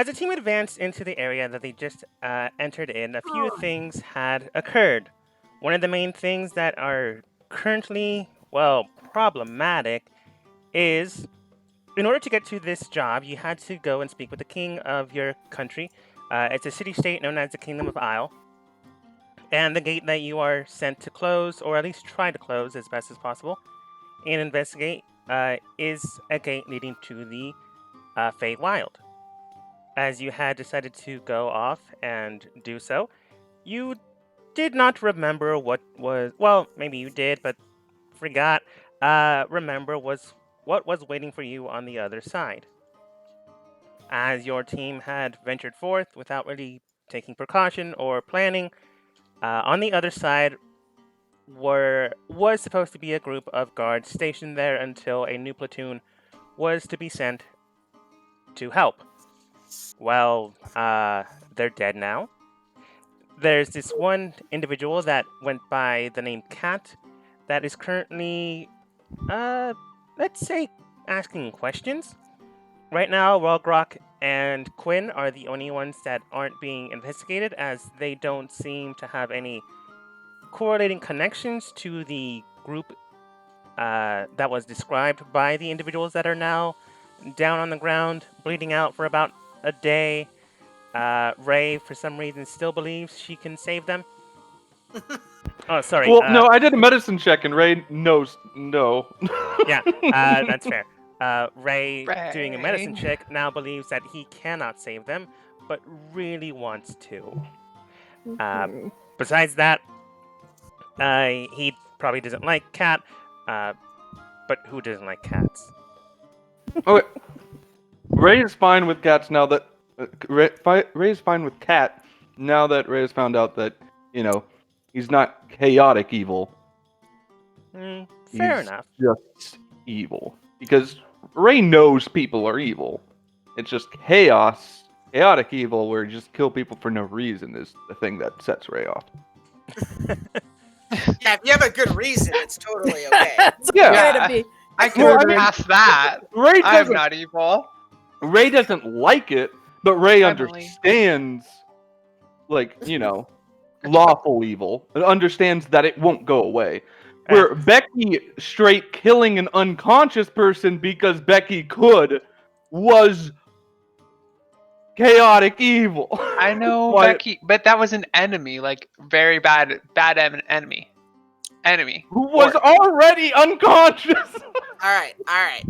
As the team advanced into the area that they just entered in, a few things had occurred. One of the main things that are currently, well, problematic is in order to get to this job, you had to go and speak with the king of your country. It's a city state known as the Kingdom of Isle. And the gate that you are sent to close, or at least try to close as best as possible, and investigate, is a gate leading to the Feywild. As you had decided to go off and do so, you did not remember what was. Well, maybe you did, but forgot. Remember was what was waiting for you on the other side. As your team had ventured forth without really taking precaution or planning, on the other side was supposed to be a group of guards stationed there until a new platoon was to be sent to help. Well, they're dead now. There's this one individual that went by the name Cat that is currently, let's say, asking questions. Right now, Rogrock and Quinn are the only ones that aren't being investigated, as they don't seem to have any correlating connections to the group that was described by the individuals that are now down on the ground, bleeding out for about a day. Ray, for some reason, still believes she can save them. Oh, sorry. Well, no, I did a medicine check, and Ray knows no. Yeah, that's fair. Ray, doing a medicine Ray. check, now believes that he cannot save them, but really wants to. Besides that, he probably doesn't like Cat, but who doesn't like cats? Okay. Ray is fine with cats now that Ray's fine with Cat now that Ray has found out that he's not chaotic evil. Fair He's enough. Just evil because Ray knows people are evil. It's just chaotic evil, where you just kill people for no reason is the thing that sets Ray off. Yeah, if you have a good reason, it's totally okay. Yeah. Way to be. I can Well, I mean, pass that. Ray I'm doesn't. not evil. Ray doesn't like it, but Ray Emily. understands, lawful evil, and understands that it won't go away. Where Becky straight killing an unconscious person because Becky could was chaotic evil. I know Why- Becky, but that was an enemy, like very bad enemy. Enemy. Who was already unconscious. All right.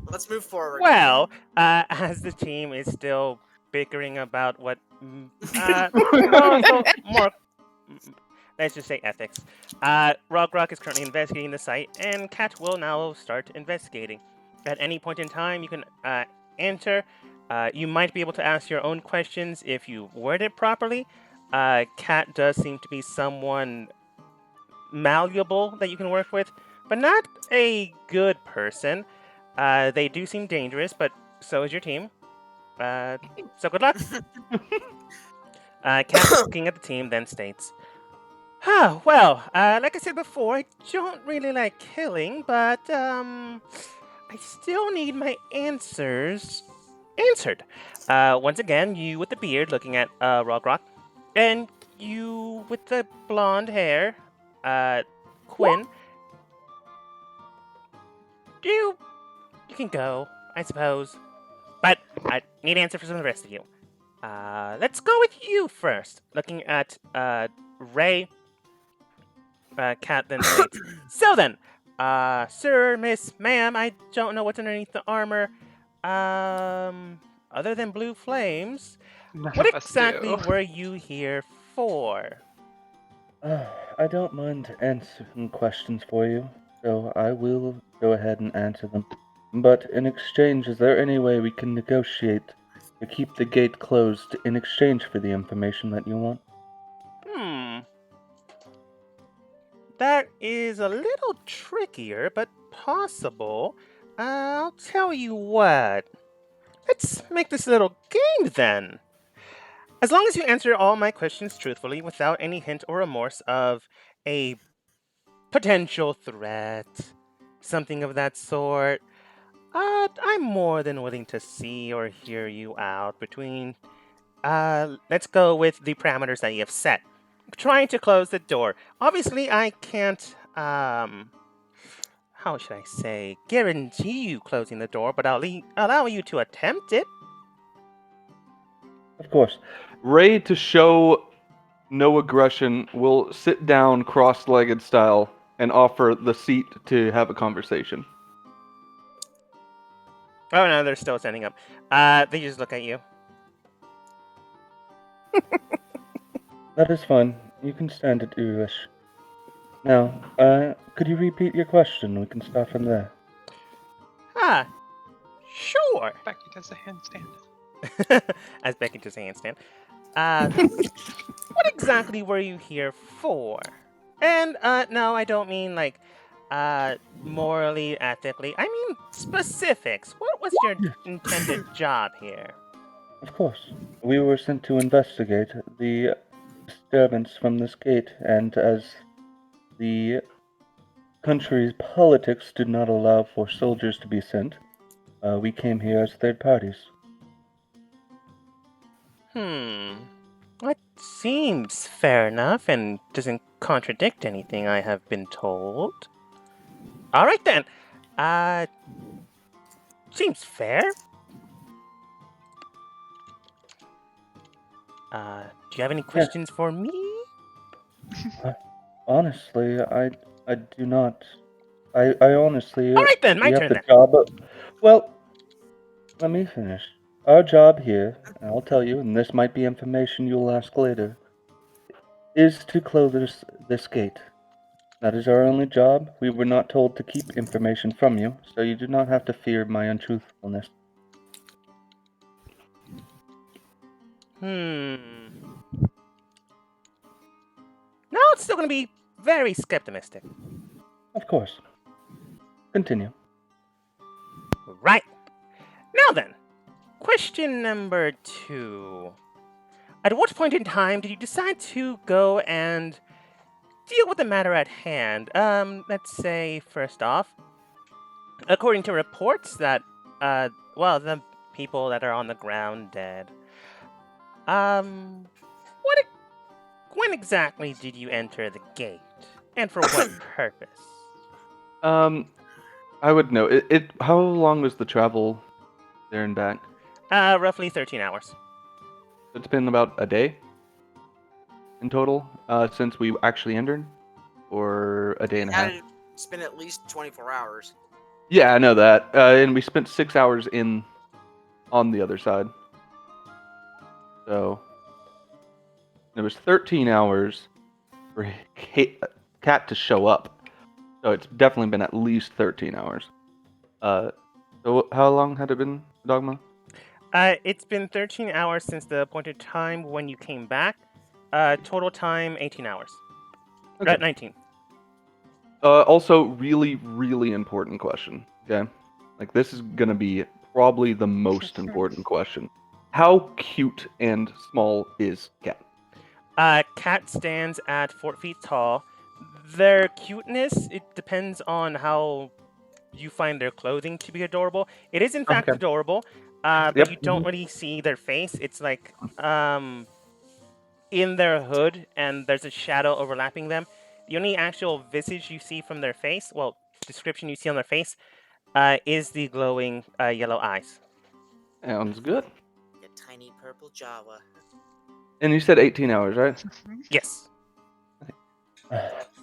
Let's move forward. Well, as the team is still bickering about what, more, let's just say ethics. Rock is currently investigating the site, and Cat will now start investigating. At any point in time, you can enter. You might be able to ask your own questions if you word it properly. Cat does seem to be someone malleable that you can work with, but not a good person. They do seem dangerous, but so is your team. So good luck. Cat, looking at the team, then states, well, like I said before, I don't really like killing, but I still need my answers answered. Once again, you with the beard looking at Rogrock, and you with the blonde hair, Quinn. You can go, I suppose. But I need answers from the rest of you. Let's go with you first. Looking at Ray. Cat then states, so then, sir, miss, ma'am, I don't know what's underneath the armor. Other than blue flames, None what of us exactly do. were you here for? I don't mind answering questions for you, so I will go ahead and answer them. But in exchange, is there any way we can negotiate to keep the gate closed in exchange for the information that you want? That is a little trickier, but possible. I'll tell you what. Let's make this a little game then. As long as you answer all my questions truthfully without any hint or remorse of a potential threat, something of that sort, I'm more than willing to see or hear you out between let's go with the parameters that you have set. Trying to close the door. Obviously, I can't, how should I say, guarantee you closing the door, but I'll allow you to attempt it. Of course. Ray, to show no aggression, will sit down cross-legged style and offer the seat to have a conversation. Oh no, they're still standing up. They just look at you. That is fine. You can stand if you wish. Now, could you repeat your question? We can start from there. Ah, sure. Becky does a handstand. As Becky does a handstand. What exactly were you here for? And, no, I don't mean like, morally, ethically. I mean specifics. What was your intended job here? Of course. We were sent to investigate the disturbance from this gate, and as the country's politics did not allow for soldiers to be sent, we came here as third parties. That seems fair enough and doesn't contradict anything I have been told. Alright then. Seems fair. Do you have any questions for me? Honestly, I do not. I honestly. Alright then, my we have turn the then. job of, well, let me finish. Our job here, and I'll tell you, and this might be information you'll ask later, is to close this gate. That is our only job. We were not told to keep information from you, so you do not have to fear my untruthfulness. No, it's still gonna be very skeptimistic. Of course. Continue. Right. Now then, question number 2. At what point in time did you decide to go and deal with the matter at hand? Let's say, first off, according to reports that, the people that are on the ground dead. When exactly did you enter the gate? And for what purpose? I would know. How long was the travel there and back? Roughly 13 hours. It's been about a day in total since we actually entered, or a day and a half. It's been at least 24 hours. Yeah, I know that. And we spent 6 hours on the other side. So it was 13 hours for Cat to show up. So it's definitely been at least 13 hours. So how long had it been, Dogma? It's been 13 hours since the appointed time when you came back. Total time 18 hours. Okay. 19. Also, really, really important question. Okay, like this is gonna be probably the most important question. How cute and small is Cat? Cat stands at 4 feet tall. Their cuteness, it depends on how you find their clothing to be adorable. It is in fact Okay. adorable, but Yep. you don't really see their face. It's like in their hood, and there's a shadow overlapping them. The only actual visage you see from their face, well, description you see on their face, is the glowing yellow eyes. Sounds good. A tiny purple Jawa. And you said 18 hours, right? Yes.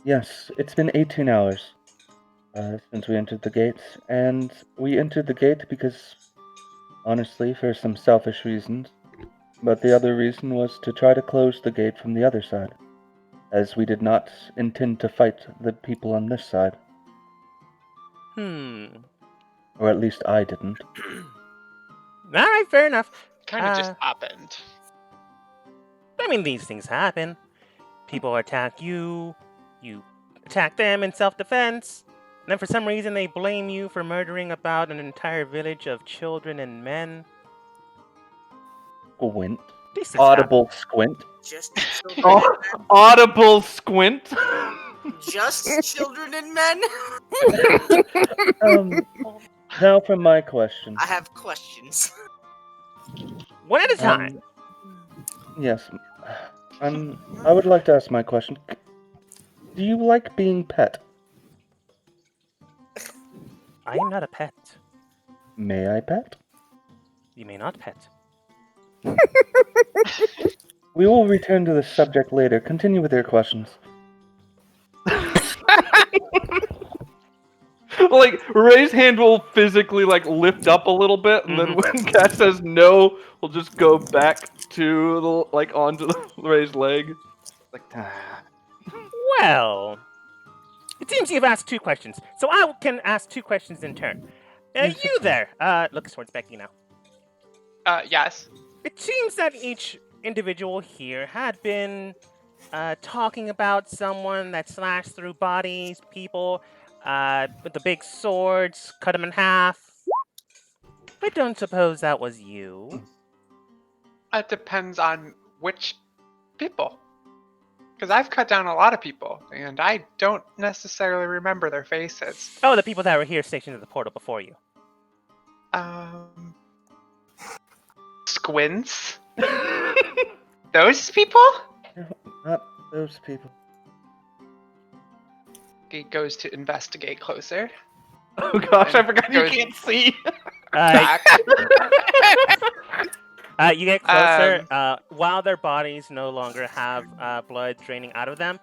Yes, it's been 18 hours since we entered the gate, and we entered the gate because, honestly, for some selfish reasons, but the other reason was to try to close the gate from the other side, as we did not intend to fight the people on this side. Or at least I didn't. Alright, fair enough. Kind of just happened. I mean, these things happen. People attack you, you attack them in self-defense, and then for some reason they blame you for murdering about an entire village of children and men. Squint. These things Audible squint. Just children Audible squint. Just children and men? Now for my question. I have questions. happen. One at a time. Yes. I would like to ask my question. Do you like being pet? I am not a pet. May I pet? You may not pet. We will return to this subject later. Continue with your questions. Like Ray's hand will physically like lift up a little bit, and then when Cat says no, we'll just go back to the like onto the Ray's leg. Like Well, it seems you've asked two questions, so I can ask two questions in turn. Yes, You sir. there, look towards Becky now. Yes. It seems that each individual here had been talking about someone that slashed through bodies, people, with the big swords, cut them in half. I don't suppose that was you. It depends on which people. Because I've cut down a lot of people, and I don't necessarily remember their faces. Oh, the people that were here stationed at the portal before you. Squints? Those people? No, not those people. He goes to investigate closer. oh gosh, I And forgot you goes- can't see. Uh, Back. you get closer. While their bodies no longer have blood draining out of them,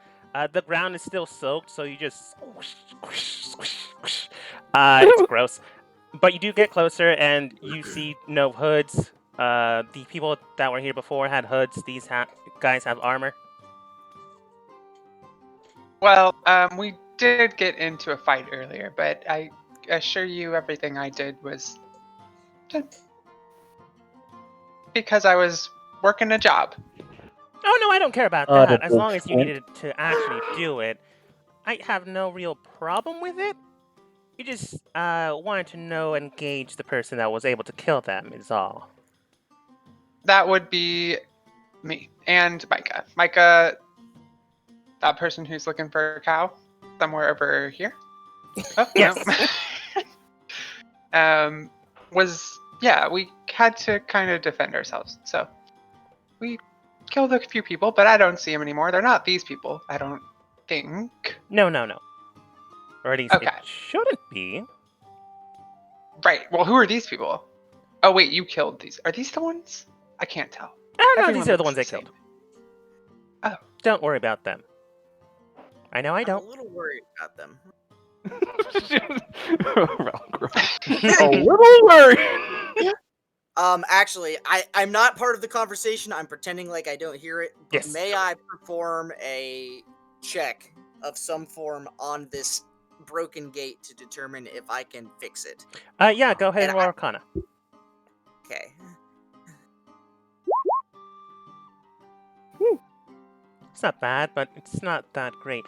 the ground is still soaked, so you just squish, squish, squish, squish. It's gross. But you do get closer, and you see no hoods. The people that were here before had hoods. These guys have armor. Well, we did get into a fight earlier, but I assure you everything I did was just because I was working a job. Oh no, I don't care about Audible that. As long as you squint. needed to actually do it, I have no real problem with it. You just wanted to know and gauge the person that was able to kill them is all. That would be me and Micah. Micah, that person who's looking for a cow, somewhere over here. Oh, Yes. no. We had to kind of defend ourselves, so we killed a few people, but I don't see them anymore. They're not these people, I don't think. No. Or at least Okay. it shouldn't be. Right. Well, who are these people? Oh wait, you killed these. Are these the ones? I can't tell. Oh no, Everyone these are the looks ones I same. killed. Oh. Don't worry about them. I know I I'm a don't. little worried about them. a little worried. Actually, I'm not part of the conversation. I'm pretending like I don't hear it. But Yes. may I perform a check of some form on this broken gate to determine if I can fix it? Yeah, go ahead and And roll I- Arcana. Okay. It's not bad, but it's not that great.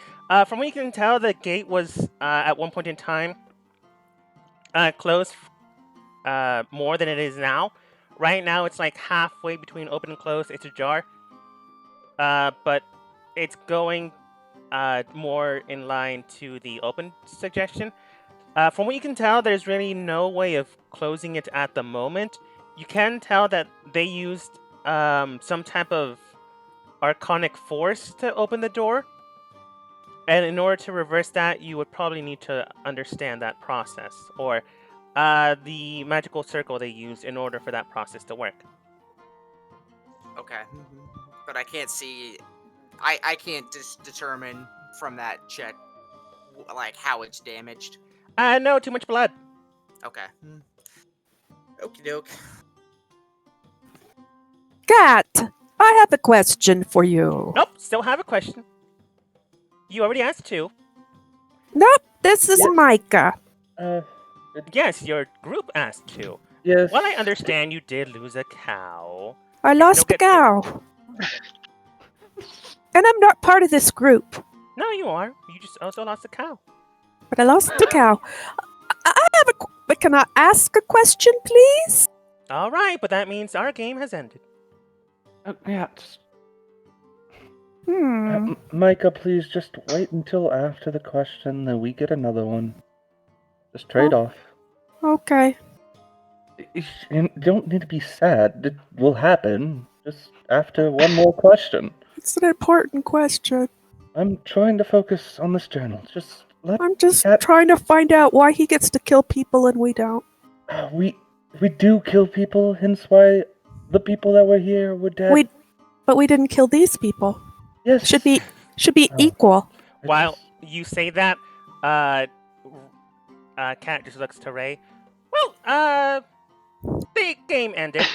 From what you can tell, the gate was at one point in time closed more than it is now. Right now, it's like halfway between open and closed. It's ajar, but it's going more in line to the open suggestion. From what you can tell, there's really no way of closing it at the moment. You can tell that they used some type of arcanic force to open the door. And in order to reverse that, you would probably need to understand that process, or the magical circle they used in order for that process to work. Okay. But I can't see. I can't just determine from that check like how it's damaged. No, too much blood. Okay. Okie doke. Cat, I have a question for you. Nope, still have a question. You already asked two. Nope, this is Yes. Micah. Yes, your group asked two. Yes. Well, I understand you did lose a cow. I lost get a cow. And I'm not part of this group, No, you are. You just also lost a cow. but I lost the cow. But can I ask a question, please? All right, but that means our game has ended. Yeah. Just, Micah, please just wait until after the question, then we get another one. Just trade off. Okay. You don't need to be sad. It will happen. Just after one more question. It's an important question. I'm trying to focus on this journal. Just let I'm just Cat. trying to find out why he gets to kill people and we don't. We do kill people, hence why the people that were here were dead. But we didn't kill these people. Yes. Should be Oh, equal. I While just- you say that, Cat just looks to Ray. Well, the game ended.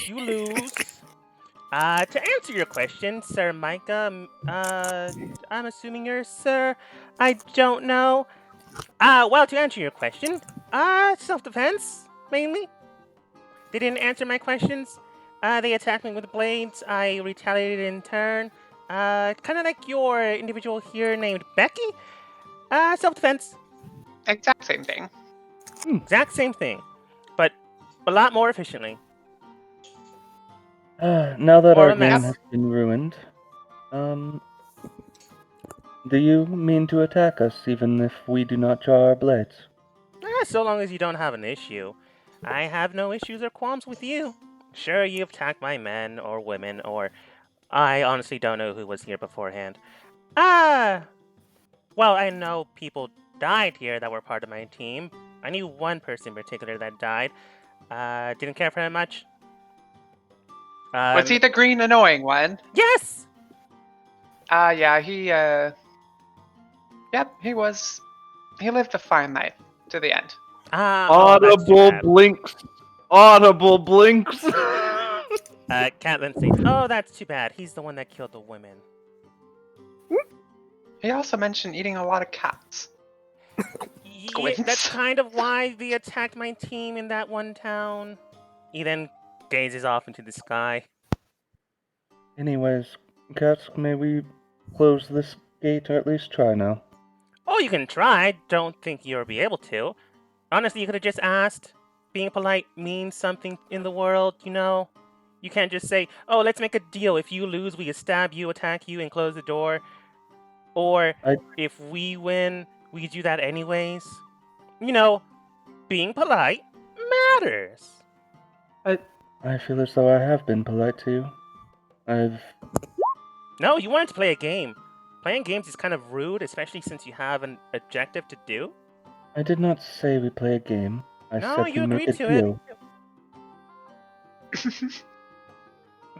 You lose. To answer your question, Sir Micah, I'm assuming you're Sir. I don't know. Well, to answer your question, self-defense mainly. They didn't answer my questions. They attacked me with blades. I retaliated in turn. Kind of like your individual here named Becky. Self-defense. Exact same thing. Exact same thing, but a lot more efficiently. Now that Or our a game mess. has been ruined, do you mean to attack us even if we do not draw our blades? So long as you don't have an issue. I have no issues or qualms with you. Sure, you attacked my men or women, or I honestly don't know who was here beforehand. Well, I know people died here that were part of my team. I knew one person in particular that died. Didn't care for him much. Was he the green annoying one? Yes! Yeah, yep, he was. He lived a fine life to the end. Oh, that's too Audible bad. blinks. Audible blinks. Catelyn states, oh, that's too bad. He's the one that killed the women. He also mentioned eating a lot of cats. Yeah, Squints. that's kind of why they attacked my team in that one town. He then gazes off into the sky. Anyways, Cats, may we close this gate or at least try now? Oh, you can try. Don't think you'll be able to. Honestly, you could have just asked. Being polite means something in the world, you know? You can't just say, oh, let's make a deal. If you lose, we stab you, attack you, and close the door. Or I- if we win, we do that anyways. You know, being polite matters. I feel as though I have been polite to you. No, you wanted to play a game. Playing games is kind of rude, especially since you have an objective to do. I did not say we play a game. I No, said you we make agreed a to it. deal.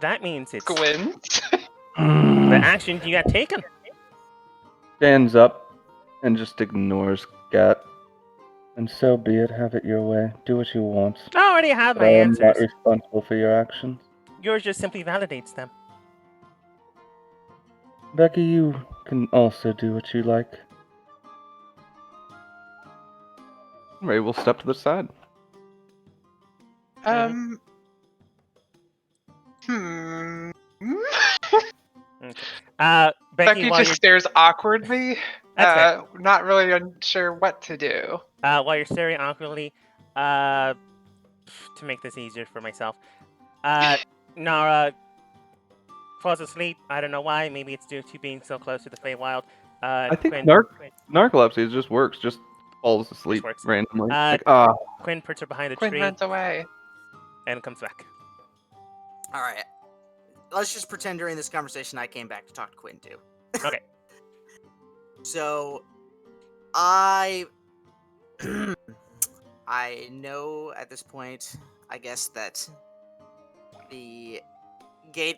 That means it's Squints. the action you got taken. Stands up and just ignores Cat. And so be it, have it your way. Do what you want. I already have But my I am not answers. responsible for your actions. Yours just simply validates them. Becky, you can also do what you like. Ray will step to the side. Hmm. Becky, Becky while just you're stares awkwardly, That's not really unsure what to do. while you're staring awkwardly, to make this easier for myself, Nara falls asleep. I don't know why. Maybe it's due to being so close to the Feywild. I think Quinn, narcolepsy just works. Just falls asleep works. randomly. Uh, Quinn puts her behind a Quinn tree runs away. and comes back. All right. Let's just pretend during this conversation I came back to talk to Quinn too. Okay. So, I I know at this point, I guess that the gate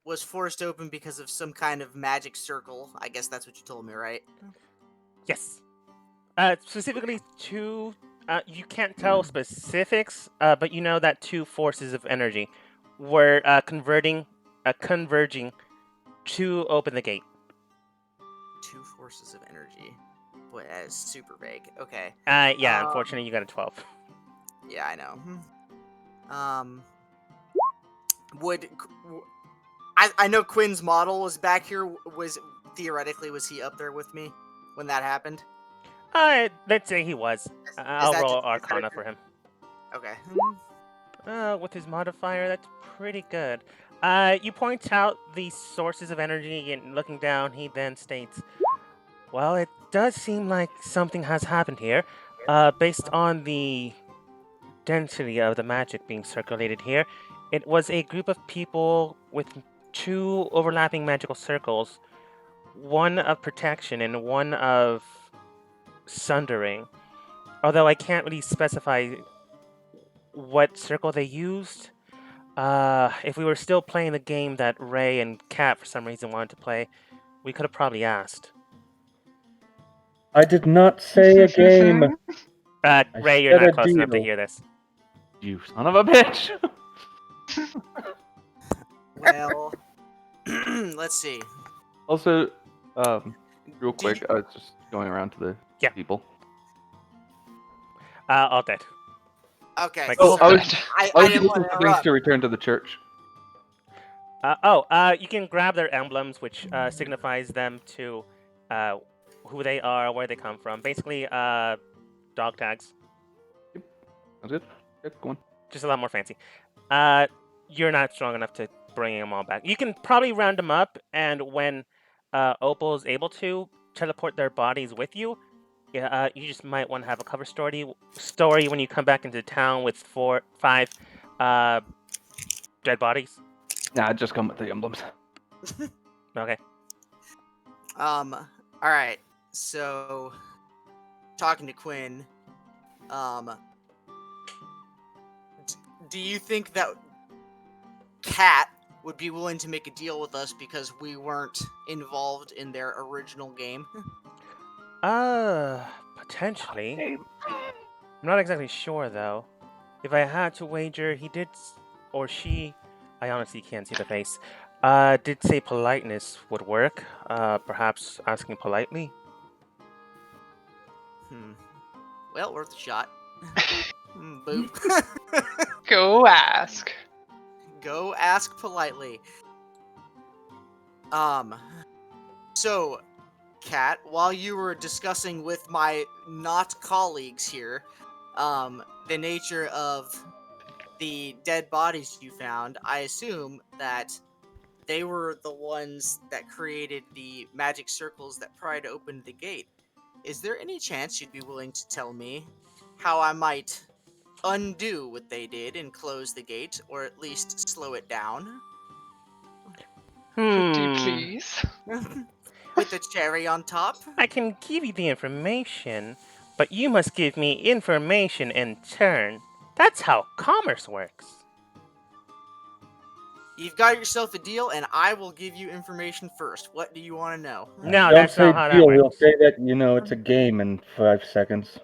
was forced open because of some kind of magic circle. I guess that's what you told me, right? Yes. Specifically, two. You can't tell specifics, but you know that two forces of energy were converging to open the gate. Two forces of energy. Boy, that is super vague. Okay. Yeah. Um, Unfortunately, you got a 12. Yeah, I know. Would I know Quinn's model was back here? Was he up there with me when that happened? Let's say he was. I'll roll Arcana for him. Okay. With his modifier, that's pretty good. You point out the sources of energy, and looking down, he then states, well, it does seem like something has happened here. Based on the density of the magic being circulated here, It was a group of people with two overlapping magical circles, one of protection and one of sundering. Although I can't really specify what circle they used. If we were still playing the game that Ray and Kat for some reason wanted to play, we could have probably asked. I did not say a game. I Ray, you're said not a close enough to deal. hear this. You son of a bitch! Well, let's see. Also, real Did quick, you- I was just going around to the Yeah. people. All dead. Okay. Like, Oh, sorry. I was I I was didn't want looking to for things interrupt. to return to the church. You can grab their emblems, which signifies them to who they are, where they come from. Basically, dog tags. Sounds good. Okay, go on. Just a lot more fancy. You're not strong enough to bring them all back. You can probably round them up, and when Opal is able to teleport their bodies with you, yeah, you just might want to have a cover story when you come back into town with 5 dead bodies. Nah, just come with the emblems. Okay. All right. So, talking to Quinn, do you think that Kat would be willing to make a deal with us because we weren't involved in their original game? Potentially. I'm not exactly sure though. If I had to wager, he did, or she, I honestly can't see the face, did say politeness would work. Perhaps asking politely. Well, worth a shot. Boop. Go ask. Go ask politely. So, Kat, while you were discussing with my not colleagues here, the nature of the dead bodies you found, I assume that they were the ones that created the magic circles that pried open the gate. Is there any chance you'd be willing to tell me how I might undo what they did and close the gate, or at least slow it down? Pretty Hmm. please. With the cherry on top? I can give you the information, but you must give me information in turn. That's how commerce works. You've got yourself a deal, and I will give you information first. What do you want to know? No, Don't that's say not how that deal. He'll works. say that it's a game in 5 seconds.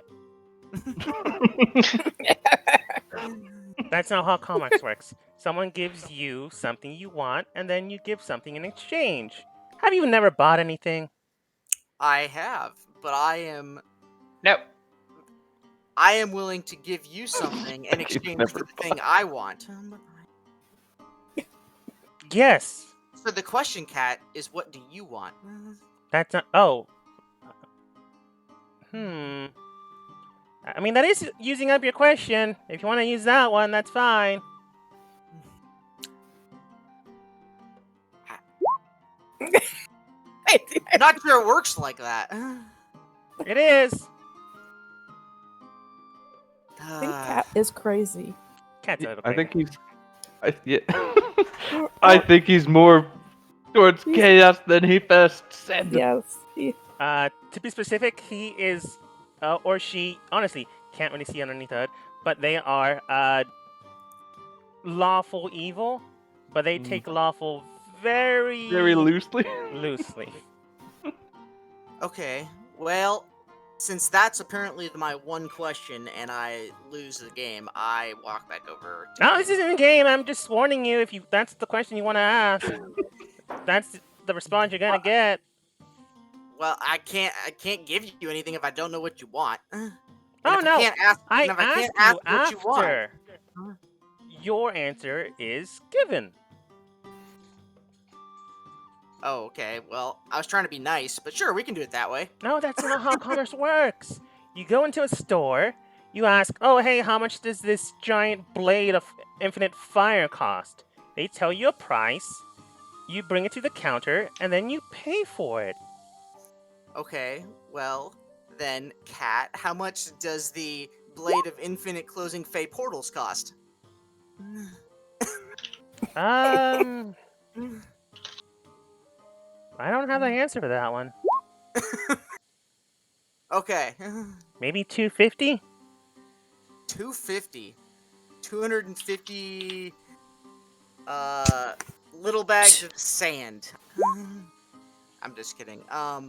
That's not how commerce works. Someone gives you something you want, and then you give something in exchange. Have you never bought anything? I have, but I am No. willing to give you something in He's exchange never for the thing I want. Yes. So the question, Kat, is what do you want? That's not. Oh. I mean, that is using up your question. If you want to use that one, that's fine. I'm not sure it works like that. It is. I think Cat is crazy. Cat's a little I crazy. think yeah. I think he's more towards chaos than he first said. Yes. To be specific, he is, or she, honestly, can't really see underneath the hood, but they are lawful evil, but they take lawful very, Very loosely. loosely. Okay, well, since that's apparently my one question and I lose the game, I walk back over. No, this isn't a game. I'm just warning you. If that's the question you want to ask, that's the response you're gonna get. Well, I can't give you anything if I don't know what you want. And Oh if no, I can't ask, I and if I asked can't you ask what you want. after. Your answer is given. Oh, okay. Well, I was trying to be nice, but sure, we can do it that way. No, that's not how commerce works. You go into a store, you ask, oh, hey, how much does this giant blade of infinite fire cost? They tell you a price, you bring it to the counter, and then you pay for it. Okay, well, then, Kat, how much does the blade of infinite closing Fey portals cost? I don't have the answer for that one. Okay. Maybe 250? 250. 250 little bags of sand. I'm just kidding. I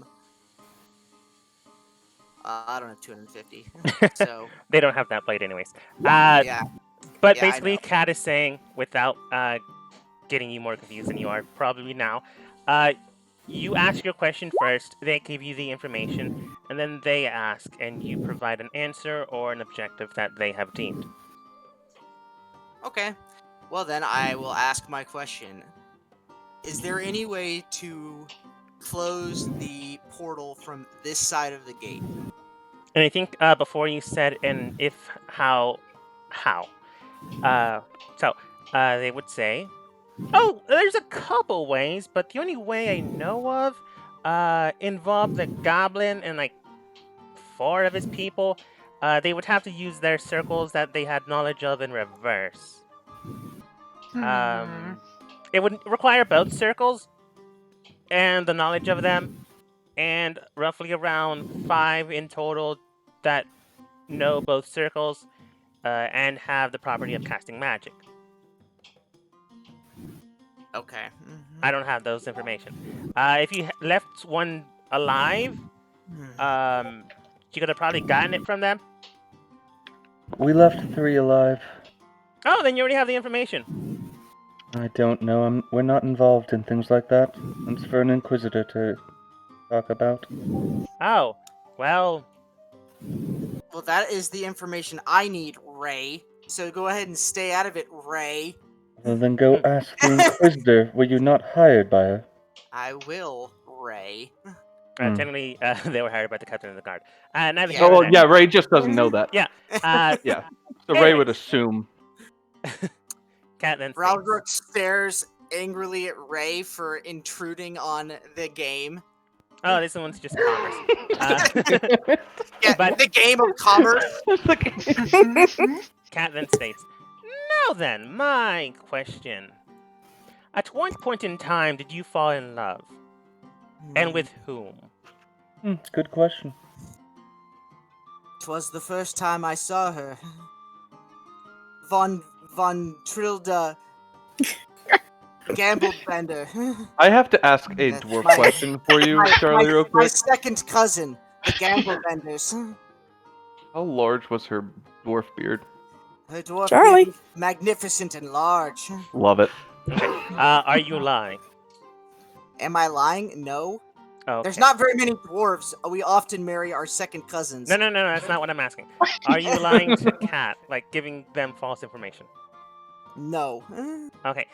don't have 250. So, They don't have that plate anyways. yeah. But Yeah, I basically, know. Kat is saying, without getting you more confused than you are probably now, you ask your question first, they give you the information, and then they ask, and you provide an answer or an objective that they have deemed. Okay. Well, then I will ask my question. Is there any way to close the portal from this side of the gate? And I think before you said, and if how. Uh, they would say, oh, there's a couple ways, but the only way I know of involved the goblin and like 4 of his people. They would have to use their circles that they had knowledge of in reverse. Hmm. It would require both circles and the knowledge of them, and roughly around 5 in total that know both circles and have the property of casting magic. Okay. I don't have those information. If you left one alive, you could have probably gotten it from them. We left 3 alive. Oh, then you already have the information. I don't know. We're not involved in things like that. It's for an Inquisitor to talk about. Oh, well, Well, that is the information I need, Ray. So go ahead and stay out of it, Ray. Well, then go ask the Inquisitor. Were you not hired by her? I will, Ray. technically, they were hired by the captain of the guard. Neither Yeah. here Oh, nor well, there. yeah, Ray just doesn't know that. Yeah. Yeah. So Ray would Anyways. assume. Cat then states, Ralbrook stares angrily at Ray for intruding on the game. oh, this one's just commerce. Yeah, But- the game of commerce. Cat then states, now then, my question. At what point in time did you fall in love? And with whom? Good question. 'Twas the first time I saw her. Von Trilda Gamblebender. I have to ask a dwarf My- question for you, Charlie, real My quick. second cousin, the Gamblebenders. How large was her dwarf beard? Her dwarf Charlie. beard, magnificent and large. Love it. Are you lying? Am I lying? No. Okay. There's not very many dwarves. We often marry our second cousins. No, that's not what I'm asking. Are you lying to Cat, like giving them false information? No. Okay,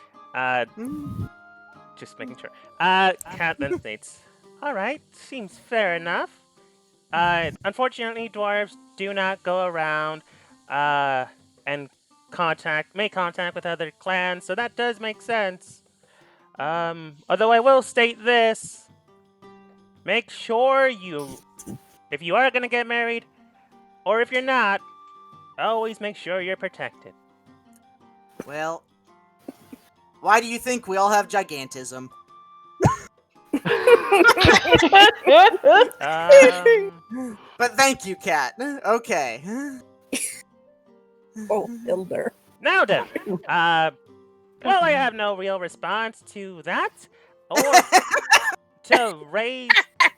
just making sure. Cat then states, alright, seems fair enough. Unfortunately, dwarves do not go around, and make contact with other clans, so that does make sense. Although I will state this. Make sure if you are gonna get married, or if you're not, always make sure you're protected. Well, why do you think we all have gigantism? But thank you, Cat. Okay. Oh, Hilder. Now then, well, I have no real response to that, or to raise,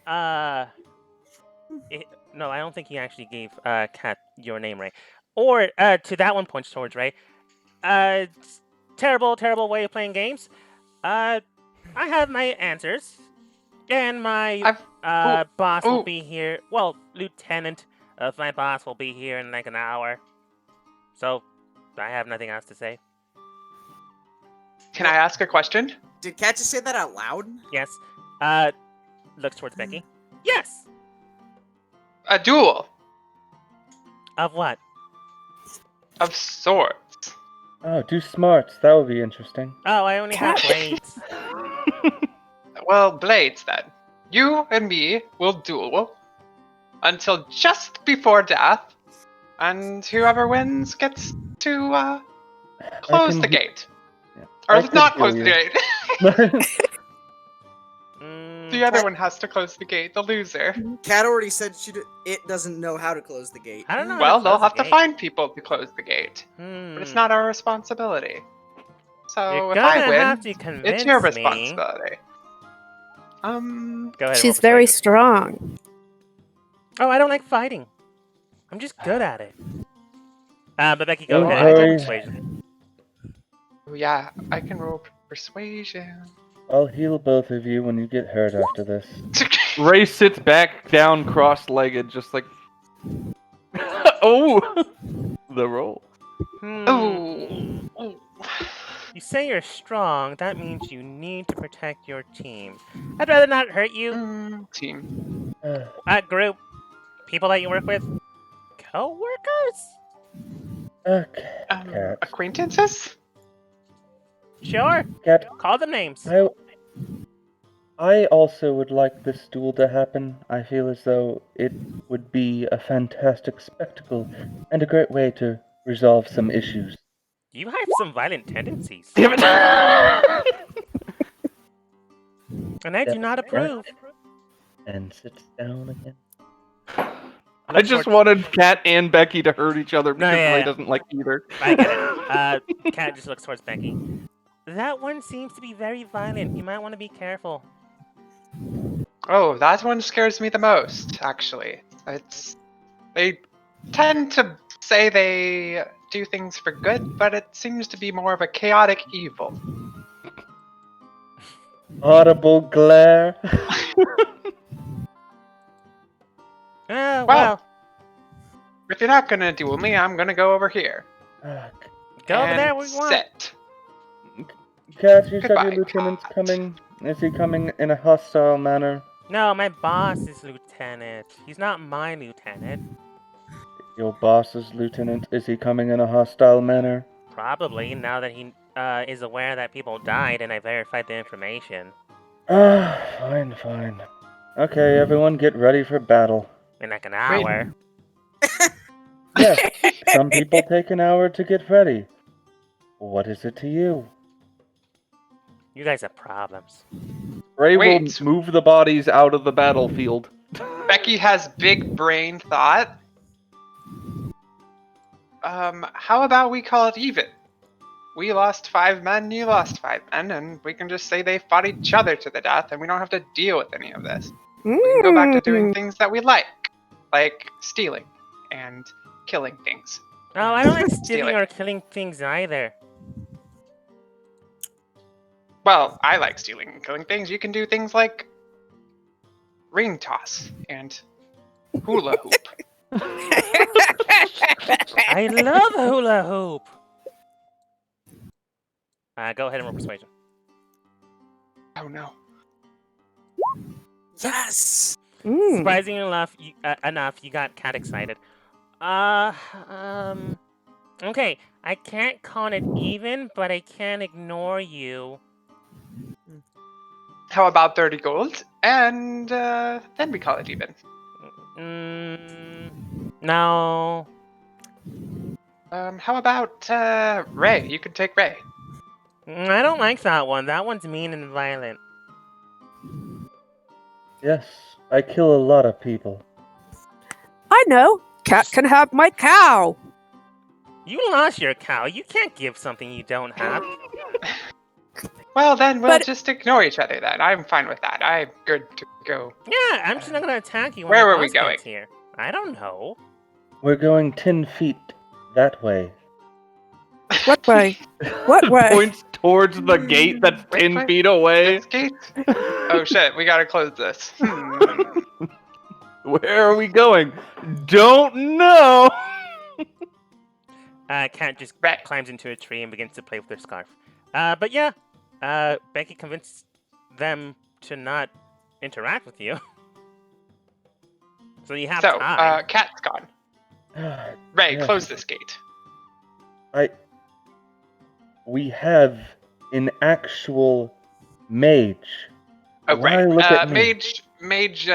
no, I don't think he actually gave Cat your name, Ray, or to that one points towards Ray. Terrible way of playing games. I have my answers, and my boss will be here. Well, lieutenant of my boss will be here in like an hour. So, I have nothing else to say. Can I ask a question? Did Cat just say that out loud? Yes. Looks towards Becky. Yes. A duel Of what? of swords. Oh, do smarts. That would be interesting. Oh, I only have blades. Well, blades then. You and me will duel until just before death, and whoever wins gets to close the gate. Yeah. Or I let's could not heal close the you. gate. Mm, The other one has to close the gate, the loser. Cat already said it doesn't know how to close the gate. I don't know how Well, to they'll close the have to gate. find people to close the gate. But it's Hmm. not our responsibility. So You're if I gonna win, have to it's your convince me. responsibility. Go ahead. and roll She's very persuasion. strong. Oh, I don't like fighting. I'm just good at it. But Becky, go Don't ahead and roll worry. persuasion. Oh, yeah, I can roll persuasion. I'll heal both of you when you get hurt after this. Ray sits back down, cross-legged, just like. Oh, the roll. Hmm. Oh. You say you're strong. That means you need to protect your team. I'd rather not hurt you. Team. Group, people that you work with, co-workers. Okay, Cat. Acquaintances? Sure. Cat, Call them names. I also would like this duel to happen. I feel as though it would be a fantastic spectacle and a great way to resolve some issues. You have some violent tendencies, Damn it! and I do Steps not back approve. And sits down again. I just wanted Kat and Becky to hurt each other because yeah, Ray yeah. doesn't like either. I get it. Cat just looks towards Becky. That one seems to be very violent. You might want to be careful. Oh, that one scares me the most, actually. They tend to say they do things for good, but it seems to be more of a chaotic evil. Audible glare. Well, If you're not gonna duel me, I'm gonna go over here. go over there and where you want. sit. Cat, you said Goodbye, your lieutenant's Cat. coming. Is he coming in a hostile manner? No, my boss is lieutenant. He's not my lieutenant. Your boss's lieutenant, is he coming in a hostile manner? Probably, now that he is aware that people died and I verified the information. Fine. Okay, everyone get ready for battle. In like an hour. Yes, some people take an hour to get ready. What is it to you? You guys have problems. Ray Wait. will move the bodies out of the battlefield. Becky has big brain thought. How about we call it even? We lost 5 men, you lost 5 men, and we can just say they fought each other to the death, and we don't have to deal with any of this. We can go back to doing things that we like stealing and killing things. Oh, I don't like stealing Stealing. or killing things either. Well, I like stealing and killing things. You can do things like ring toss and hula hoop. I love hula hoop. Go ahead and roll persuasion. Oh no. Yes. Surprisingly enough, you got Cat excited. Okay, I can't call it even, but I can't ignore you. How about 30 gold? And then we call it even. No. How about Ray? You can take Ray. I don't like that one. That one's mean and violent. Yes, I kill a lot of people. I know. Cat can have my cow. You lost your cow. You can't give something you don't have. Well, then we'll But- just ignore each other then. I'm fine with that. I'm good to go. Yeah, I'm just not gonna attack you when Where my were we boss gets going? here. I don't know. We're going 10 feet that way. What way? What way? Points towards the gate that's Which 10 way? feet away. This gate? Oh shit, we gotta close this. Where are we going? Don't know. Cat just Right. climbs into a tree and begins to play with her scarf. But yeah, Becky convinced them to not interact with you. So you have So, time. Cat's gone. Ray, Yes. close this gate. We have an actual mage. Oh, Why right. look at me? Mage,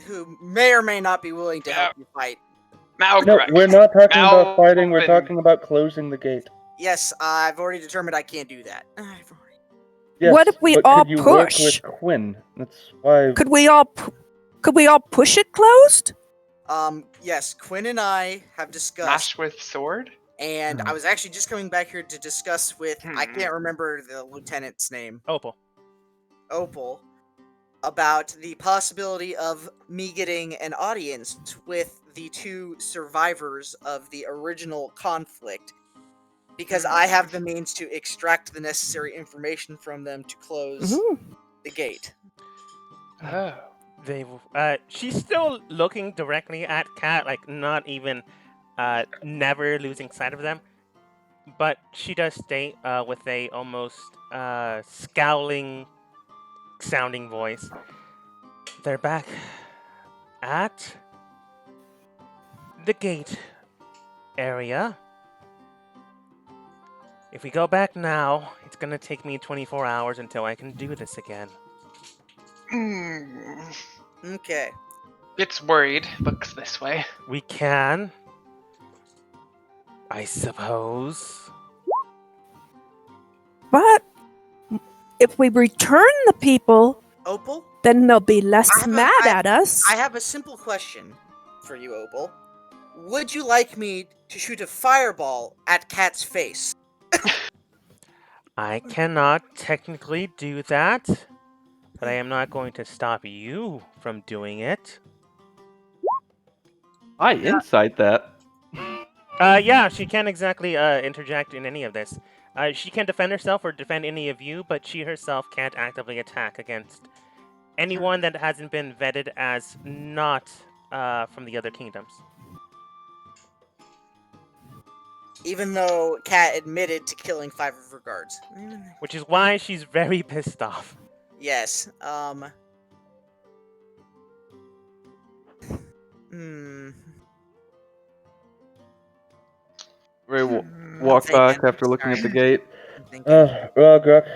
Who may or may not be willing to help you fight. No, Malgrux. we're not talking about fighting, we're Malvin. talking about closing the gate. Yes, I've already determined I can't do that. Yes, What if we but all could you work push? with Quinn? That's why. Could we all push it closed? Yes, Quinn and I have discussed, Smash with sword? and I was actually just coming back here to discuss with, I Hmm. can't remember the lieutenant's name, Opal. Opal, about the possibility of me getting an audience with the two survivors of the original conflict, because I have the means to extract the necessary information from them to close Mhm. the gate. Oh. She's still looking directly at Cat, like not even, never losing sight of them. But she does state, with a almost scowling sounding voice, they're back at the gate area. If we go back now, it's gonna take me 24 hours until I can do this again. Hmm. Okay. It's worried. Looks this way. We can, I suppose. But if we return the people, Opal, then they'll be less I have a- mad I- at us. I have a simple question for you, Opal. Would you like me to shoot a fireball at Cat's face? I cannot technically do that, but I am not going to stop you from doing it. I insight that. Yeah, she can't exactly interject in any of this. She can defend herself or defend any of you, but she herself can't actively attack against anyone that hasn't been vetted as not from the other kingdoms. Even though Cat admitted to killing 5 of her guards. Which is why she's very pissed off. Yes. Hmm. Ray Hmm. walk thinking, back after looking at the sorry. gate. I'm thinking. Rogrok,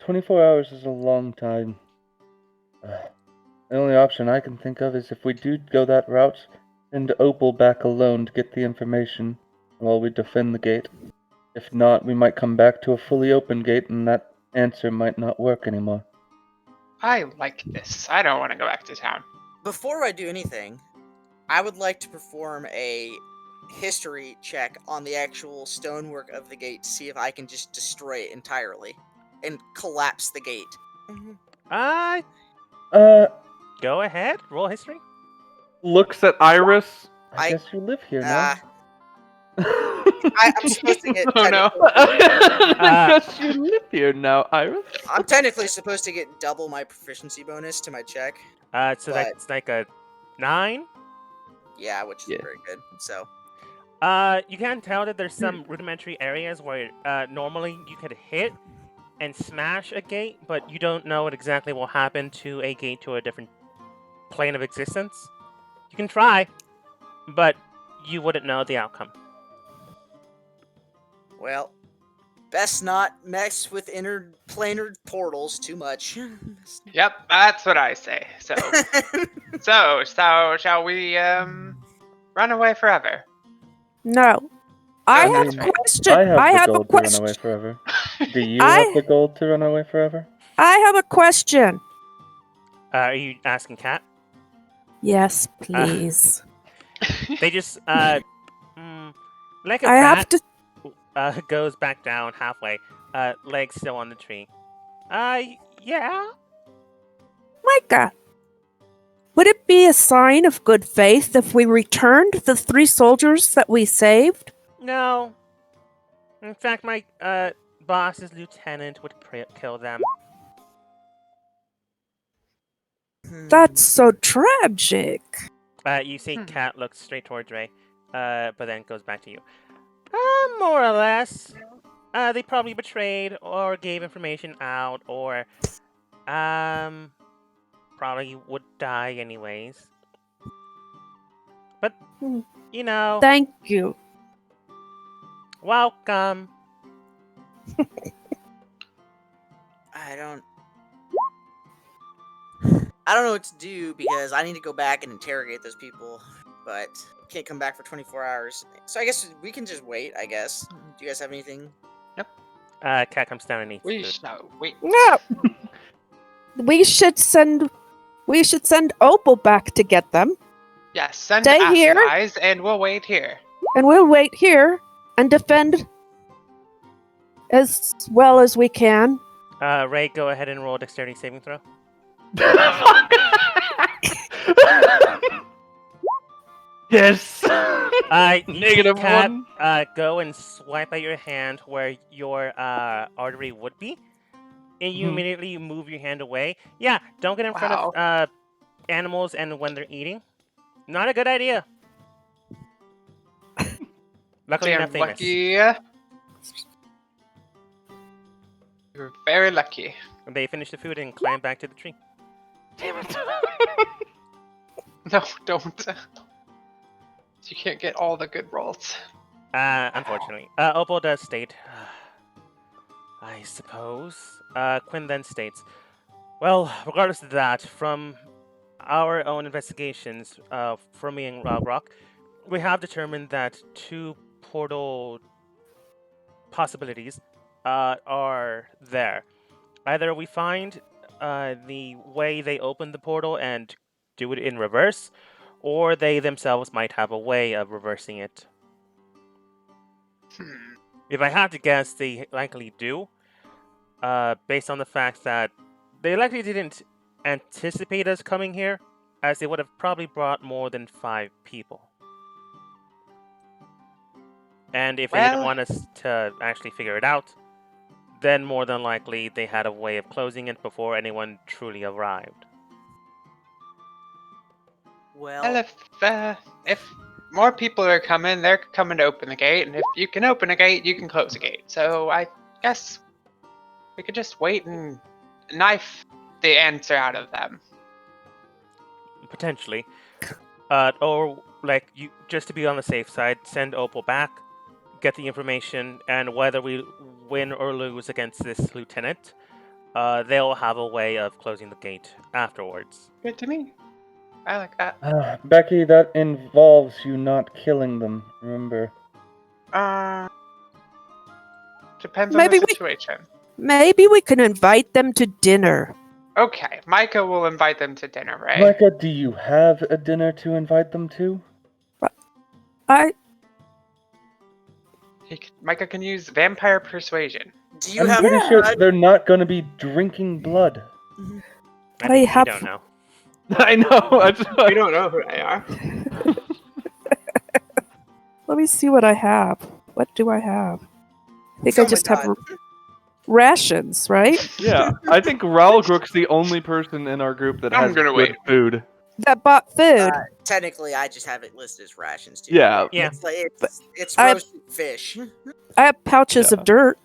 24 hours is a long time. The only option I can think of is if we do go that route, send Opal back alone to get the information while we defend the gate. If not, we might come back to a fully open gate and that answer might not work anymore. I like this. I don't want to go back to town. Before I do anything, I would like to perform a history check on the actual stonework of the gate to see if I can just destroy it entirely and collapse the gate. Uh, Uh, go ahead, roll history. Looks at Iris. I I- guess you live here now. I'm supposed to get Oh no. I guess you live here now, Iris. I'm technically supposed to get double my proficiency bonus to my check. So But- that's like a 9. Yeah, which is Yeah. very good. So You can tell that there's some rudimentary areas where normally you could hit and smash a gate, but you don't know what exactly will happen to a gate to a different plane of existence. You can try, but you wouldn't know the outcome. well, best not mess with interplanar portals too much. Yep, that's what I say. So shall we run away forever? No. I Oh, have that's a right. question. I have the a gold to run away question. forever. Do you I- have the gold to run away forever? I have a question. Are you asking Kat? Yes, please. They just like a I have bat to. goes back down halfway, legs still on the tree. Yeah. Micah, would it be a sign of good faith if we returned the 3 soldiers that we saved? No. In fact, my boss's lieutenant would kill them. That's so tragic. You see, Cat looks straight towards Ray, but then goes back to you. More or less. They probably betrayed or gave information out, or probably would die anyways. But you know, Thank you. welcome. I don't know what to do because I need to go back and interrogate those people. but can't come back for 24 hours. So I guess we can just wait, I guess. Do you guys have anything? Cat comes down and eats We food. shall wait. No, we should send Opal back to get them, Yes, send Stay Acid here. Eyes, and we'll wait here. and we'll wait here and defend as well as we can. Ray, go ahead and roll a dexterity saving throw. Yes. You Negative Cat, one. go and swipe at your hand where your artery would be, and you Mhm. immediately move your hand away. Yeah, don't get in front Wow. of animals and when they're eating. Not a good idea. Luckily Damn enough, they miss. lucky. You're very lucky. They finish the food and climb back to the tree. Damn it. No, don't. You can't get all the good rolls. Unfortunately. Opal does state, I suppose. Quinn then states, well, regardless of that, from our own investigations, from me and Rock, we have determined that two portal possibilities are there. Either we find the way they opened the portal and do it in reverse, or they themselves might have a way of reversing it. Hmm. If I had to guess, they likely do, based on the fact that they likely didn't anticipate us coming here, as they would have probably brought more than 5 people. And if they didn't Well- want us to actually figure it out, then more than likely they had a way of closing it before anyone truly arrived. Well, if more people are coming, they're coming to open the gate, and if you can open a gate, you can close a gate. So I guess we could just wait and knife the answer out of them. Potentially. Or, like, you just to be on the safe side, send Opal back, get the information, and whether we win or lose against this lieutenant, they'll have a way of closing the gate afterwards. Good to me. I like that. Becky, that involves you not killing them, remember? Depends on Maybe the we- situation. Maybe we can invite them to dinner. Okay, Micah will invite them to dinner, right? Micah, do you have a dinner to invite them to? Micah can use vampire persuasion. Do you I'm have pretty Yeah. sure they're not going to be drinking blood. I think have- you don't know. I know. We don't know who they are. Let me see what I have. What do I have? I think Oh I my just have God. rations, right? Yeah, I think Ralgrook's the only person in our group that I'm has gonna good wait. food. That bought food. Technically, I just have it listed as rations too. Yeah. Yeah. It's like it's I- roasted fish. I have pouches Yeah. of dirt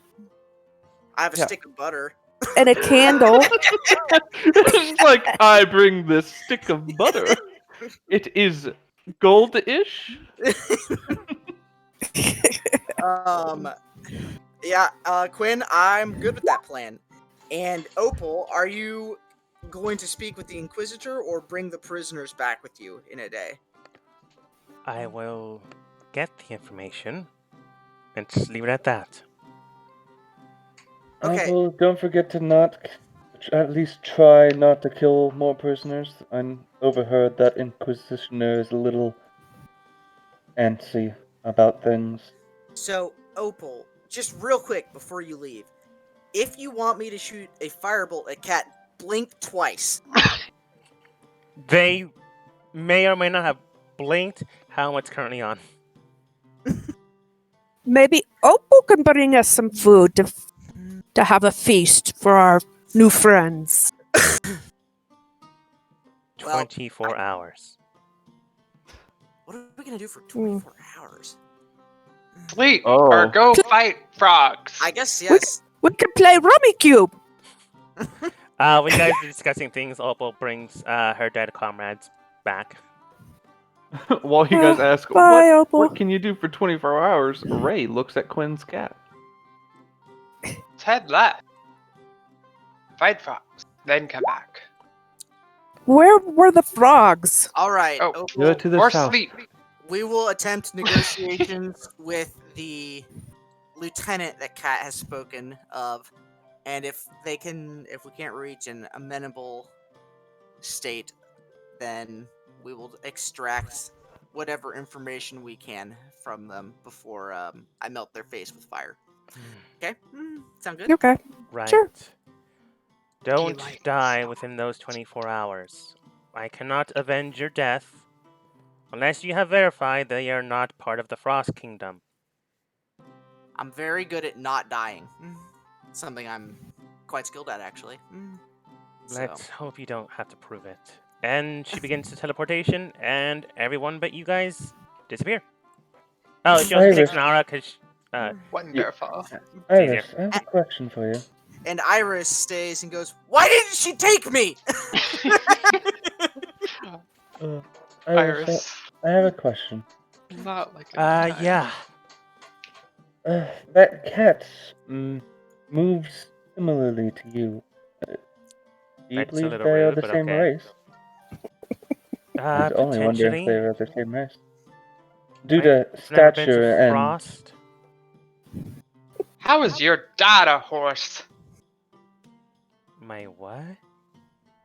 I have a Yeah. stick of butter. and a candle. It's like, I bring this stick of butter. It is gold-ish. Yeah, Quinn, I'm good with that plan. And Opal, are you going to speak with the Inquisitor or bring the prisoners back with you in a day? I will get the information and just leave it at that. Okay. Well, don't forget to at least try not to kill more prisoners. I overheard that Inquisitioner is a little antsy about things. So, Opal, just real quick before you leave, if you want me to shoot a firebolt at Cat, blink twice. They may or may not have blinked how it's currently on. Maybe Opal can bring us some food to have a feast for our new friends. Well, 24 hours. What are we gonna do for 24 hours? Sleep Oh. or go fight frogs. I guess yes. We can play Rummy Cube. When you guys are discussing things, Opal brings her dead comrades back. While you guys ask, Bye, Opal. what can you do for 24 hours? Ray looks at Quinn's cat. Head left. Fight frogs. Then come back. Where were the frogs? All right. Oh. Oh, You're to the Or south. sleep. we will attempt negotiations with the lieutenant that Kat has spoken of, and if we can't reach an amenable state, then we will extract whatever information we can from them before I melt their face with fire. Okay, sound good? Okay. Right. Sure. Don't Daylight die itself. within those 24 hours. I cannot avenge your death unless you have verified they are not part of the Frost Kingdom. I'm very good at not dying. Something I'm quite skilled at, actually. Let's hope you don't have to prove it. And she begins to teleportation, and everyone but you guys disappear. Oh, she also takes Iris. an aura because Wonderful. Iris, I have a question for you. And Iris stays and goes, "Why didn't she take me?" Iris, Iris. I have a question. Not like a good time. yeah. That cat moves similarly to you. Do you That's a believe little they are rude, the but same okay. race? I was only wondering if Potentially. they were the same race. Due I've to never been stature to and Frost. How is your dad a horse? My what?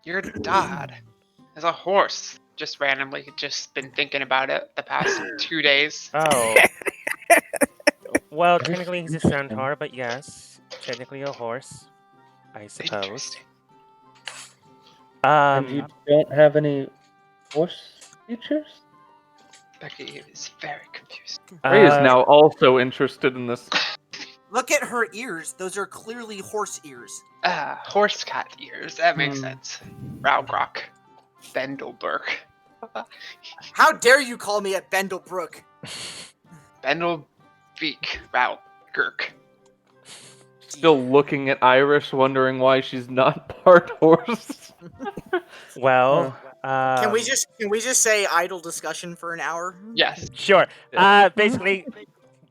Your dad is a horse. Just randomly, just been thinking about it the past 2 days. Oh. Well, That is technically he's a interesting. centaur, but yes, technically a horse, I suppose. Interesting. and you don't have any horse features? Becky is very confused. Ray is now also interested in this. Look at her ears; those are clearly horse ears. Horse cat ears. That makes Hmm. sense. Raugrok. Bendelberg. How dare you call me at Bendelbrook? Bendelbeek. Raugurk. Still looking at Iris, wondering why she's not part horse. Well, Can we just say idle discussion for an hour? Yes. Sure. Basically,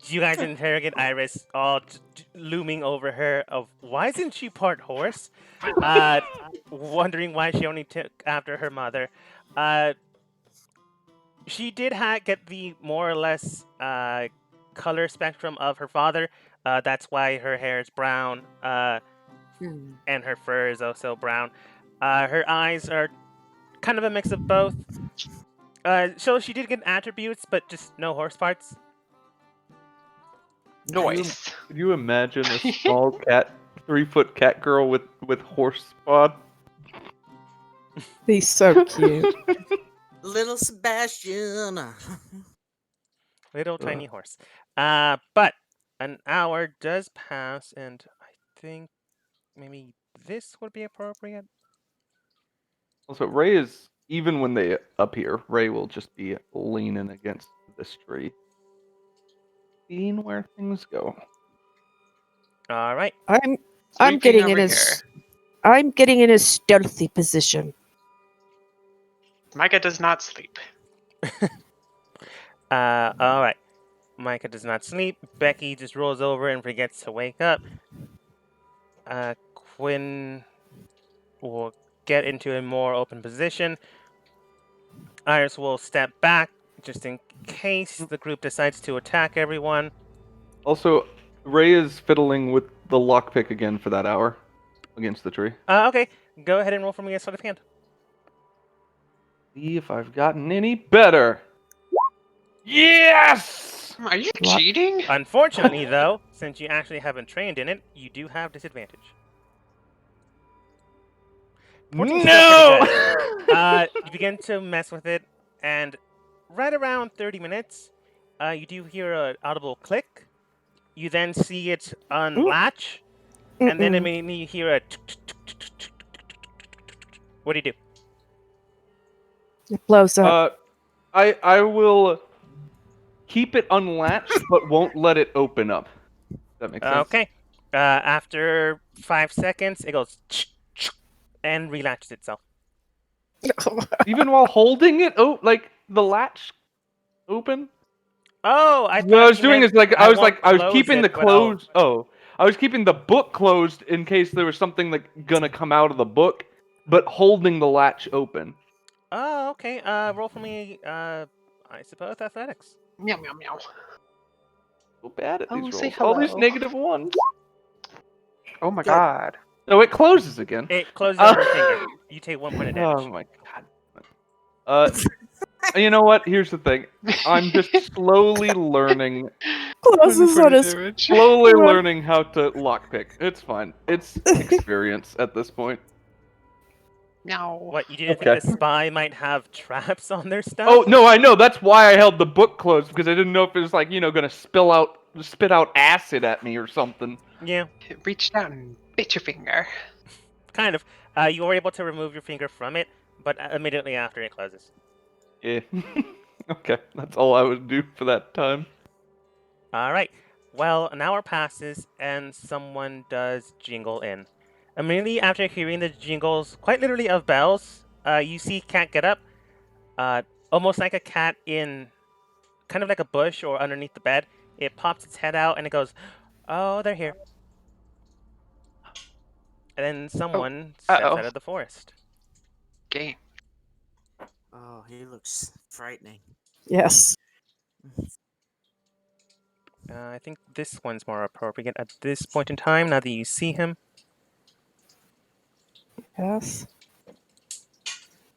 you guys interrogate Iris, all looming over her of why isn't she part horse? Wondering why she only took after her mother. She did get the more or less color spectrum of her father. That's why her hair is brown, and her fur is also brown. Her eyes are kind of a mix of both. So she did get attributes, but just no horse parts. Noise. Could you imagine a small cat, 3-foot cat girl with horse spawn? He's so cute. Little Sebastian. Little tiny horse. But an hour does pass, and I think maybe this would be appropriate. Also, Ray is, even when they appear, Ray will just be leaning against this tree, seeing where things go. All right. I'm Sweeping getting over in here. I'm getting in a stealthy position. Micah does not sleep. All right. Micah does not sleep. Becky just rolls over and forgets to wake up. Quinn will get into a more open position. Iris will step back just in case the group decides to attack everyone. Also, Ray is fiddling with the lockpick again for that hour against the tree. Okay. Go ahead and roll for me a sleight of hand. See if I've gotten any better. Yes! Are you cheating? Unfortunately, though, since you actually haven't trained in it, you do have disadvantage. 14's still No! pretty good. You begin to mess with it, and right around 30 minutes, you do hear an audible click. You then see it unlatch, and then immediately you hear a. What do you do? It blows up. I will keep it unlatched, but won't let it open up. Does that make sense? Okay. After 5 seconds, it goes and relatches itself. Even while holding it, like the latch open. Oh, I What I was doing is like I was close keeping it, the but I'll- closed. Oh, I was keeping the book closed in case there was something like gonna come out of the book, but holding the latch open. Oh, okay. Roll for me. I suppose athletics. Meow meow meow. So bad at Oh, these say rolls. All these hello. negative ones. Oh my Good. god. No, it closes again. It closes on your finger. You take 1 point of Oh damage. my god. You know what? Here's the thing. I'm just slowly learning, Closes on his slowly Run. learning how to lockpick. It's fine. It's experience at this point. Meow. What, you didn't think Okay. the spy might have traps on their stuff? Oh no, I know. That's why I held the book closed because I didn't know if it was like gonna spit out acid at me or something. Yeah, It reached out and bit your finger. kind of. You were able to remove your finger from it, but immediately after it closes. Yeah. Okay, that's all I would do for that time. All right. Well, an hour passes and someone does jingle in. Immediately after hearing the jingles, quite literally of bells, you see Cat get up, uh, almost like a cat in kind of like a bush or underneath the bed. It pops its head out and it goes, "Oh, they're here." And then someone steps Uh-oh. out of the forest. Game. Oh, he looks frightening. Yes. I think this one's more appropriate at this point in time. Now that you see him, Yes.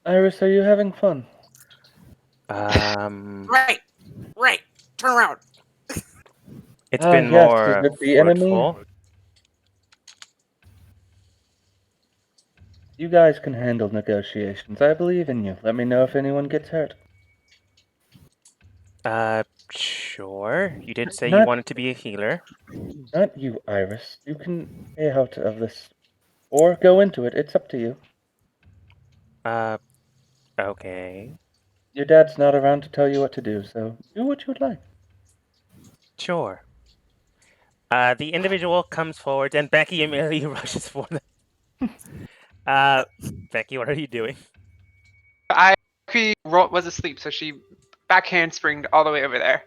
Iris, are you having fun? Right. Turn around. it's Ah, been yes, is more it the enemy? fruitful. You guys can handle negotiations. I believe in you. Let me know if anyone gets hurt. Sure. You did say you Not, wanted to be a healer. not you, Iris. You can stay out of this, or go into it. It's up to you. Okay. Your dad's not around to tell you what to do, so do what you would like. Sure. The individual comes forward and Becky immediately rushes for them. Becky, what are you doing? She was asleep, so she backhand springed all the way over there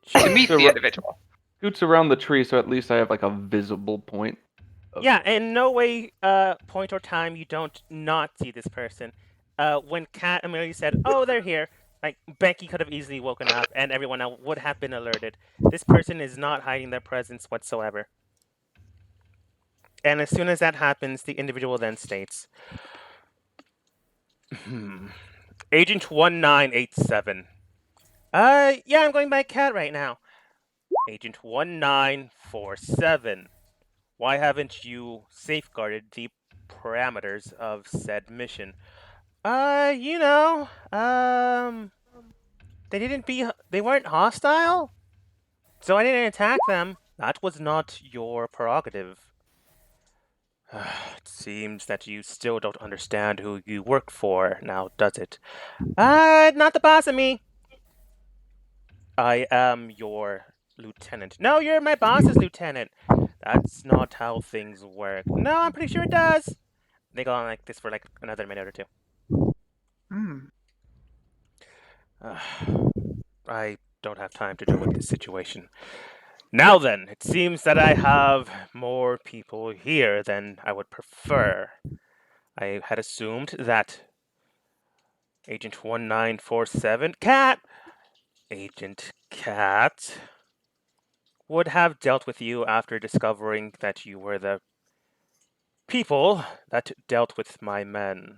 to Sure. meet So the individual. Scoots around the tree, so at least I have like a visible point. Yeah, in no way, point or time, you don't not see this person. When Kat immediately said, "Oh, they're here," like Becky could have easily woken up, and everyone else would have been alerted. This person is not hiding their presence whatsoever. And as soon as that happens, the individual then states, "Agent 1987. Yeah, I'm going by Cat right now. Agent 1947. Why haven't you safeguarded the parameters of said mission?" You know, they weren't hostile, so I didn't attack them. That was not your prerogative. It seems that you still don't understand who you work for now, does it? Not the boss of me. I am your lieutenant. No, you're my boss's lieutenant. That's not how things work. No, I'm pretty sure it does. They go on like this for like another minute or two. Hmm. I don't have time to deal with this situation. Now then, it seems that I have more people here than I would prefer. I had assumed that Agent 1947, Agent Cat, would have dealt with you after discovering that you were the people that dealt with my men.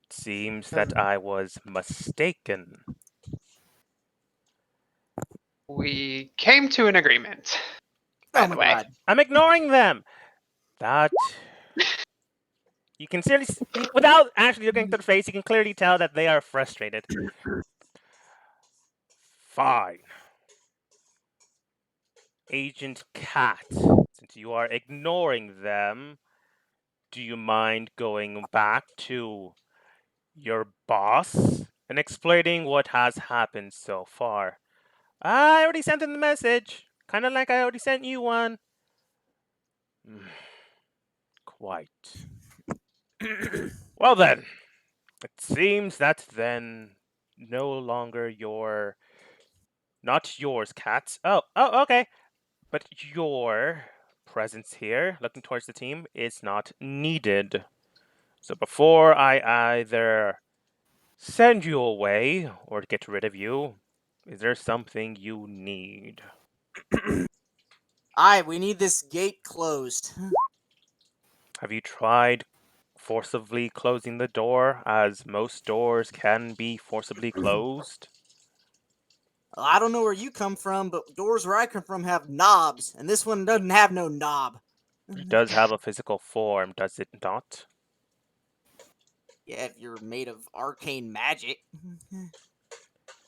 It seems that I was mistaken. We came to an agreement. By Oh the my way. god. I'm ignoring them. That you can clearly, without actually looking at their face, you can clearly tell that they are frustrated. Fine. Agent Cat, since you are ignoring them, do you mind going back to your boss and explaining what has happened so far? I already sent him the message, kind of like I already sent you one. Quite. Well then, it seems that then no longer not yours, Cat. Oh, okay. But your presence here, looking towards the team, is not needed. So before I either send you away or to get rid of you? Is there something you need? Aye, we need this gate closed. Have you tried forcibly closing the door, as most doors can be forcibly closed? I don't know where you come from, but doors where I come from have knobs, and this one doesn't have no knob. It does have a physical form, does it not? Yeah, if you're made of arcane magic.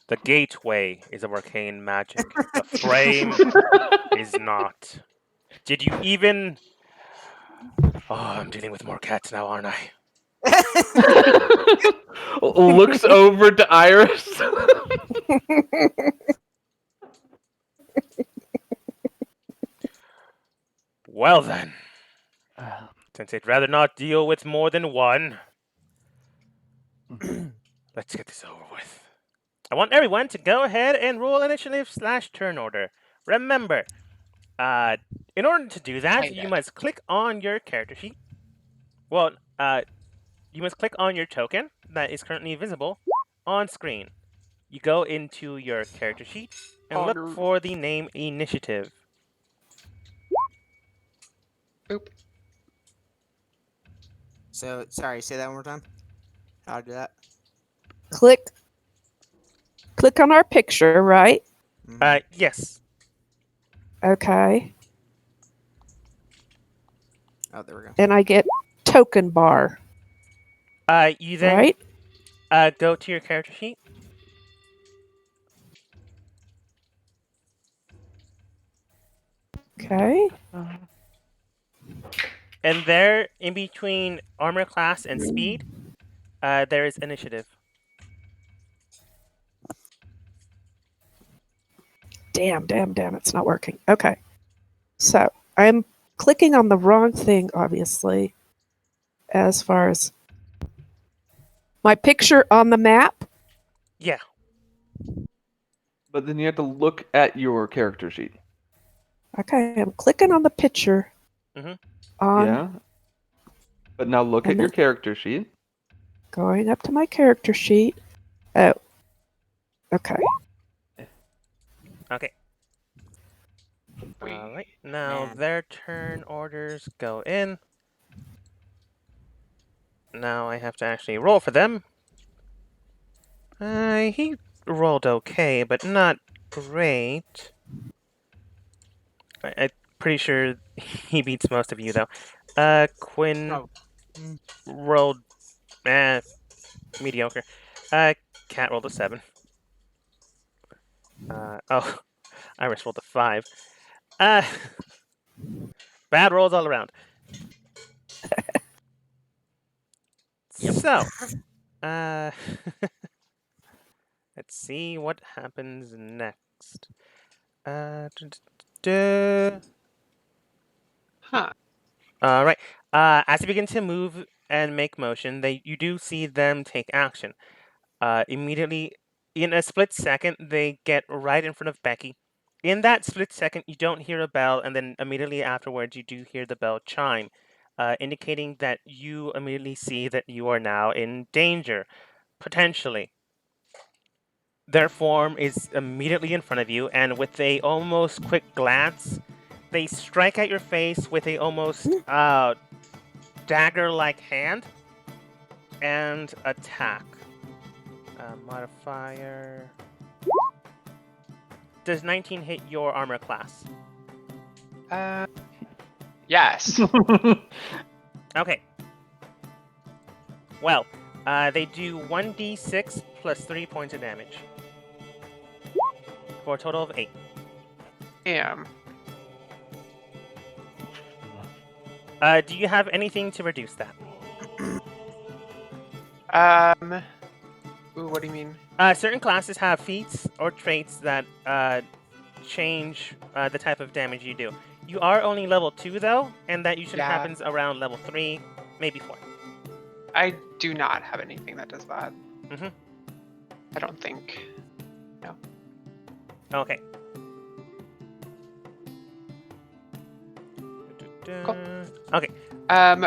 The gateway is of arcane magic. The frame is not. Did you even... Oh, I'm dealing with more cats now, aren't I? Looks over to Iris. Well then, since I'd rather not deal with more than one, let's get this over with. I want everyone to go ahead and roll initiative/turn order. Remember, in order to do that, Hate you it. must click on your character sheet. Well, you must click on your token that is currently visible on screen. You go into your character sheet and look Honor. for the name Initiative. Boop. So, sorry, say that one more time. How to do that? Click on our picture, right? Yes. Okay. Oh, there we go. And I get token bar, You then right? go to your character sheet. Okay. And there, in between armor class and speed, there is initiative. Damn, it's not working. Okay. So I'm clicking on the wrong thing, obviously, as far as my picture on the map. Yeah. But then you have to look at your character sheet. Okay, I'm clicking on the picture. Mhm. On Yeah. But now look at And your then- character sheet. going up to my character sheet. Oh. Okay. Okay. All right. Now Man. their turn orders go in. Now I have to actually roll for them. He rolled okay, but not great. I'm pretty sure he beats most of you, though. Quinn Oh. rolled mediocre. Cat rolled a 7. Oh, Iris rolled a 5. Bad rolls all around. Yep. So, let's see what happens next. Huh. All right. As you begin to move and make motion, you do see them take action. Immediately, in a split second, they get right in front of Becky. In that split second, you don't hear a bell, and then immediately afterwards, you do hear the bell chime, indicating that you immediately see that you are now in danger, potentially. Their form is immediately in front of you, and with a almost quick glance, they strike at your face with a almost dagger-like hand and attack. Modifier. Does 19 hit your armor class? Yes. Okay. Well, they do 1d6 plus 3 points of damage. For a total of 8. Damn. Do you have anything to reduce that? Ooh, what do you mean? Certain classes have feats or traits that change the type of damage you do. You are only level 2 though, and that usually Yeah. happens around level 3, maybe 4. I do not have anything that does that. Mhm. I don't think. Okay. Cool. Okay. Um,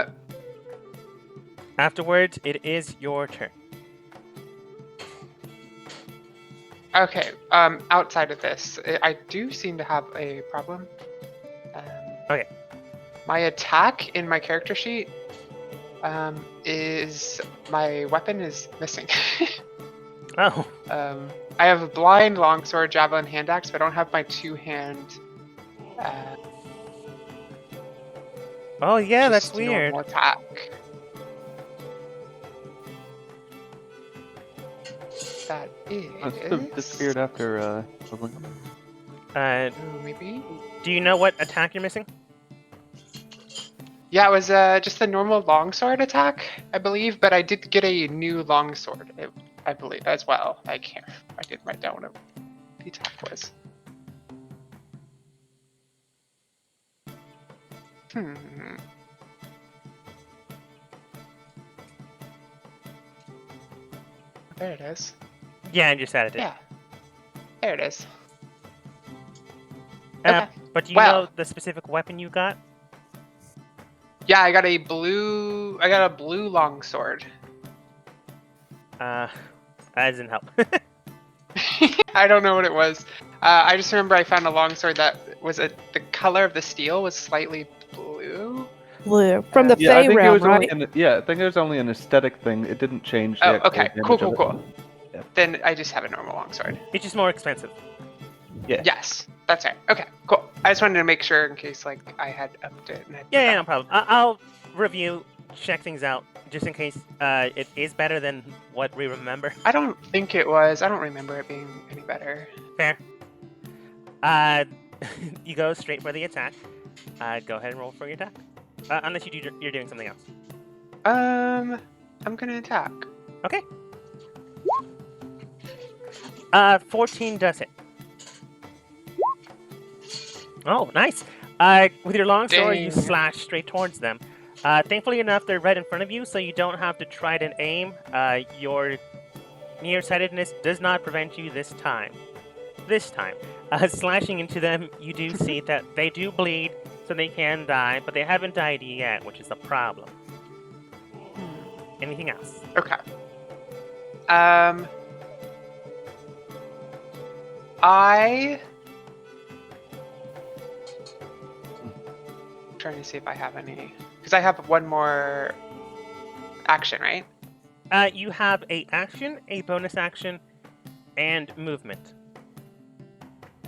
Afterwards, it is your turn. Okay. Outside of this, I do seem to have a problem. Um, Okay. My attack in my character sheet is my weapon is missing. Oh, I have a blind, longsword, javelin, hand axe, but I don't have my two-hand. oh yeah, that's Just weird. normal attack. That Must have disappeared is. after leveling up. Maybe. Do you know what attack you're missing? Yeah, it was just a normal longsword attack, I believe, but I did get a new longsword, I believe, as well. I didn't write down what the attack was. There it is. Yeah, I just added it. Yeah. There it is. Uh, Okay. But do you Well. know the specific weapon you got? Yeah, I got a blue longsword. That doesn't help. I don't know what it was. I just remember I found a longsword that was the color of the steel was slightly blue. Blue. From the Yeah, I Fey think it realm, was only right? I think it was only an aesthetic thing. It didn't change the Oh, actual okay. damage Cool. of it. Yeah. Then I just have a normal longsword. It's just more expensive. Yeah. Yes, that's right. Okay, cool. I just wanted to make sure in case like I had upped it. And I Yeah, no forgot. problem. I'll review, check things out, just in case it is better than what we remember. I don't think it was. I don't remember it being any better. Fair. You go straight for the attack. Go ahead and roll for your attack. Unless you're doing something else. I'm gonna attack. Okay. 14 does hit. Oh, nice. With your long sword, you Dang. slash straight towards them. Thankfully enough, they're right in front of you, so you don't have to try to aim. Your nearsightedness does not prevent you this time. Slashing into them, you do see that they do bleed, so they can die, but they haven't died yet, which is a problem. Anything else? Okay. I'm trying to see if I have any, because I have one more action, right? You have a action, a bonus action, and movement.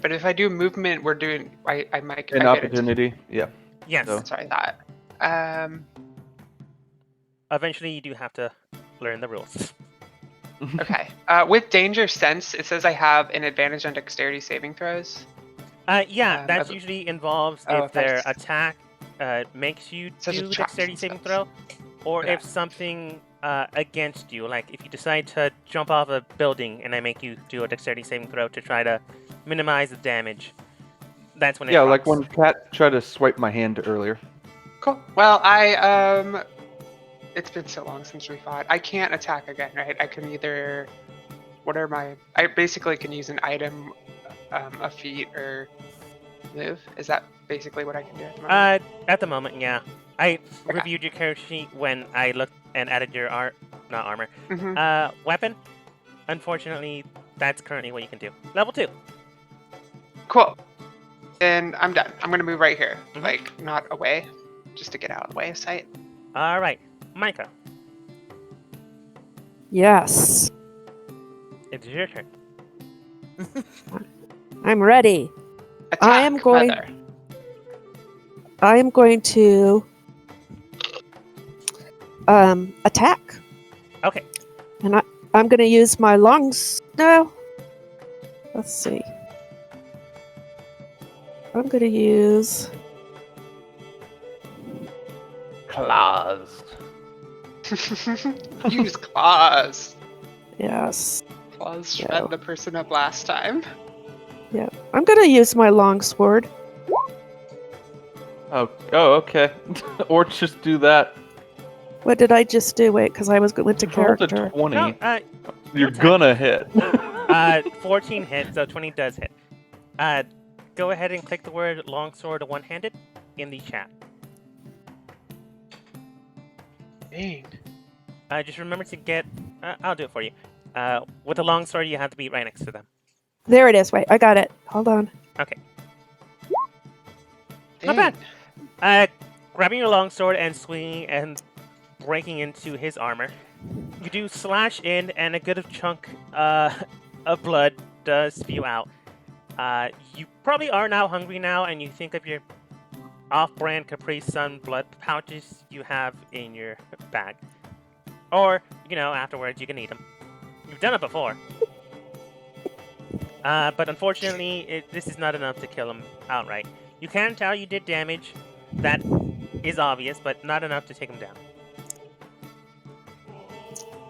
But if I do movement, we're doing. I might. An I get it. opportunity. Yeah. Yes. So- That's what I thought. Eventually, you do have to learn the rules. Okay. With danger sense, it says I have an advantage on dexterity saving throws. Yeah, that I've- usually involves Oh, if their that's- attack makes you Such a do trap dexterity saving stuff. throw, or Okay. if something against you, like if you decide to jump off a building and I make you do a dexterity saving throw to try to minimize the damage, that's when it Yeah, like drops. when Cat tried to swipe my hand earlier. Cool. Well, it's been so long since we fought. I can't attack again, right? I can either. What are my? I basically can use an item, a feat, or move. Is that basically what I can do at the moment? At the moment, yeah. I Okay. reviewed your character sheet when I looked and added your not armor, Mhm. weapon. Unfortunately, that's currently what you can do. Level 2. Cool. Then I'm done. I'm gonna move right here, Mhm. like not away, just to get out of the way of sight. All right, Micah, Yes. it's your turn. I'm ready. Attack, I am going- Mother. I am going to attack. Okay. And I'm going to use my lungs. No. Let's see. I'm going to use. Claws. Use claws. Yes. Claws Yeah. shred the person up last time. Yeah. I'm going to use my longsword. Oh, okay. Or just do that. What did I just do? Wait, because I went to Roll to character. 20. No, You're attack. gonna hit. 14 hits, so 20 does hit. Go ahead and click the word longsword one-handed in the chat. Dang. Just remember to get. I'll do it for you. With the longsword, you have to be right next to them. There it is. Wait, I got it. Hold on. Okay. Not bad. Grabbing your longsword and swinging and breaking into his armor, you do slash in, and a good chunk of blood does spew out. You probably are now hungry now, and you think of your off-brand Capri Sun blood pouches you have in your bag. Or, afterwards you can eat them. You've done it before. But unfortunately, this is not enough to kill him outright. You can tell you did damage. That is obvious, but not enough to take him down.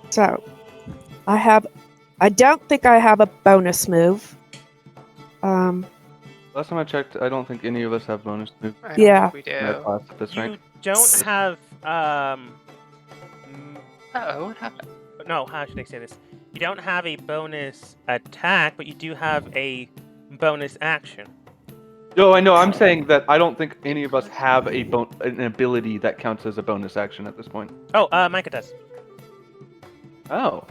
So, I don't think I have a bonus move. Last time I checked, I don't think any of us have bonus move I don't Yeah. think we in our do. class at this You rank. don't have Uh-oh, what happened? no, how should I say this? You don't have a bonus attack, but you do have a bonus action. No, I know. I'm saying that I don't think any of us have an ability that counts as a bonus action at this point. Oh, Micah does. Oh.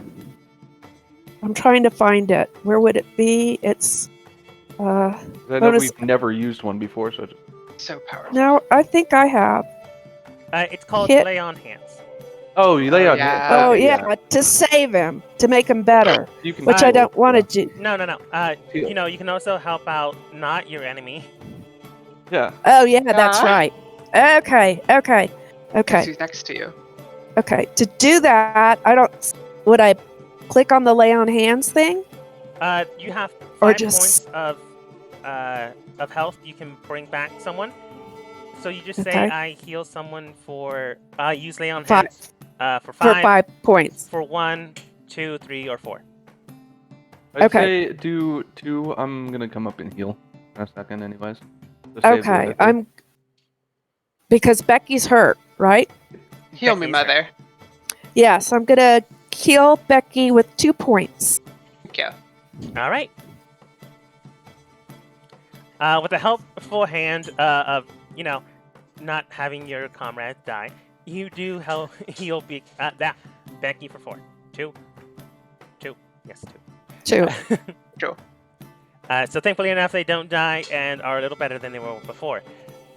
I'm trying to find it. Where would it be? It's I know Bonus- we've never used one before, so So powerful. no, I think I have. It's called Hit- Lay on Hands. oh, you lay Oh, on yeah. hands. Oh Okay, yeah, to save him, to make him better, You can which I Uh, don't want to do. No. Heal. You can also help out not your enemy. Yeah. Oh yeah, that's Ah. right. Okay. Guess who's next to you? Okay. To do that, would I click on the lay on hands thing? You have Or 5 just- points of health. You can bring back someone. So you just say, Okay. I heal someone for use Lay on Five. Hands for For 5, 5 points. for 1, 2, 3, or 4. I'd Okay. say do 2. I'm gonna come up and heal in a second, anyways. to save the Okay, other 3. because Becky's hurt, right? Heal me, Becky's mother. Yes, I'm gonna heal Becky with 2 points. Thank you. All right. With the helpful hand of not having your comrade die, you do heal Becky for 4. 2. Yes, 2. 2. Sure. So thankfully enough, they don't die and are a little better than they were before.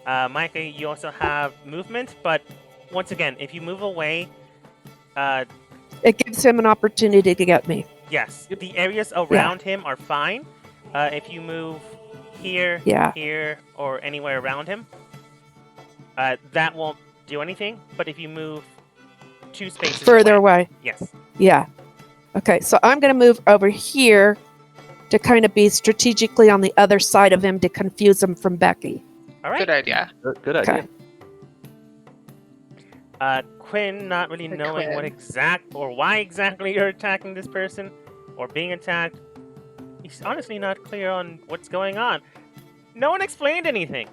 Micah, you also have movement, but once again, if you move away, It gives him an opportunity to get me. yes, the areas around him are fine. If you move here, Yeah. here, or anywhere around him, that won't do anything. But if you move 2 spaces Further away. yes. Yeah. Okay, so I'm gonna move over here to kind of be strategically on the other side of him to confuse him from Becky. All right. Good idea. Good idea. Okay. Quinn, not really Hey, knowing what Quinn. why exactly you're attacking this person or being attacked. He's honestly not clear on what's going on. No one explained anything.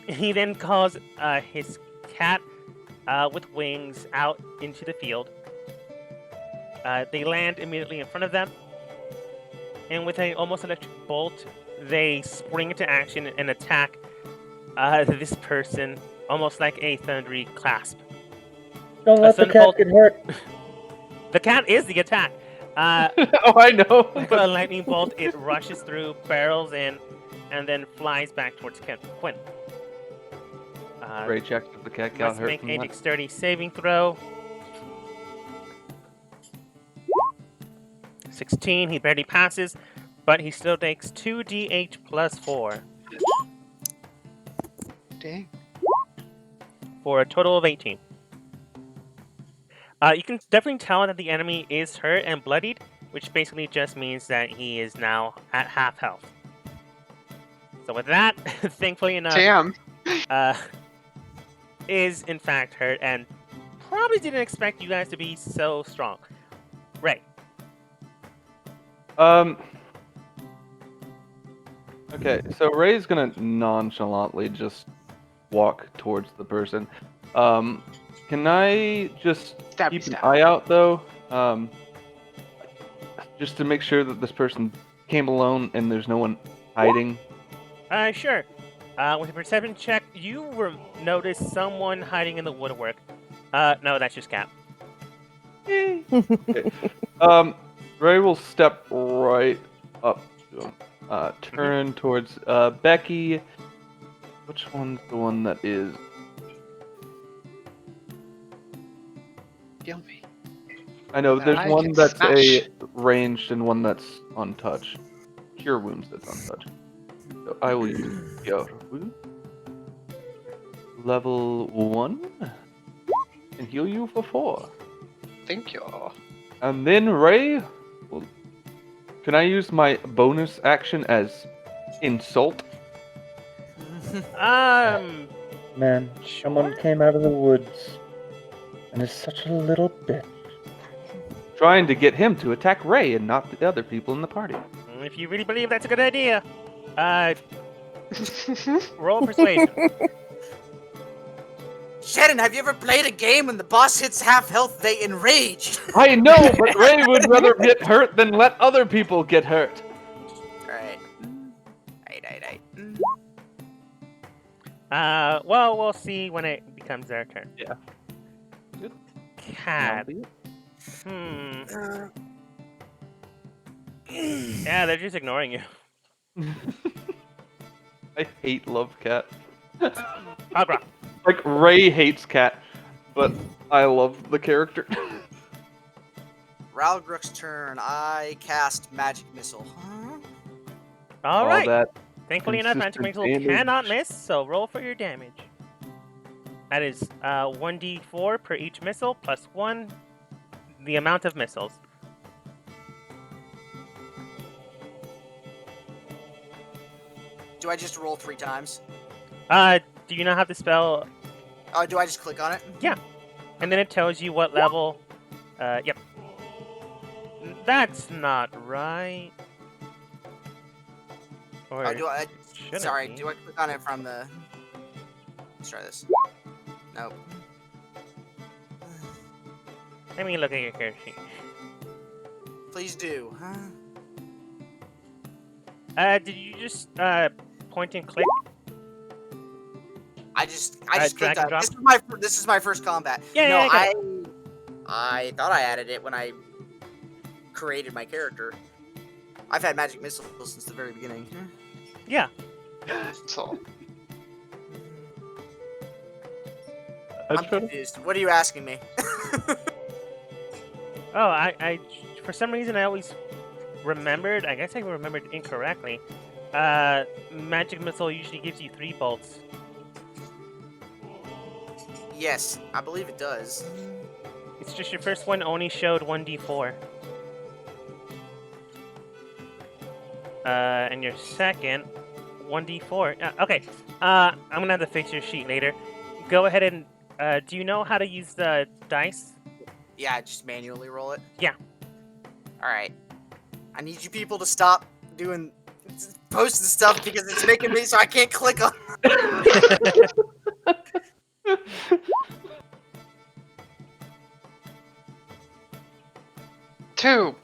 He then calls his cat with wings out into the field. They land immediately in front of them, and with an almost electric bolt, they spring into action and attack this person, almost like a thundery clasp. Don't let the Thunderbolt- cat get hurt. The cat is the attack. Oh, I know. Like a lightning bolt, it rushes through, barrels in, and then flies back towards Quinn. Ray checks if the cat got Must hurt make from a that. dexterity saving throw. 16, he barely passes, but he still takes 2d8 plus 4 Dang. for a total of 18. You can definitely tell that the enemy is hurt and bloodied, which basically just means that he is now at half health. So with that, thankfully enough, Damn. is in fact hurt and probably didn't expect you guys to be so strong. Ray. Okay, so Ray's gonna nonchalantly just walk towards the person. Can I just Stabby keep an stab. eye out though? Just to make sure that this person came alone and there's no one hiding. Sure. With a perception check, you notice someone hiding in the woodwork. No, that's just Cap. Okay. Ray will step right up to him. Turn towards Becky. Which one's the one that is? Kill me. I know there's I one can that's smash. a ranged and one that's untouched. Cure wounds that's untouched. So I will use Cure Wounds. Level 1. And heal you for 4. Thank you. And then Ray, can I use my bonus action as insult? Man, someone came out of the woods and is such a little bitch. Trying to get him to attack Ray and not the other people in the party. If you really believe that's a good idea, roll persuasion. Shannon, have you ever played a game when the boss hits half health, they enrage? I know, but Ray would rather get hurt than let other people get hurt. Alright. Right. Well, we'll see when it becomes their turn. Yeah. Good. Cat. Yeah, they're just ignoring you. I hate Love Cat. Agra. Like, Ray hates Cat, but I love the character. Ralgruk's turn. I cast Magic Missile. All right. That Thankfully enough, Magic consistent Missile damage. cannot miss, so roll for your damage. That is 1d4 per each missile, plus 1 the amount of missiles. Do I just roll 3 times? Do you not have the spell? Oh, do I just click on it? And then it tells you what level. Yep. That's not right. Or Oh, do I? shouldn't Sorry, be. do I click on it from the? Let's try this. Nope. Let me look at your character sheet. Please do. Did you just point and click? I just drag clicked and on. drop? This is my first combat. Yeah, no, yeah, I I thought I added it when I created my character. I've had Magic Missile since the very beginning. Yeah. So, I'm confused. What are you asking me? Oh, I for some reason I always remembered. I guess I remembered incorrectly. Magic Missile usually gives you 3 bolts. Yes, I believe it does. It's just your first one only showed 1d4. And your second 1d4. Okay. I'm gonna have to fix your sheet later. Go ahead and do you know how to use the dice? Yeah, just manually roll it. Yeah. All right. I need you people to stop doing posting stuff because it's making me so I can't click on. 2.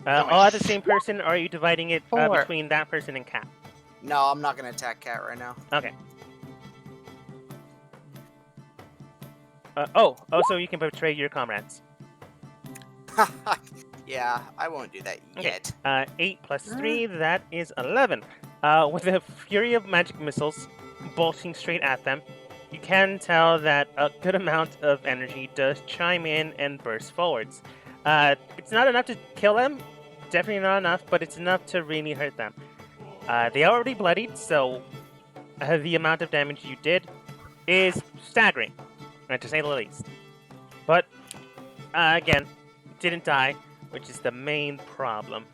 All at the same person, or are you dividing it 4. between that person and Cat? No, I'm not gonna attack Cat right now. Okay. So you can betray your comrades. Yeah, I won't do that Okay. yet. 8 plus 3, that is 11. With the fury of magic missiles bolting straight at them, you can tell that a good amount of energy does chime in and burst forwards. It's not enough to kill them, definitely not enough, but it's enough to really hurt them. They are already bloodied, so the amount of damage you did is staggering, to say the least. But, again, didn't die, which is the main problem.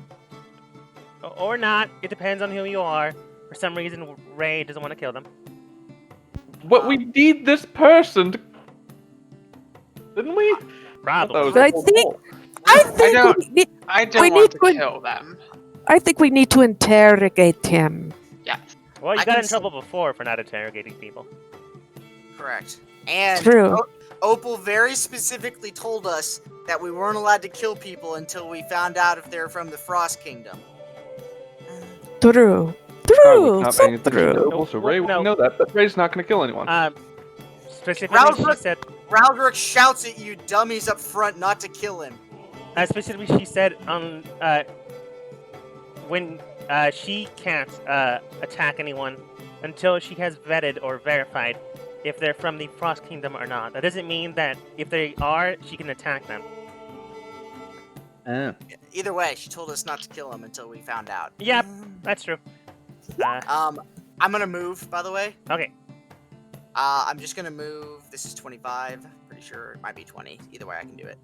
Or not, it depends on who you are. For some reason, Ray doesn't want to kill them. What, we need this person to... Didn't we? Probably. But I think don't- we need, I We don't want need to to- kill them. I think we need to interrogate him. Yes. Well, you I got can in s- trouble before for not interrogating people. Correct. And True. Opal very specifically told us that we weren't allowed to kill people until we found out if they're from the Frost Kingdom. True. I was True. not So paying attention to true. Opal, so Well, Ray no. would know that, but Ray's not going to kill anyone. Specifically, she Ralph- said. Raldrick shouts at you dummies up front not to kill him. Specifically, she said on when she can't attack anyone until she has vetted or verified if they're from the Frost Kingdom or not. That doesn't mean that if they are, she can attack them. Oh. Either way, she told us not to kill him until we found out. Yep, that's true. I'm gonna move, by the way. Okay. I'm just gonna move. This is 25. Pretty sure it might be 20. Either way, I can do it.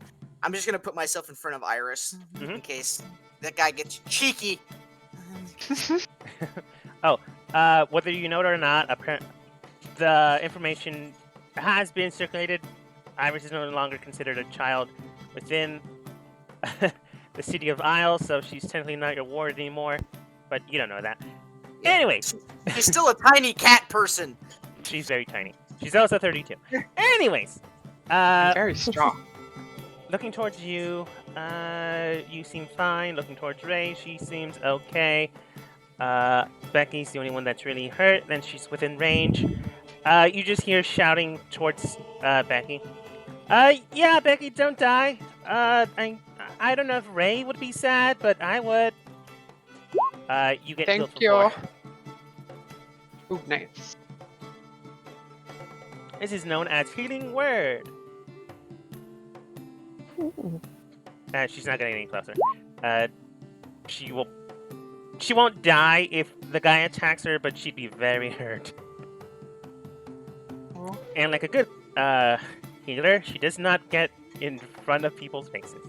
I'm just gonna put myself in front of Iris in case that guy gets cheeky. Whether you know it or not, the information has been circulated. Iris is no longer considered a child within the city of Isle, so she's technically not your ward anymore. But you don't know that. Yeah, Anyways, she's still a tiny cat person. she's very tiny. She's also 32. Anyways, Very strong. looking towards you, you seem fine. Looking towards Ray, she seems okay. Becky's the only one that's really hurt, then she's within range. You just hear shouting towards Becky. Yeah, Becky, don't die. I don't know if Ray would be sad, but I would. You get healed Thank for you. 4. Ooh, nice. This is known as Healing Word. Ooh. She's not getting any closer. She won't die if the guy attacks her, but she'd be very hurt. Oh. And like a good healer, she does not get in front of people's faces.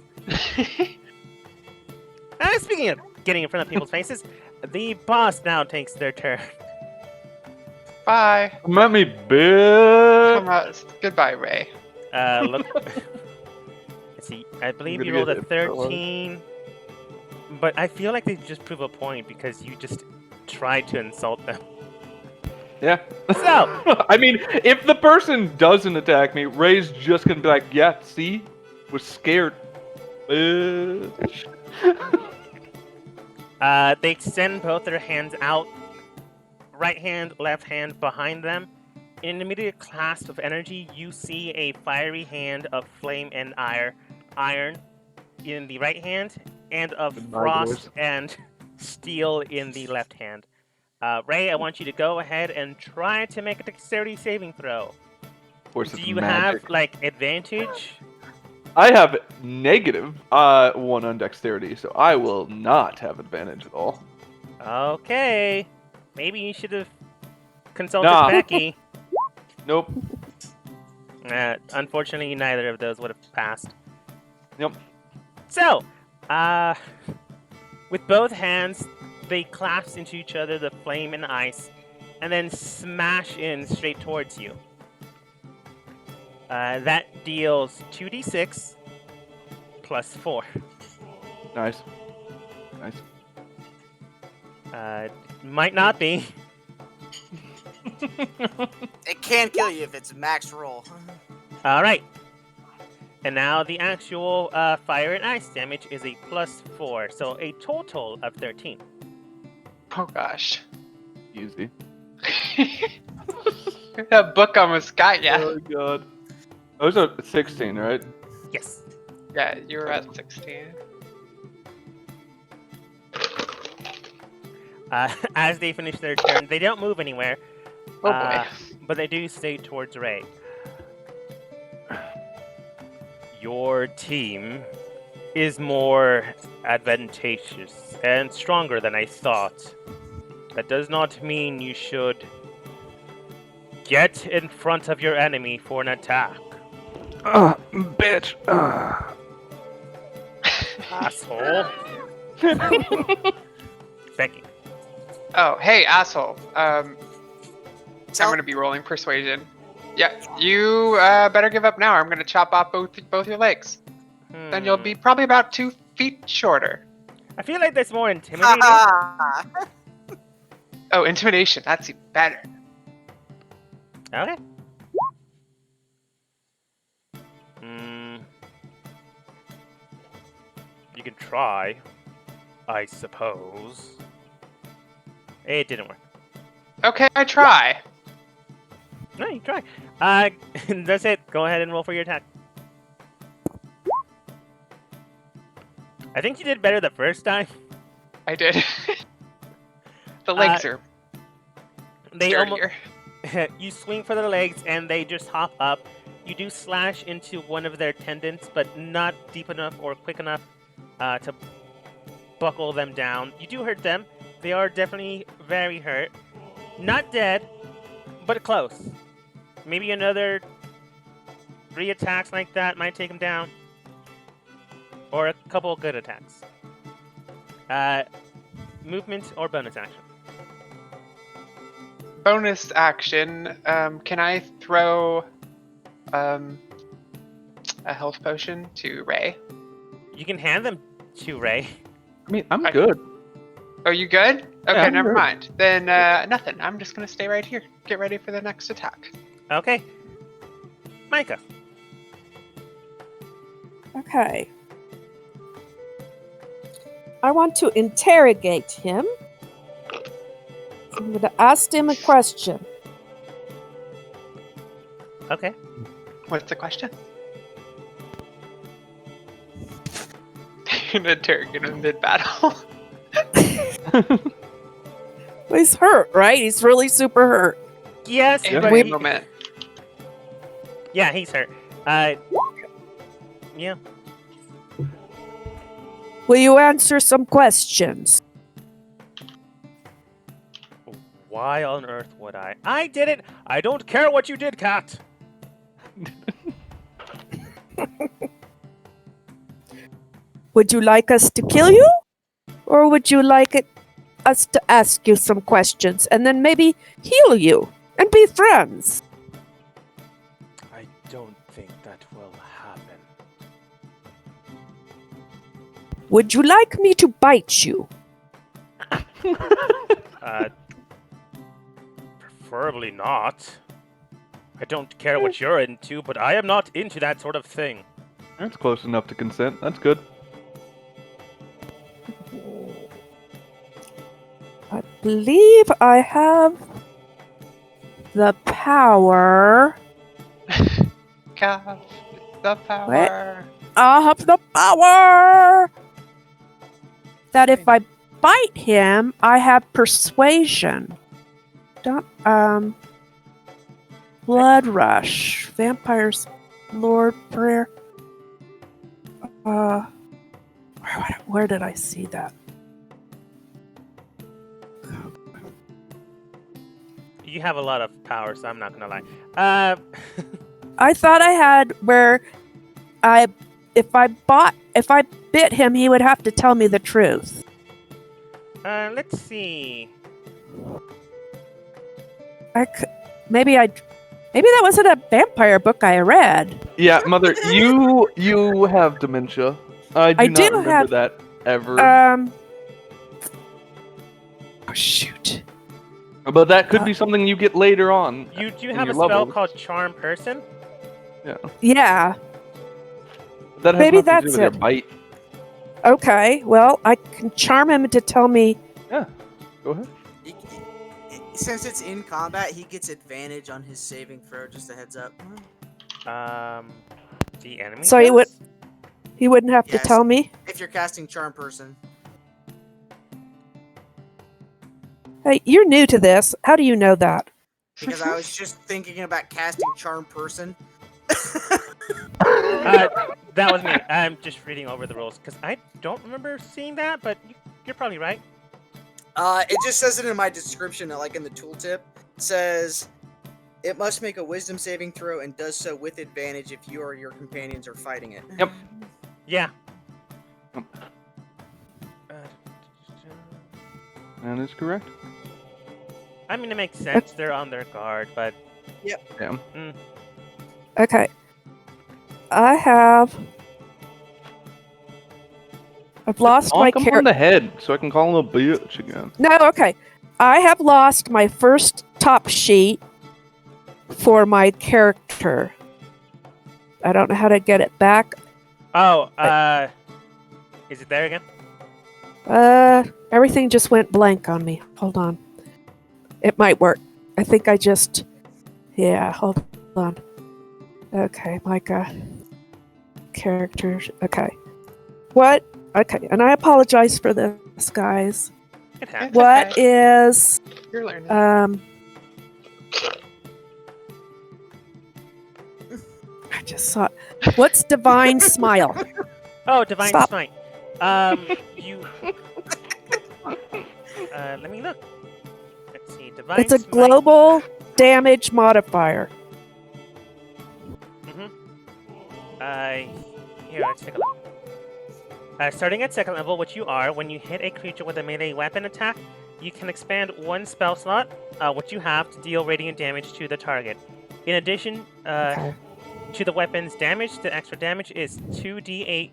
Speaking of getting in front of people's faces, the boss now takes their turn. Bye. Come at me, bitch. Come out. Goodbye, Ray. Look. Let's see. I believe I'm you gonna rolled a get it. 13, but I feel like they just prove a point because you just tried to insult them. Yeah. So, I mean, if the person doesn't attack me, Ray's just gonna be like, yeah, see? Was scared. Bitch. they extend both their hands out, right hand, left hand behind them. In an immediate clasp of energy, you see a fiery hand of flame and iron in the right hand, and of Goodbye, frost boys. and steel in the left hand. Ray, I want you to go ahead and try to make a dexterity saving throw. Of course, Do it's you magic. have, like, advantage? I have negative 1 on dexterity, so I will not have advantage at all. Okay. Maybe you should have consulted Nah. Becky. Nope. Unfortunately, neither of those would have passed. Yep. So, with both hands, they clasp into each other the flame and ice, and then smash in straight towards you. That deals 2d6 plus 4. Nice. Nice. Might not be. It can kill you if it's max roll. All right. And now the actual fire and ice damage is a plus 4, so a total of 13. Oh gosh. Easy. That book almost got ya. Oh god. Those are 16, right? Yes. Yeah, you were at 16. As they finish their turn, they don't move anywhere, Oh boy. but they do stay towards Ray. Your team is more advantageous and stronger than I thought. That does not mean you should get in front of your enemy for an attack. Bitch. Asshole. Becky. Oh, hey, asshole. I'm Tell- gonna be rolling persuasion. Yeah, you better give up now. Or I'm gonna chop off both your legs. Then you'll be probably about 2 feet shorter. I feel like that's more intimidating. Oh, intimidation. That's even better. Okay. You can try, I suppose. It didn't work. Okay, I try. No, you try. That's it. Go ahead and roll for your attack. I think you did better the first time. I did. The legs are They almost. sturdier. You swing for their legs and they just hop up. You do slash into one of their tendons, but not deep enough or quick enough to buckle them down. You do hurt them. They are definitely very hurt. Not dead, but close. Maybe another 3 attacks like that might take them down. Or a couple good attacks. Movement or bonus action. Bonus action. Can I throw a health potion to Ray? You can hand them to Ray. I mean, I'm I- good. Oh, you good? Okay, I'm never good. mind. Then nothing. I'm just gonna stay right here. Get ready for the next attack. Okay. Micah. Okay. I want to interrogate him. I'm going to ask him a question. Okay. What's the question? You're gonna interrogate him mid-battle. He's hurt, right? He's really super hurt. Yes, In but a he- moment. yeah, he's hurt. Yeah. Will you answer some questions? Why on earth would I? I did it. I don't care what you did, Cat. Would you like us to kill you? Or would you like us to ask you some questions and then maybe heal you and be friends? I don't think that will happen. Would you like me to bite you? Preferably not. I don't care what you're into, but I am not into that sort of thing. That's close enough to consent. That's good. I believe I have the power. Cast the power. I have the power that if I bite him, I have persuasion. Don't blood rush, vampires, Lord prayer. Where did I see that? You have a lot of power, so I'm not gonna lie. I thought I had where if I bit him, he would have to tell me the truth. Let's see. Maybe that wasn't a vampire book I read. Yeah, Mother, you have dementia. I do I not do remember have- that ever. Oh shoot. But that could be something you get later on. You do in have a your spell levels. called Charm Person. Yeah. That has Maybe nothing to do that's with your it. bite. Okay. Well, I can charm him to tell me. Yeah. Go ahead. Since it's in combat, he gets advantage on his saving throw. Just a heads up. The enemy. So he does? He wouldn't have to Yes. tell me. If you're casting Charm Person, Hey, you're new to this. How do you know that? because I was just thinking about casting Charm Person. That was me. I'm just reading over the rules because I don't remember seeing that, but you're probably right. It just says it in my description, like in the tooltip. It says it must make a Wisdom saving throw and does so with advantage if you or your companions are fighting it. Yep. Yeah. That is correct. I mean, it makes sense. They're on their guard, but Yeah. Okay. I've lost my Bonk him on character. the head so I can call him a bitch again. No, okay. I have lost my first top sheet for my character. I don't know how to get it back. oh, is it there again? Everything just went blank on me. Hold on. It might work. I think I just... Yeah, hold on. Okay, Micah. Characters. Okay. What? Okay, and I apologize for this, guys. It happens. What okay. is You're learning. I just saw. What's divine smile? Oh, divine Stop. smite. You. Let me look. Let's see. Divine It's a smite. global damage modifier. Mm-hmm. Here, let's take a look. Starting at second level, which you are, when you hit a creature with a melee weapon attack, you can expand one spell slot, which you have, to deal radiant damage to the target. In addition Okay. to the weapon's damage, the extra damage is 2d8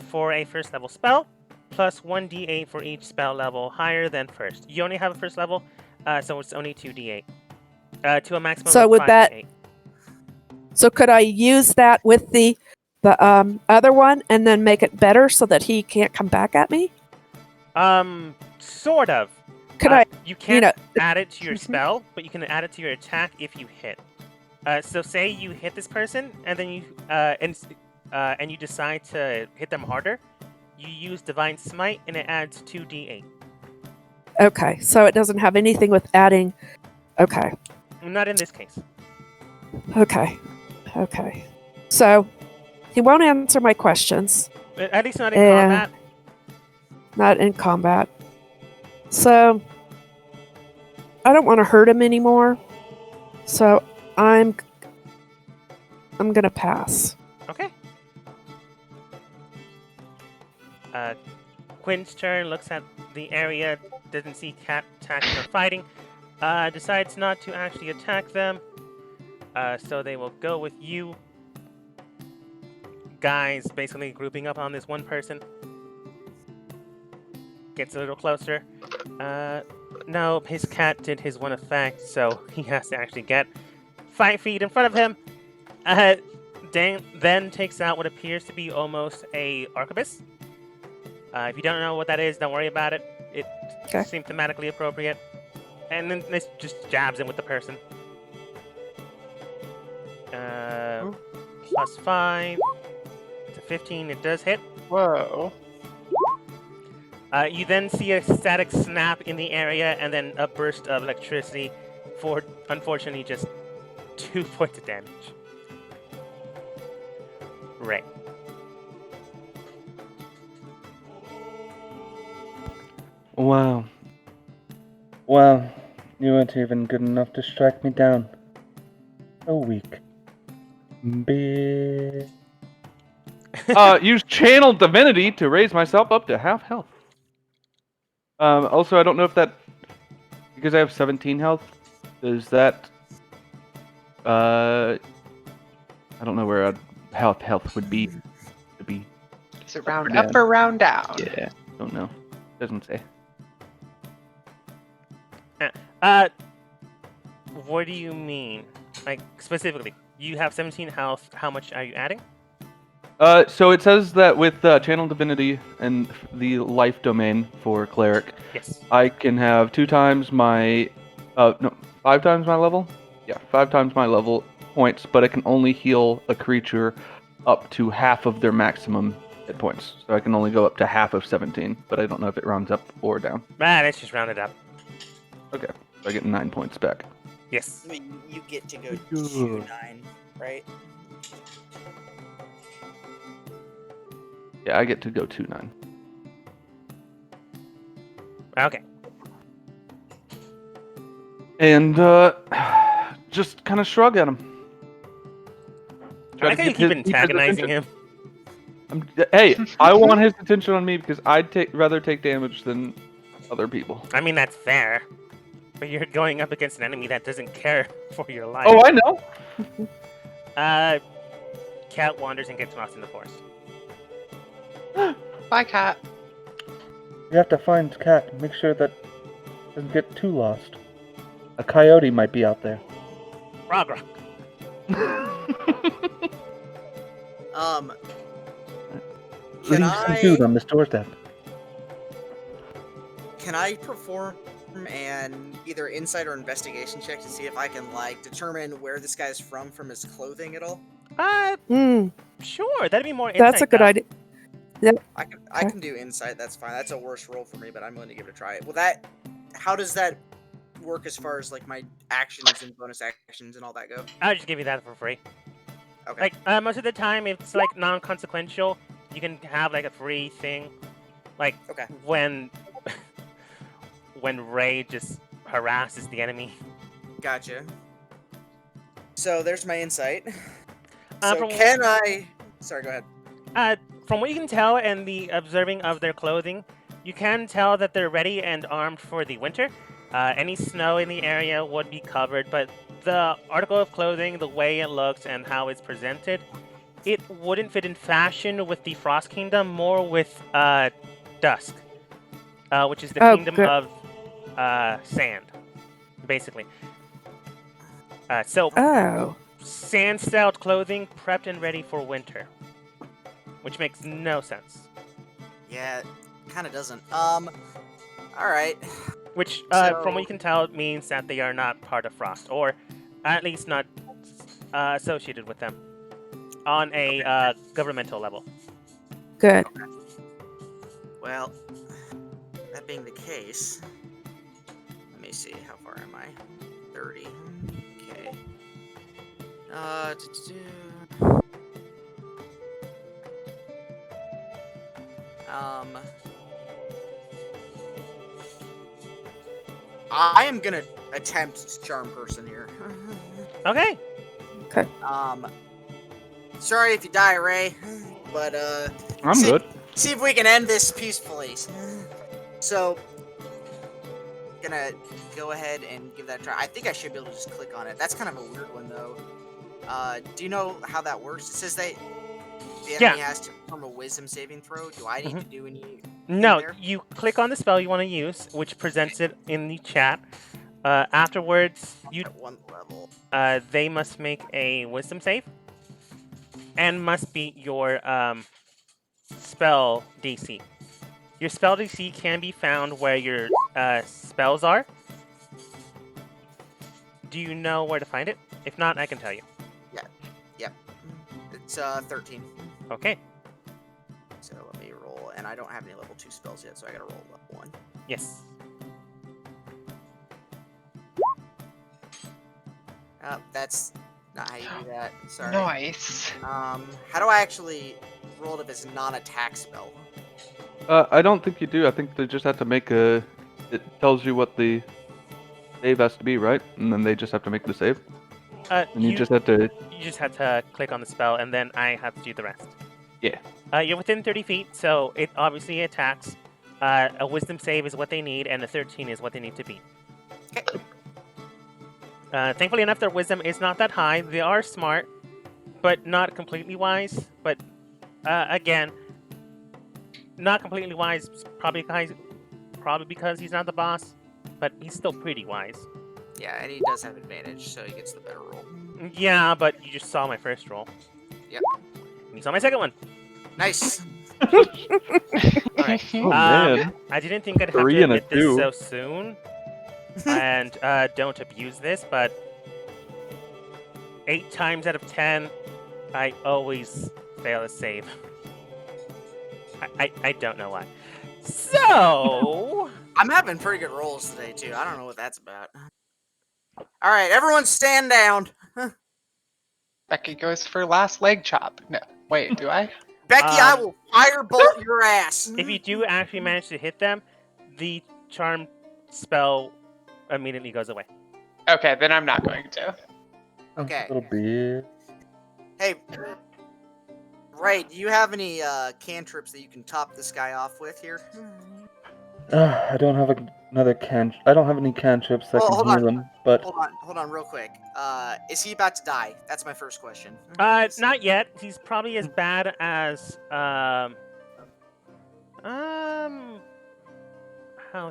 for a first level spell, plus 1d8 for each spell level higher than first. You only have a first level, so it's only 2d8. To a maximum So of would that? 5d8. So could I use that with the other one and then make it better so that he can't come back at me? Sort of. Could I? You can't know- add it to your Mhm. spell, but you can add it to your attack if you hit. So say you hit this person, and then you and you decide to hit them harder. You use Divine Smite, and it adds 2d8. Okay. So it doesn't have anything with adding. Okay. Not in this case. Okay. Okay. So he won't answer my questions. At least not in Yeah. combat. Not in combat. So I don't want to hurt him anymore. So I'm gonna pass. Okay. Quinn's turn. Looks at the area. Doesn't see Cat attacking or fighting. Decides not to actually attack them. So they will go with you guys, basically grouping up on this one person. Gets a little closer. No, his cat did his one effect, so he has to actually get 5 feet in front of him. Then takes out what appears to be almost a arquebus. If you don't know what that is, don't worry about it. It Okay. seems thematically appropriate. And then this just jabs in with the person. Plus 5 to 15, it does hit. Whoa. You then see a static snap in the area and then a burst of electricity for, unfortunately, just 2 points of damage. Right. Wow. Well, you weren't even good enough to strike me down. So weak. Bitch. Use channel divinity to raise myself up to half health. Also, I don't know if that, because I have 17 health, does that, I don't know where health would be. To be. Is it round Yeah. up or round down? Yeah, don't know. Doesn't say. What do you mean? Like, specifically, you have 17 health. How much are you adding? So it says that with channel divinity and the life domain for cleric, Yes. I can have 2 times my, 5 times my level? Yeah, 5 times my level points, but I can only heal a creature up to half of their maximum hit points. So I can only go up to half of 17, but I don't know if it rounds up or down. Let's just round it up. Okay, so I get 9 points back. Yes. I mean, you get to go Good. 2-9, right? Yeah, I get to go 2-9. Okay. And just kind of shrug at him. I like how you keep antagonizing him. Hey, I want his attention on me because I'd rather take damage than other people. I mean, that's fair. But you're going up against an enemy that doesn't care for your life. Oh, I know. Cat wanders and gets lost in the forest. Bye, cat. You have to find Cat. Make sure that it doesn't get too lost. A coyote might be out there. Rog. Leave some food on this doorstep. Can I perform an either insight or investigation check to see if I can like determine where this guy's from his clothing at all? Hmm. Sure. That'd be more insight. That's a good though. idea. Yep. I can do insight. That's fine. That's a worse roll for me, but I'm willing to give it a try. Well, that. How does that work as far as like my actions and bonus actions and all that go? I'll just give you that for free. Okay. Like most of the time, it's like non-consequential. You can have like a free thing, like Okay. when when Ray just harasses the enemy. Gotcha. So there's my insight. So From can I? Sorry, go ahead. from what you can tell and the observing of their clothing, you can tell that they're ready and armed for the winter. Any snow in the area would be covered, but the article of clothing, the way it looks and how it's presented, it wouldn't fit in fashion with the Frost Kingdom, more with Dusk, which is the Oh, kingdom good. of sand, basically. So Oh. sand-styled clothing prepped and ready for winter, which makes no sense. Yeah, kind of doesn't. All right. Which, So- from what you can tell, it means that they are not part of Frost, or at least not associated with them on a governmental level. Good. Well, that being the case, let me see. How far am I? 30. Okay. I am gonna attempt charm person here. Okay. Sorry if you die, Ray, but I'm see, good. see if we can end this peacefully. So, gonna go ahead and give that a try. I think I should be able to just click on it. That's kind of a weird one, though. Do you know how that works? It says that the enemy has to perform a wisdom saving throw. Do I need to do any? No, there? you click on the spell you want to use, which presents it in the chat. Afterwards, At one level. they must make a wisdom save, and must beat your spell DC. Your spell DC can be found where your spells are. Do you know where to find it? If not, I can tell you. Yep. It's 13. Okay. So let me roll, and I don't have any level 2 spells yet, so I gotta roll level 1. Yes. That's not how you do that. Sorry. Nice. How do I actually roll it if it's a non-attack spell? I don't think you do. I think they just have to make a. It tells you what the save has to be, right? And then they just have to make the save. And you just have to. You just have to click on the spell, and then I have to do the rest. Yeah. You're within 30 feet, so it obviously attacks. A wisdom save is what they need, and a 13 is what they need to beat. Okay. Thankfully enough, their wisdom is not that high. They are smart, but not completely wise. But again, not completely wise, probably because he's not the boss, but he's still pretty wise. Yeah, and he does have advantage, so he gets the better roll. Yeah, but you just saw my first roll. Yep. And you saw my second one. Nice. Alright. Oh man. I didn't think I'd have 3 to and a admit this 2. so soon. And don't abuse this, but 8 times out of 10, I always fail a save. I don't know why. So I'm having pretty good rolls today, too. I don't know what that's about. All right, everyone stand down. Becky goes for last leg chop. No, wait, do I? Becky, I will firebolt your ass. if you do actually manage to hit them, the charm spell immediately goes away. Okay, then I'm not going to. Okay. Little bit. Hey, Ray, do you have any cantrips that you can top this guy off with here? I don't have another I don't have any cantrips that Oh, can hold heal on. him, but Hold on, real quick. Is he about to die? That's my first question. Not yet. He's probably as bad as how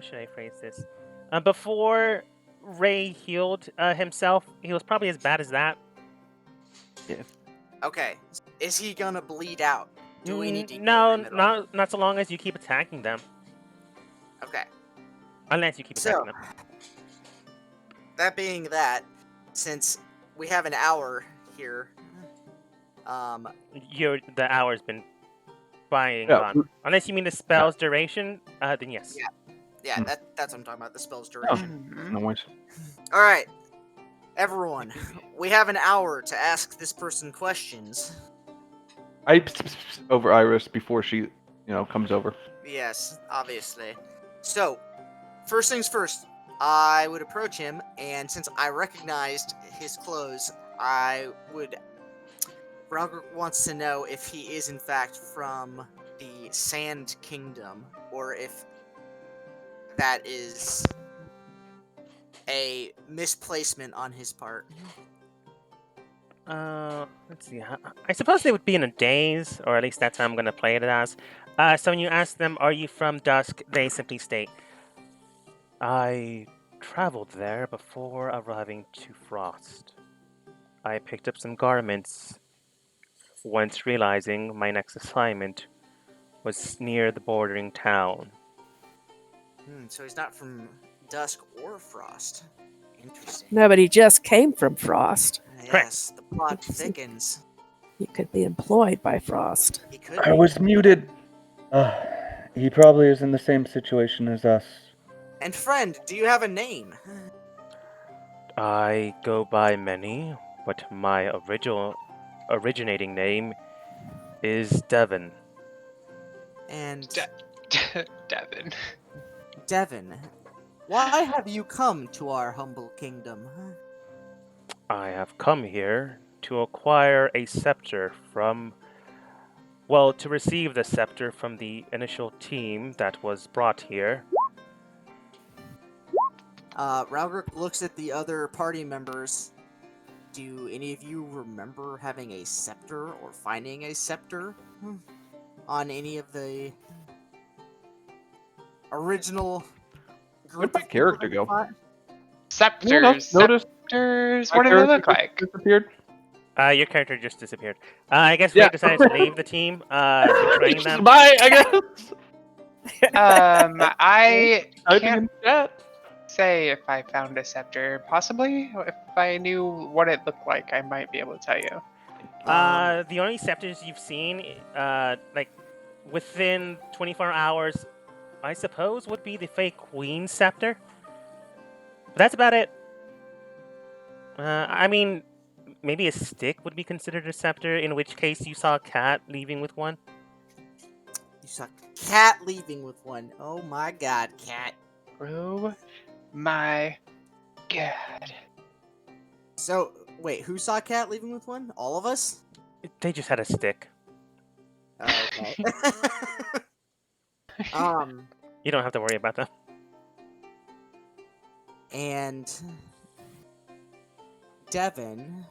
should I phrase this? Before Ray healed himself, he was probably as bad as that. Okay. Is he gonna bleed out? Do we need to heal No, him at all? not so long as you keep attacking them. Okay. Unless you keep attacking So, them. that being that, since we have an hour here, The hour's been buying Yeah. on. Unless you mean the spell's duration, then yes. Yeah. Yeah, Hmm. that's what I'm talking about. The spell's Oh, duration. Mhm. no worries. All right, everyone. We have an hour to ask this person questions. I over Iris before she, comes over. Yes, obviously. So, first things first, I would approach him, and since I recognized his clothes, I would. Ralgrick wants to know if he is in fact from the Sand Kingdom, or if that is a misplacement on his part. Let's see. I suppose they would be in a daze, or at least that's how I'm going to play it as. So when you ask them, "Are you from Dusk?" they simply state, "I traveled there before arriving to Frost. I picked up some garments once realizing my next assignment was near the bordering town." So he's not from Dusk or Frost. Interesting. No, but he just came from Frost. Correct. Yes, the plot thickens. He could be employed by Frost. He could I be. was muted. He probably is in the same situation as us. And friend, do you have a name? I go by many, but my originating name is Devon. And Devin. Devon, why have you come to our humble kingdom? I have come here to acquire a scepter from. Well, to receive the scepter from the initial team that was brought here. Ralgrick looks at the other party members. Do any of you remember having a scepter or finding a scepter on any of the original Where'd group my of people character that go? fought? Scepters. Notice Scepters. my What do they character look like? disappeared. Your character just disappeared. I guess Yeah. Ray decided to leave the team, betraying them. Bye, I guess. I Typing can't in chat. say if I found a scepter. Possibly, if I knew what it looked like, I might be able to tell you. The only scepters you've seen, like within 24 hours, I suppose, would be the fake Queen scepter. But that's about it. I mean, maybe a stick would be considered a scepter, in which case you saw a cat leaving with one. You saw Cat leaving with one. Oh my god, Cat. Oh my god. So, wait, who saw Cat leaving with one? All of us? They just had a stick. Oh, okay. You don't have to worry about that. And Devin,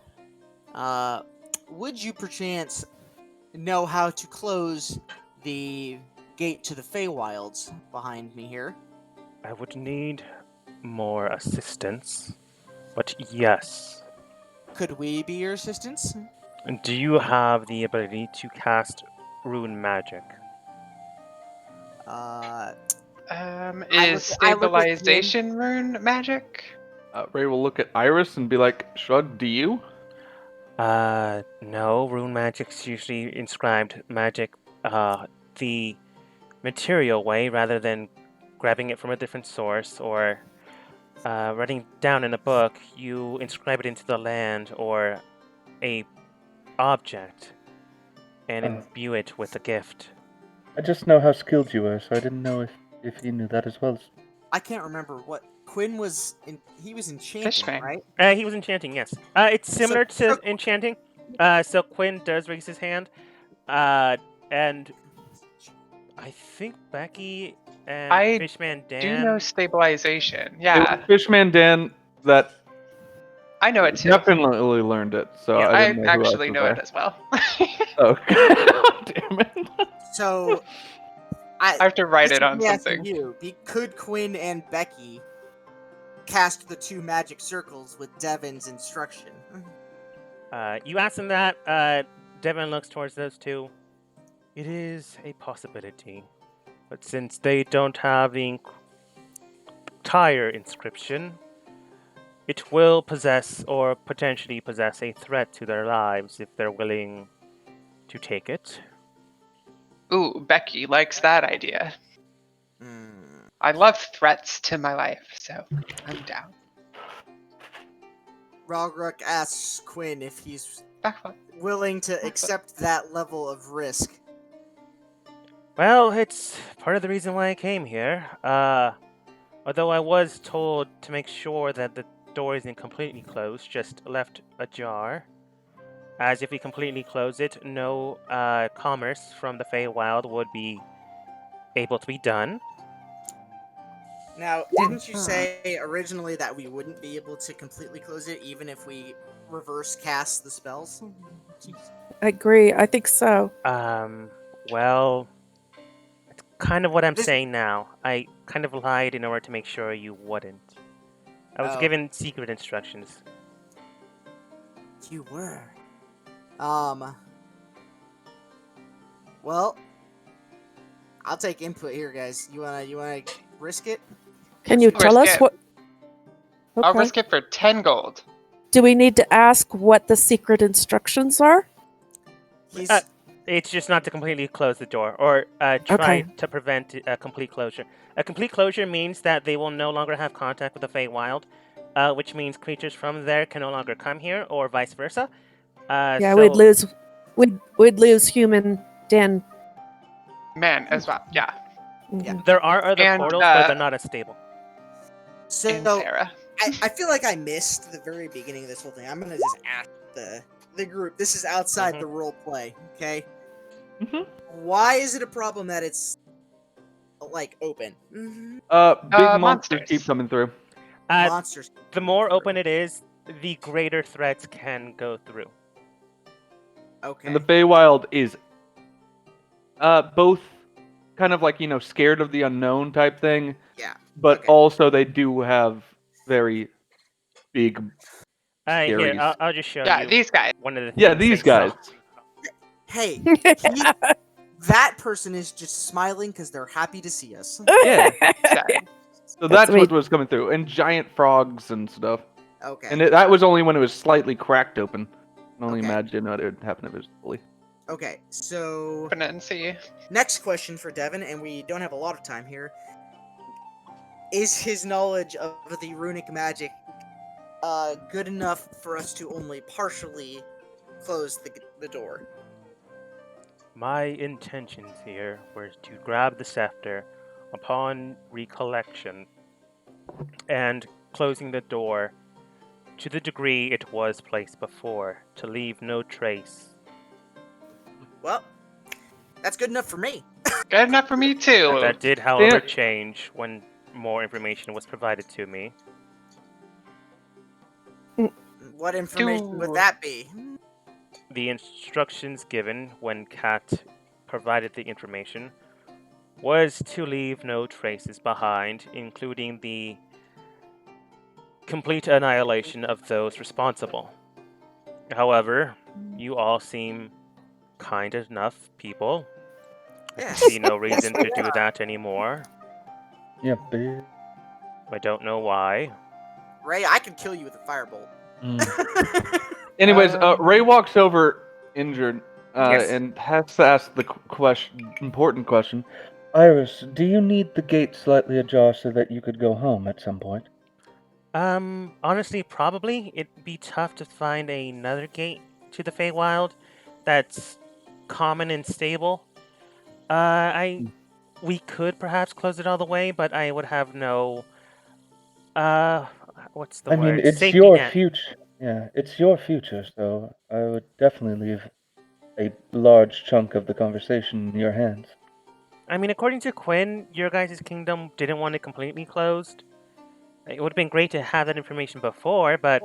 would you perchance know how to close the gate to the Feywilds behind me here? I would need more assistance, but yes. Could we be your assistants? Do you have the ability to cast rune magic? I Is look at Quinn. stabilization rune magic? Ray will look at Iris and be like, "Shrug, do you?" No. Rune magic's usually inscribed magic, the material way rather than grabbing it from a different source or writing down in a book. You inscribe it into the land or a object and Oh. imbue it with a gift. I just know how skilled you were, so I didn't know if you knew that as well. I can't remember what Quinn was in. He was enchanting, Fishman. right? He was enchanting, yes. It's similar to enchanting. So Quinn does raise his hand. And I think Becky and I Fishman Dan. Do know stabilization. It Yeah, was Fishman Dan that I know it too. definitely learned it. So Yeah, I I didn't know who else actually was know there. it as well. Oh, damn it! So, I have to write this it is on me asking something. you, could Quinn and Becky cast the two magic circles with Devin's instruction? You ask him that. Devin looks towards those two. It is a possibility, but since they don't have the entire inscription, it will possess or potentially possess a threat to their lives if they're willing to take it. Ooh, Becky likes that idea. Hmm. I love threats to my life, so I'm down. Ralgruk asks Quinn if he's Back up. willing to accept that level of risk. Well, it's part of the reason why I came here. Although I was told to make sure that the door isn't completely closed, just left ajar. As if we completely close it, no commerce from the Feywild would be able to be done. Now, didn't you say originally that we wouldn't be able to completely close it even if we reverse cast the spells? I agree. I think so. Well, it's kind of what I'm This- saying now. I kind of lied in order to make sure you wouldn't. I was Oh. given secret instructions. You were. Well, I'll take input here, guys. You wanna risk it? Can you Risk tell us it. what? I'll Okay. risk it for 10 gold. Do we need to ask what the secret instructions are? He's It's just not to completely close the door or try Okay. to prevent a complete closure. A complete closure means that they will no longer have contact with the Feywild, which means creatures from there can no longer come here, or vice versa. Yeah, So we'd lose human den. Man, as well. Yeah. Yeah. Mhm. there are other And, portals, but they're not as stable. In so. Sarah. I feel like I missed the very beginning of this whole thing. I'm gonna just ask the group. This is outside Mhm. the role play, okay? Mhm. Why is it a problem that it's like open? Big monsters Monsters. keep coming through. Monsters. The more open it is, the greater threats can go through. Okay. And the Feywild is both kind of like, scared of the unknown type thing, Yeah. but Okay. also they do have very big, Here, scary. I'll just show Yeah, you these guys. one of the Yeah, things these they saw. guys. Hey, that person is just smiling because they're happy to see us. Yeah. Sad. So That's that's what sweet. was coming through, and giant frogs and stuff. Okay. And that was only when it was slightly cracked open. I can only Okay. imagine what would happen if it was fully. Okay. So Open it and see. next question for Devin, and we don't have a lot of time here. Is his knowledge of the runic magic good enough for us to only partially close the door? My intentions here were to grab the scepter upon recollection and closing the door to the degree it was placed before, to leave no trace. Well, that's good enough for me. Good enough for me too. That did, however, Dan- change when more information was provided to me. What information would Do- that be? The instructions given when Kat provided the information was to leave no traces behind, including the complete annihilation of those responsible. However, you all seem kind enough people. I can Yes. see no reason Yes, to we do are. that anymore. Yeah, bitch. I don't know why. Ray, I could kill you with a firebolt. Anyways, Um, Ray walks over injured Yes. and has to ask the important question. Iris, do you need the gate slightly ajar so that you could go home at some point? Honestly, probably it'd be tough to find another gate to the Feywild that's common and stable. We could perhaps close it all the way, but I would have no, uh, what's the I mean, word? it's Safety your net. future. Yeah, it's your future, so I would definitely leave a large chunk of the conversation in your hands. I mean, according to Quinn, your guys' kingdom didn't want it completely closed. It would have been great to have that information before, but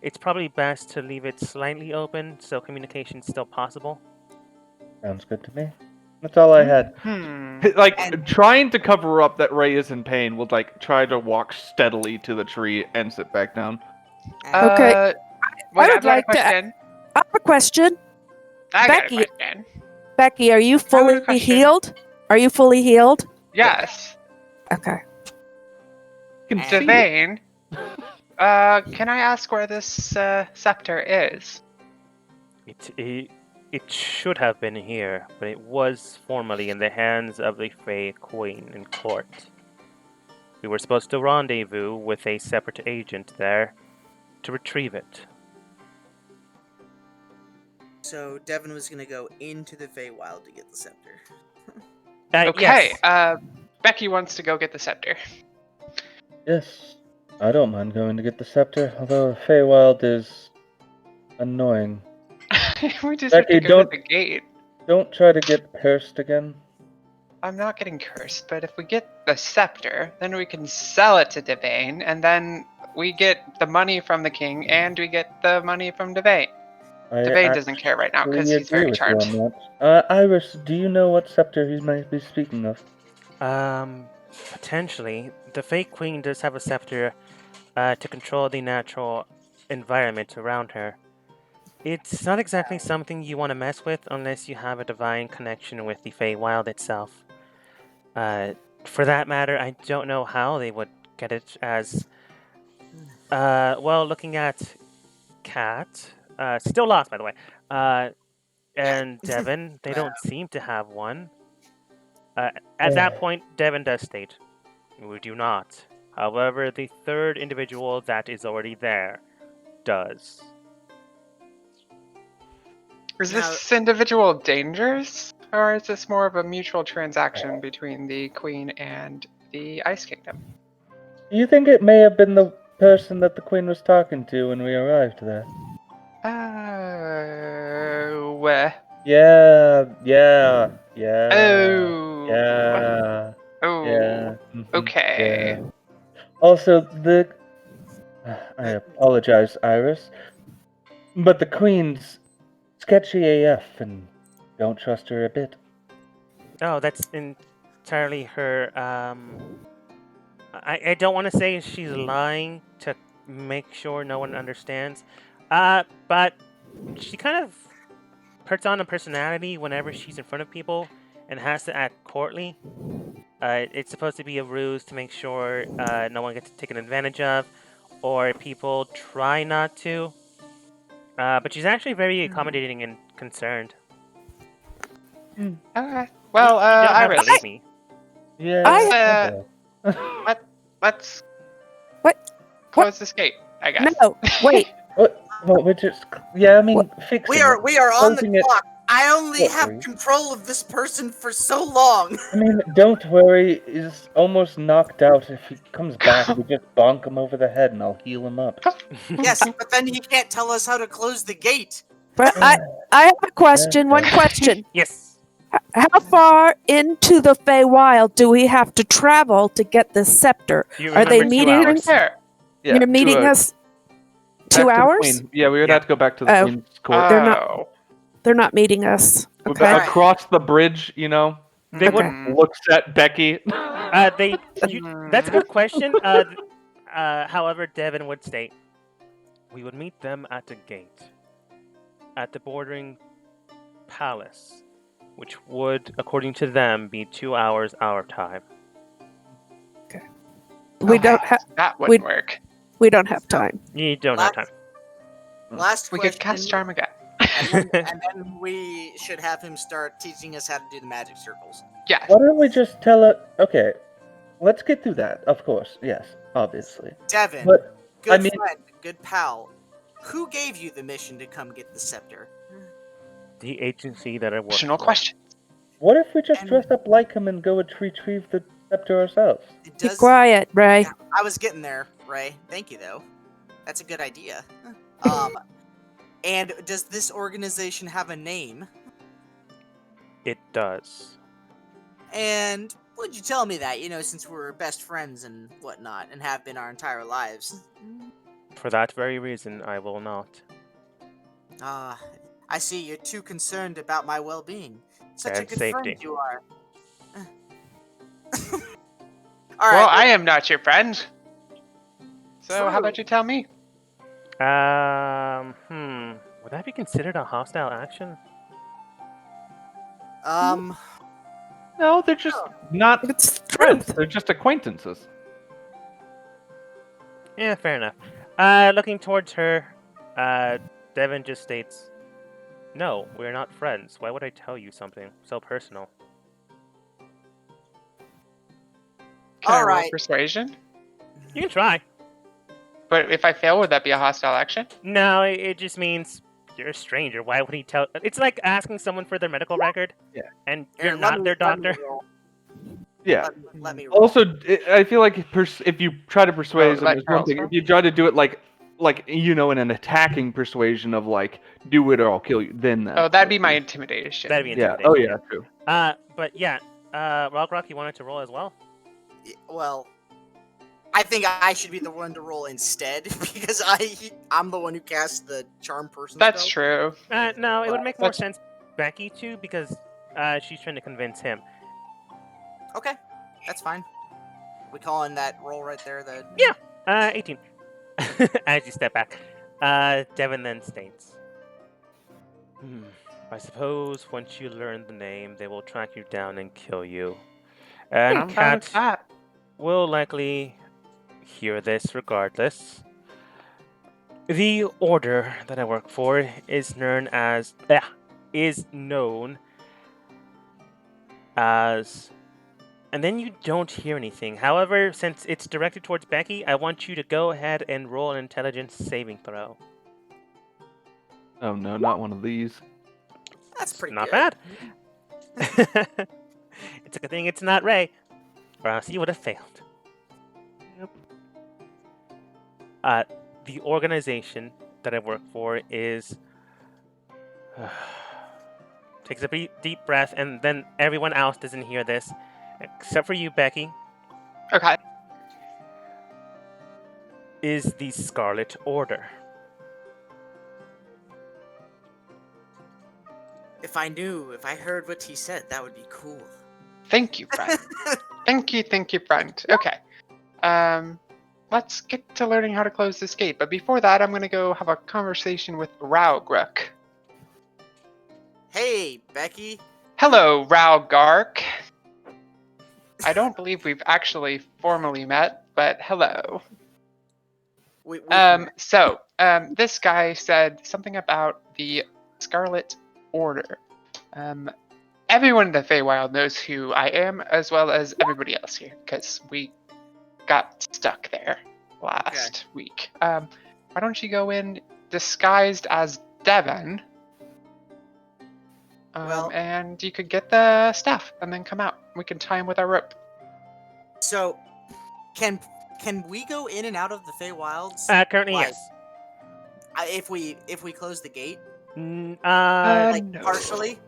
it's probably best to leave it slightly open so communication's still possible. Sounds good to me. That's all I had. Like And- trying to cover up that Ray is in pain, will like try to walk steadily to the tree and sit back down. Okay. Well, I yeah, would I've got a like to- question. I have a question. I got a Becky- question. Becky, are you a fully question. healed? Are you fully healed? Yes. Okay. Can And- see it. Devane, can I ask where this scepter is? It It should have been here, but it was formerly in the hands of the Fey Queen in court. We were supposed to rendezvous with a separate agent there to retrieve it. So Devin was gonna go into the Feywild to get the scepter. Okay, Yes. Becky wants to go get the scepter. Yes, I don't mind going to get the scepter, although Feywild is annoying. We just have to Becky, go to the gate. don't try to get cursed again. I'm not getting cursed, but if we get the scepter, then we can sell it to Devane, and then we get the money from the king, and we get the money from Devane. I Devane doesn't care right now because actually he's agree very with you charmed. on that. Iris, do you know what scepter he might be speaking of? Potentially. The Fey Queen does have a scepter to control the natural environment around her. It's not exactly something you want to mess with unless you have a divine connection with the Feywild itself. For that matter, I don't know how they would get it as. Well, looking at Cat, still lost by the way, and Devin, they don't seem to have one. At that point, Devin does state, we do not. However, the third individual that is already there does. Is Now- this individual dangerous, or is this more of a mutual transaction between the queen and the Ice Kingdom? Do you think it may have been the person that the queen was talking to when we arrived there? Oh. Yeah. Oh. Yeah. Oh. Okay. Yeah. Also, I apologize, Iris, but the queen's sketchy AF, and don't trust her a bit. Oh, that's entirely her. I don't want to say she's lying to make sure no one understands. But she kind of puts on a personality whenever she's in front of people and has to act courtly. It's supposed to be a ruse to make sure no one gets taken advantage of, or people try not to. But she's actually very accommodating and concerned. Okay. You Well, don't have to Iris, believe me. Yeah. let's What? close this gate, I guess. No, wait. What? Well, we just. Yeah, I mean, fixing We are on the Closing it. clock. I only What, have Reese? control of this person for so long. I mean, don't worry. He's almost knocked out. If he comes back, we just bonk him over the head, and I'll heal him up. Yes, but then he can't tell us how to close the gate. But I have a question. One question. Yes. How far into the Feywild do we have to travel to get the scepter? You Are they remember 2 meeting hours. us? There. Yeah, You're meeting us back to 2 the hours? queen. Yeah, we would Yeah. have to go back to the Oh. queen's court. They're not- Oh. They're not meeting us. We're Okay. back across the bridge, you know. They would. Mm. Looks at Becky. That's a good question. However, Devin would state, we would meet them at the gate, at the bordering palace, which would, according to them, be 2 hours our time. We don't have That wouldn't work. we don't have time. You don't have time. Last We question. could cast Charm again. and then we should have him start teaching us how to do the magic circles. Yes. Why don't we just tell her? Okay, let's get through that. Of course, yes, obviously. Devin, But good I mean- friend, good pal, who gave you the mission to come get the scepter? The agency that I work Additional for. question. What if we just And- dress up like him and go retrieve the scepter ourselves? It Be does. quiet, Ray. Yeah, I was getting there, Ray. Thank you, though. That's a good idea. And does this organization have a name? It does. And would you tell me that? Since we're best friends and whatnot, and have been our entire lives. For that very reason, I will not. I see you're too concerned about my well-being. Such a And good safety. friend you are. All Well, right. I am not your friend. So how True. about you tell me? Would that be considered a hostile action? No, they're just not It's friends. truth. They're just acquaintances. Yeah, fair enough. Looking towards her, Devin just states, No, we're not friends. Why would I tell you something so personal? Can I All roll right. persuasion? You can try. But if I fail, would that be a hostile action? No, it just means you're a stranger. Why would he tell? It's like asking someone for their medical record. Yeah. And Here, you're not their let me doctor. roll. Yeah. Let me roll. Also, I feel like if you try to persuade Oh, them, let it's one Charles thing. roll? If you try to do it like in an attacking persuasion of like, do it or I'll kill you, then Oh, that'd be my be. intimidation. That'd be Yeah. intimidation. Oh yeah. True. But yeah, Rock, you wanted to roll as well. Well, I think I should be the one to roll instead because I'm the one who cast the charm person That's spell. true. No, it would make more That's- sense Becky too because she's trying to convince him. Okay, that's fine. We calling that roll right there the 18. As you step back, Devin then states, I suppose once you learn the name, they will track you down and kill you. And I'm fine with Cat that. will likely hear this regardless. The order that I work for is known as and then you don't hear anything. However, since it's directed towards Becky, I want you to go ahead and roll an intelligence saving throw. Oh no, not one of these. That's pretty Not good. bad. It's a good thing it's not Ray, or else you would have failed. The organization that I work for is takes a deep breath, and then everyone else doesn't hear this, except for you, Becky. Okay. Is the Scarlet Order. If I heard what he said, that would be cool. Thank you, friend. thank you, friend. Okay. Let's get to learning how to close this gate. But before that, I'm gonna go have a conversation with Raugruk. Hey, Becky. Hello, Raugark. I don't believe we've actually formally met, but hello. This guy said something about the Scarlet Order. Everyone in the Feywild knows who I am, as well as everybody else here, because we got stuck there last week. Why don't you go in disguised as Devon? And you could get the stuff, and then come out. We can tie him with our rope. So, can we go in and out of the Feywilds? Currently, Like, yes. If we close the gate, No. partially.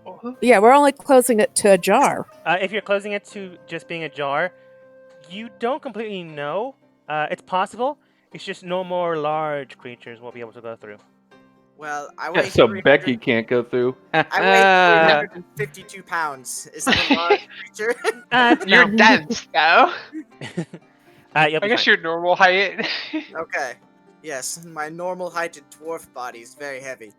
Yeah, we're only closing it to a jar. If you're closing it to just being a jar, you don't completely know. It's possible. It's just no more large creatures will be able to go through. Well, I Yeah, weigh so 300 Becky can't go through. I weigh 352 pounds. Is that a large creature? You're No. dense, though. You'll I be guess fine. your normal height. Okay. Yes, my normal heighted dwarf body is very heavy.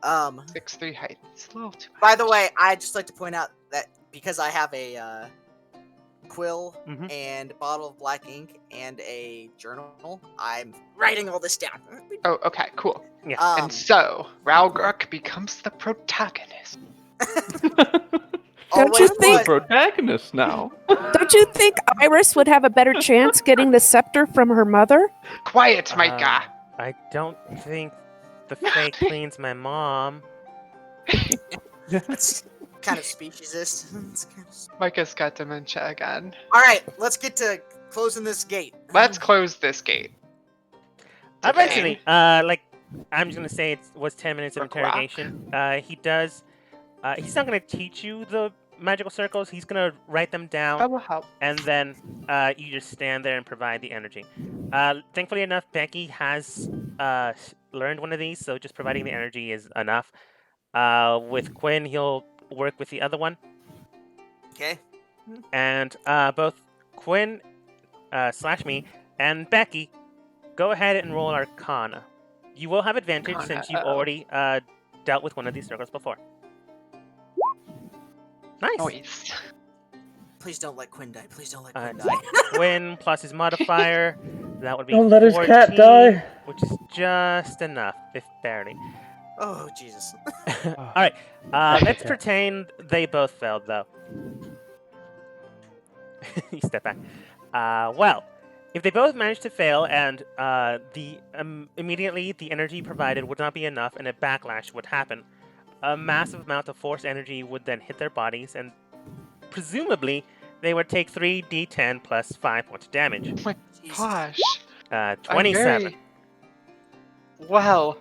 6'3" height. It's a little too high. By the way, I'd just like to point out that because I have a quill Mhm. and a bottle of black ink and a journal, I'm writing all this down. Oh, okay, cool. Yeah. And so, Raugruk becomes the protagonist. Don't you always think- was. Protagonist now. Don't you think Iris would have a better chance getting the scepter from her mother? Quiet, Micah. I don't think the Fae cleans my mom. What kind of species is this? Micah's got dementia again. Alright, let's get to closing this gate. Let's close this gate. Eventually, I'm just gonna say it was 10 minutes of Rock, rock. interrogation. He's not gonna teach you the magical circles. He's gonna write them down, That will help. and then you just stand there and provide the energy. Thankfully enough, Becky has learned one of these, so just providing the energy is enough. With Quinn, he'll work with the other one, Okay. and both Quinn / me and Becky, go ahead and roll Arcana. You will have advantage Arcana, since you've uh-oh. already dealt with one of these circles before. Nice. Noise. Please don't let Quinn die. Please don't let Uh, Quinn die. Quinn plus his modifier, that would be Don't let his cat 14, die. which is just enough, if barely. Oh Jesus. All right. Let's Okay. pretend they both failed, though. You step back. Well, if they both managed to fail and immediately the energy provided would not be enough and a backlash would happen, a massive amount of force energy would then hit their bodies, and presumably they would take 3d10 plus 5 points of damage. Oh my Jesus. gosh. I'm 27. very. Well,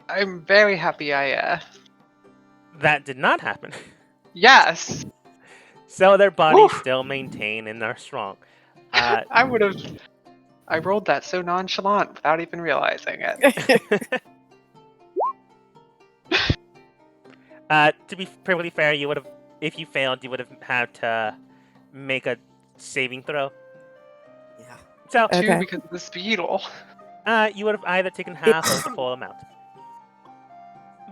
I'm very happy That did not happen. Yes! So their bodies Woo! still maintain and are strong. I would have. I rolled that so nonchalant without even realizing it. To be perfectly fair, you would have, if you failed, you would have had to make a saving throw. Yeah. So, Two, Okay. because of this beetle. you would have either taken half or the full amount.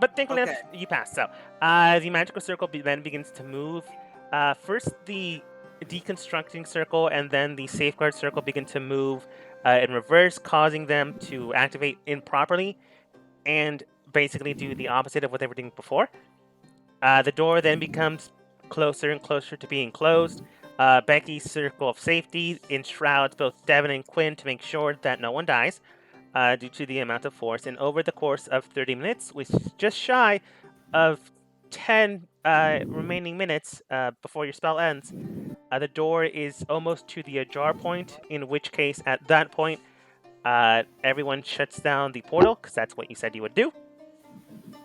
But thankfully, Okay. you passed. So, the magical circle then begins to move. First, the deconstructing circle and then the safeguard circle begin to move in reverse, causing them to activate improperly and basically do the opposite of what they were doing before. The door then becomes closer and closer to being closed. Becky's circle of safety enshrouds both Devin and Quinn to make sure that no one dies due to the amount of force. And over the course of 30 minutes, which is just shy of 10 remaining minutes before your spell ends, the door is almost to the ajar point, in which case, at that point, everyone shuts down the portal, because that's what you said you would do.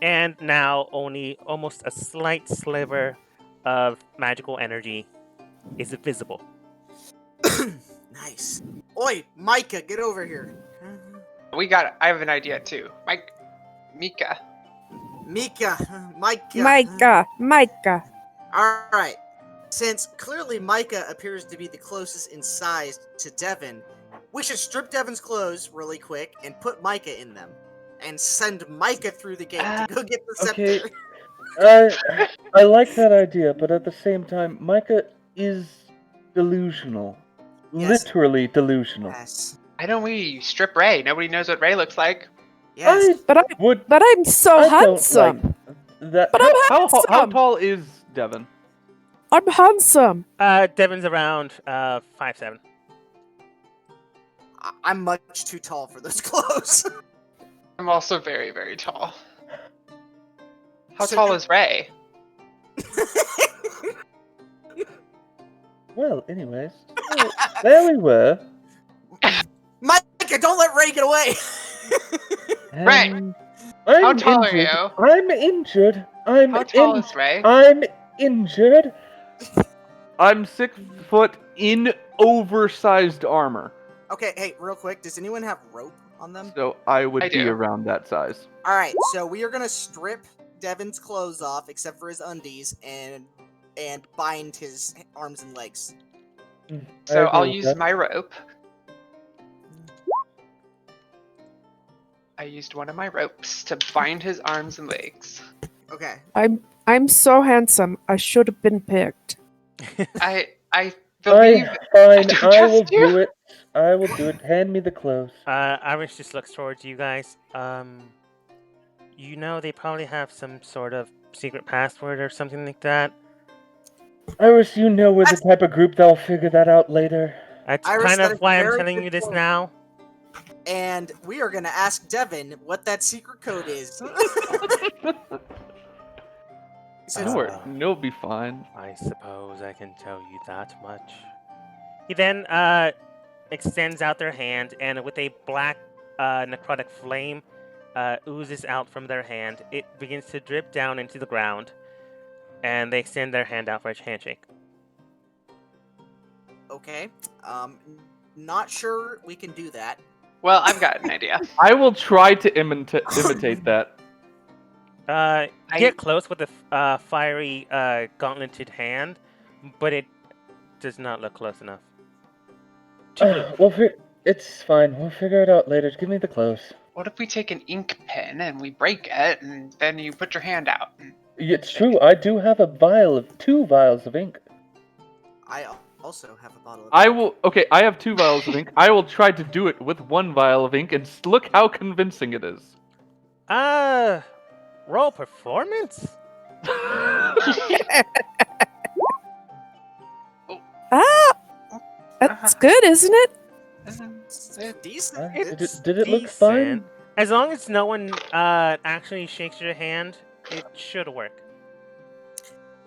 And now only almost a slight sliver of magical energy is visible. Nice. Oi, Micah, get over here. I have an idea too. Mika. Micah, Micah. Micah. All right. Since clearly Micah appears to be the closest in size to Devin, we should strip Devin's clothes really quick and put Micah in them, and send Micah through the gate to go get the Okay. scepter. I like that idea, but at the same time, Micah is delusional. Yes. Literally delusional. Yes. Why don't we strip Ray? Nobody knows what Ray looks like. Yes. But I'm so I don't handsome. like that. But I'm How handsome. tall is Devin? I'm handsome. Devin's around 5'7". I'm much too tall for those clothes. I'm also very, very tall. How So tall you- is Ray? Well, anyways, there we were. Micah, don't let Ray get away. Ray, I'm how tall are injured. you? I'm injured. How tall is Ray? I'm injured. I'm 6 foot in oversized armor, Okay, hey, real quick, does anyone have rope on them? so I would I be do. around that size. All right, so we are gonna strip Devin's clothes off, except for his undies, and bind his arms and legs. So I I'll agree with use that. my rope. I used one of my ropes to bind his arms and legs. Okay. I'm so handsome. I should have been picked. I believe. Fine, don't I will trust you. do it. I will do it. Hand me the clothes. Irish just looks towards you guys. You know they probably have some sort of secret password or something like that. Iris, you know we're the type of group that'll figure that out later. That's Iris, kind that of is why I'm very telling good you this point. now. And we are gonna ask Devin what that secret code is. Since- You'll be fine. I suppose I can tell you that much. He then extends out their hand, and with a black necrotic flame oozes out from their hand. It begins to drip down into the ground, and they extend their hand out for a handshake. Okay. Not sure we can do that. Well, I've got an idea. I will try to imitate that. Get close with the fiery gauntleted hand, but it does not look close enough. It's fine. We'll figure it out later. Give me the clothes. What if we take an ink pen and we break it, and then you put your hand out? It's true. I do have two vials of ink. I also have a bottle of I will. Okay, I have 2 vials of ink. I will try to do it with 1 vial of ink, and look how convincing it is. Roll performance? Ah, that's good, isn't it? Decent. It's Did it look fun? decent. As long as no one actually shakes your hand, it should work.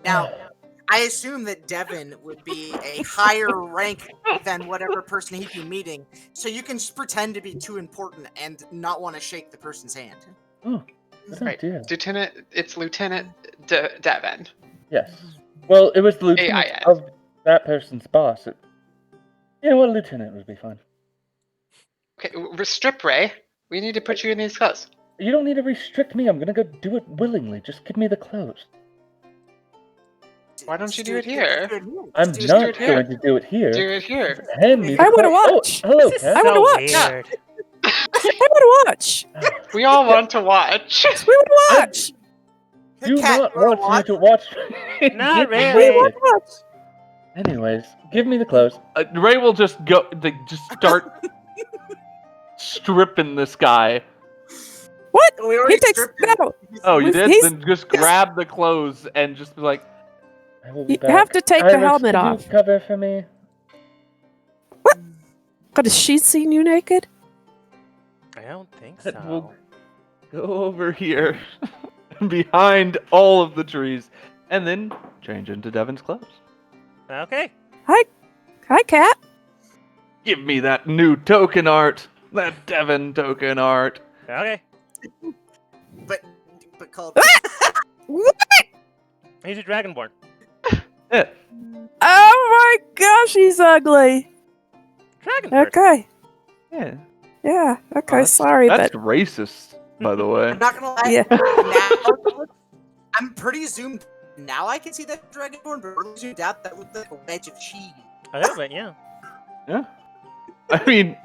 Now, I assume that Devin would be a higher rank than whatever person he'd be meeting, so you can just pretend to be too important and not want to shake the person's hand. Oh, good Right. idea. It's Lieutenant Devin. Yes. Well, it was the lieutenant AIS. of that person's boss. You know what, lieutenant would be fine. Okay, strip Ray. We need to put you in these clothes. You don't need to restrict me. I'm gonna go do it willingly. Just give me the clothes. Why don't Just you do it here? I'm Just do not it here. going to do it here. Do it here. Hand me the I wanna clothes. watch. Oh, hello, This is Cat. I wanna so watch. weird. I want to watch. We all want to watch. We want to watch. Do Cat, not you wanna want you to watch. Not Get really. We with want it. to watch. Anyways, give me the clothes. Ray will just go. They just start stripping this guy. What? We already He takes stripped him. no. Oh, you did? He's- Then just grab the clothes and just be like, I will be You back. have to take the Iris, helmet could you off. cover for me? But has she seen you naked? I don't think That so. will go over here behind all of the trees and then change into Devin's clothes. Okay. Hi, Cat. Give me that new token art. That Devin token art. Okay. But called. He's a dragonborn. Yeah. Oh my gosh, he's ugly. Dragon person. Okay. Yeah. Yeah. Okay. That's- Sorry, That's but racist, by the way. I'm not gonna lie. Yeah. Now, I'm pretty zoomed. Now I can see that dragonborn, but earlier zoomed out that looked like a wedge of cheese. A little bit, yeah. Yeah. I mean,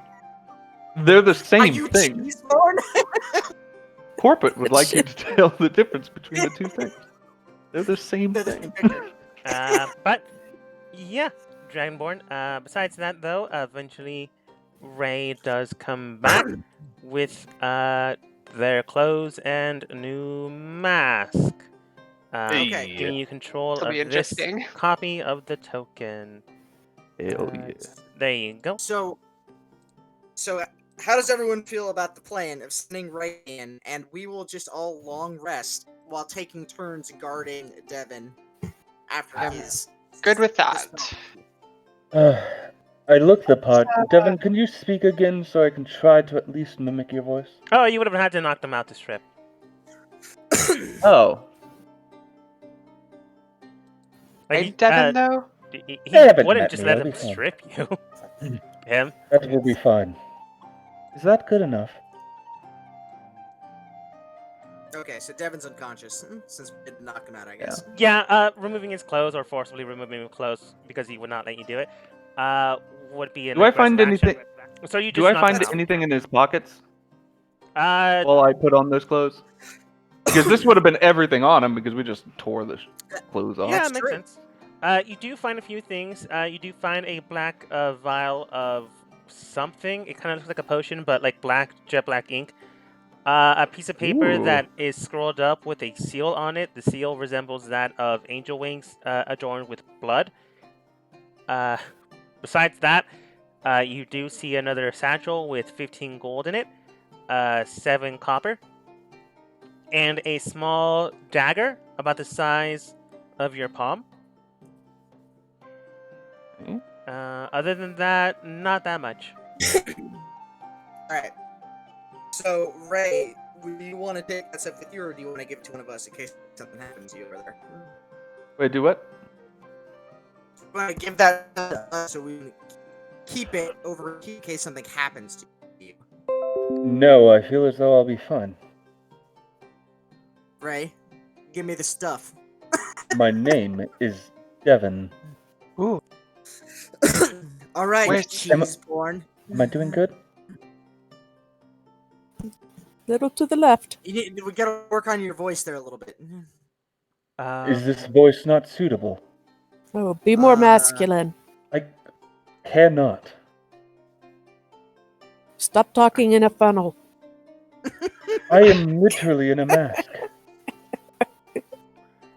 they're the Are same you thing. cheeseborn? Corporate would like you to tell the difference between the two things. They're the same thing. But yeah, Dragonborn. Besides that, though, eventually Ray does come back with their clothes and a new mask. Okay. Giving you control This'll of be this interesting. copy of the token. Hell yeah. There you go. So how does everyone feel about the plan of sending Ray in, and we will just all long rest while taking turns guarding Devin after I'm his. Good with that. I look the part. Devin, can you speak again so I can try to at least mimic your voice? Oh, you would have had to knock them out to strip. Oh. Like, Hey, Devin, though? he They haven't wouldn't met just me, let I'll him be fine. strip you. Him. That will be fine. Is that good enough? Okay, so Devin's unconscious since we didn't knock him out, I guess. Yeah, removing his clothes or forcibly removing his clothes because he would not let you do it, would be an Do I find aggressive action. anything? So you just Do I knock find him out. anything in his pockets Uh, while I put on those clothes? Because this would have been everything on him because we just tore the clothes off. yeah, That's it makes true. sense. You do find a few things. You do find a black vial of something. It kind of looks like a potion, but like jet black ink. A piece of paper Ooh. that is scrolled up with a seal on it. The seal resembles that of angel wings adorned with blood. Besides that, you do see another satchel with 15 gold in it, 7 copper, and a small dagger about the size of your palm. Okay. Other than that, not that much. Alright. So, Ray, do you want to take that stuff with you, or do you want to give it to one of us in case something happens to you over there? Wait, do what? You want to give that to us so we can keep it over in case something happens to you? No, I feel as though I'll be fine. Ray, give me the stuff. My name is Devin. Ooh. Alright, Where's- cheeseborn. Am I doing good? little to the left. We gotta work on your voice there a little bit. Is this voice not suitable? Oh, be more Uh, masculine. I cannot. Stop talking in a funnel. I am literally in a mask.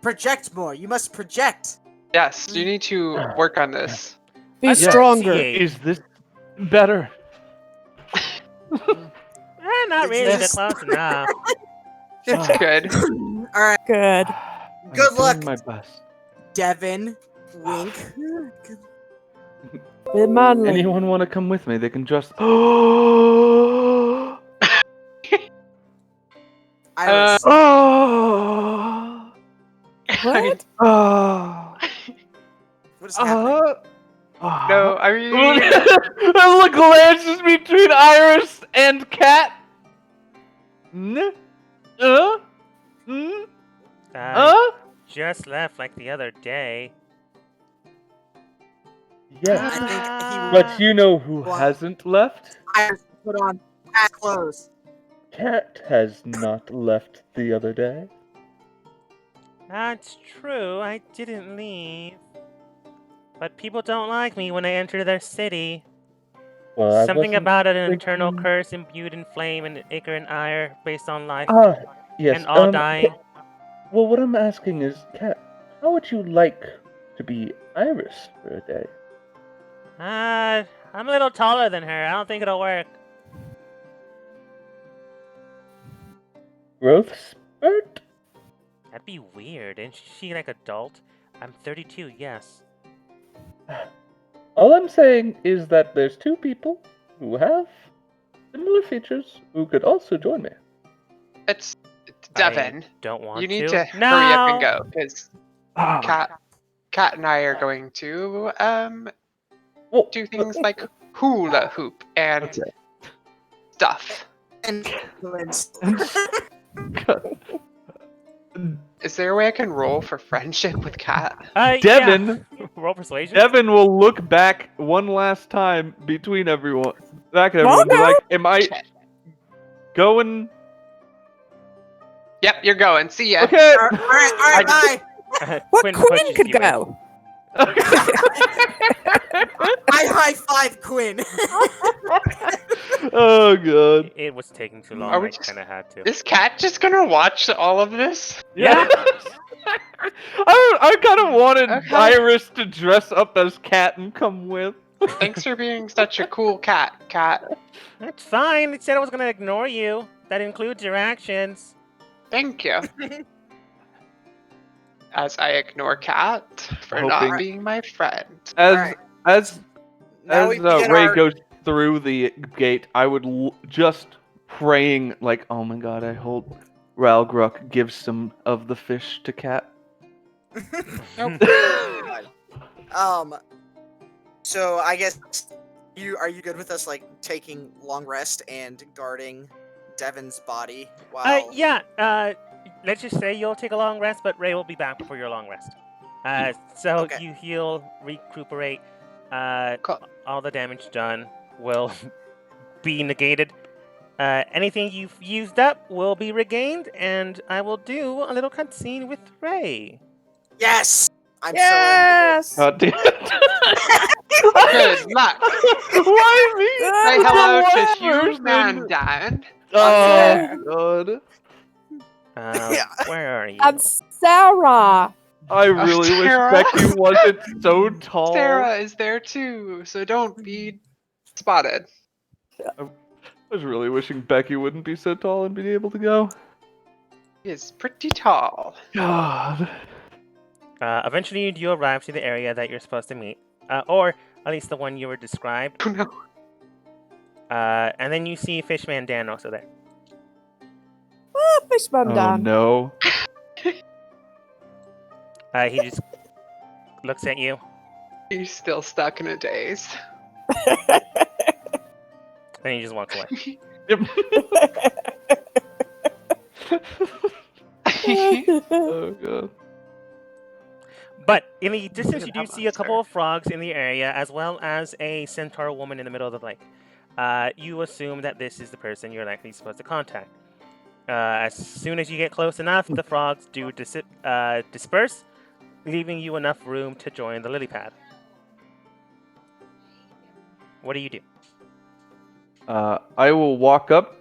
Project more. You must project. Yes, you need to work on this. Be stronger. Enunciate. Is this better? Not really, but Yes. close enough. It's good. All right. Good. I'm Good luck. doing my best. Devin. Wink. Be manly. Anyone want to come with me? They can just. Oh. Iris. Oh. What? Oh. What is happening? No, I mean, Look, glances between Iris and Cat. Just left like the other day. Yes, I think he but you know who What? hasn't left? Iris put on cat clothes. Cat has not left the other day. That's true, I didn't leave. But people don't like me when I enter their city. Well, I Something wasn't about an internal thinking- curse imbued in flame and ichor and ire based on life Ah, yes. and all dying. Well, what I'm asking is, Cat, how would you like to be Iris for a day? I'm a little taller than her. I don't think it'll work. Growth spurt? That'd be weird. Isn't she like adult? I'm 32, yes. All I'm saying is that there's two people who have similar features who could also join me. it's Devin. I don't want You need to. to hurry up and No! go because Cat and I are going to Well, do things like hula hoop and Okay. stuff. And Is there a way I can roll for friendship with Cat? Devin, Yeah. Roll persuasion. Devin will look back one last time between everyone. Back at everyone, be no. like, "Am I going?" Yep, you're going. See ya. Okay. all right, bye. What Quinn queen pushes could you in. go? I high five Quinn. Oh god. It was taking too long. Are we I just- kind of had to. Is Cat just gonna watch all of this? Yeah. I kind of wanted Okay. Iris to dress up as Cat and come with. Thanks for being such a cool cat, Cat. That's fine. It said I was gonna ignore you. That includes your actions. Thank you. As I ignore Cat for Hoping- not being my friend. As Alright. as Now as we begin Ray our- goes through the gate, I would just praying like, "Oh my god, I hope Ralgruck gives some of the fish to Cat." So I guess are you good with us like taking long rest and guarding Devin's body while Yeah. Let's just say you'll take a long rest, but Ray will be back before your long rest. So Okay. you heal, recuperate. Cool. All the damage done will be negated. Anything you've used up will be regained, and I will do a little cutscene with Ray. Yes! I'm Yes. God damn it. Good luck. Why me? Say hello to Why Hugh Mandan. Oh god. Yeah. Where are you? I'm Sarah. I really wish Sarah. Becky wasn't so tall. Sarah is there too, so don't be spotted. I was really wishing Becky wouldn't be so tall and be able to go. He is pretty tall. God. Eventually, you do arrive to the area that you're supposed to meet, or at least the one you were described. Oh no. And then you see Fishman Dan also there. Oh, Fishbone Oh done. no. He just looks at you, He's still stuck in a daze. then he just walks away. Oh god. But in the distance, you do That see a couple monster. of frogs in the area, as well as a centaur woman in the middle of the lake. You assume that this is the person you're likely supposed to contact. As soon as you get close enough, the frogs do disperse, leaving you enough room to join the lily pad. What do you do? I will walk up,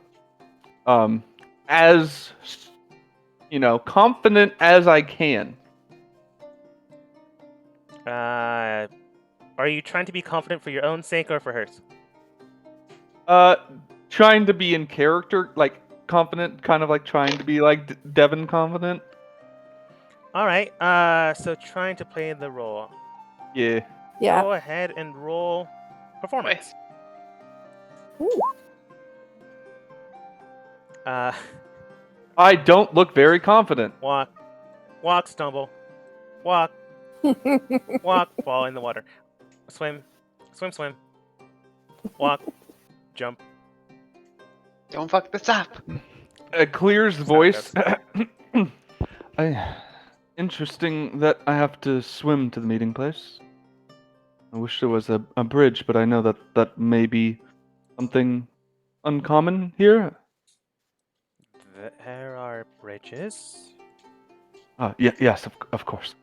as confident as I can. Are you trying to be confident for your own sake or for hers? Trying to be in character, like confident, kind of like trying to be like Devin confident. All right. So trying to play the role. Yeah. Yeah. Go ahead and roll Wait, performance. Ooh. Uh, I don't look very confident. walk, stumble, walk, fall in the water, swim, swim, walk, jump. don't fuck this up. Clear's That's how it voice. Interesting that I have to swim to the meeting place. I wish there was a bridge, but I know that may be something uncommon here. There are bridges. Yes, of course.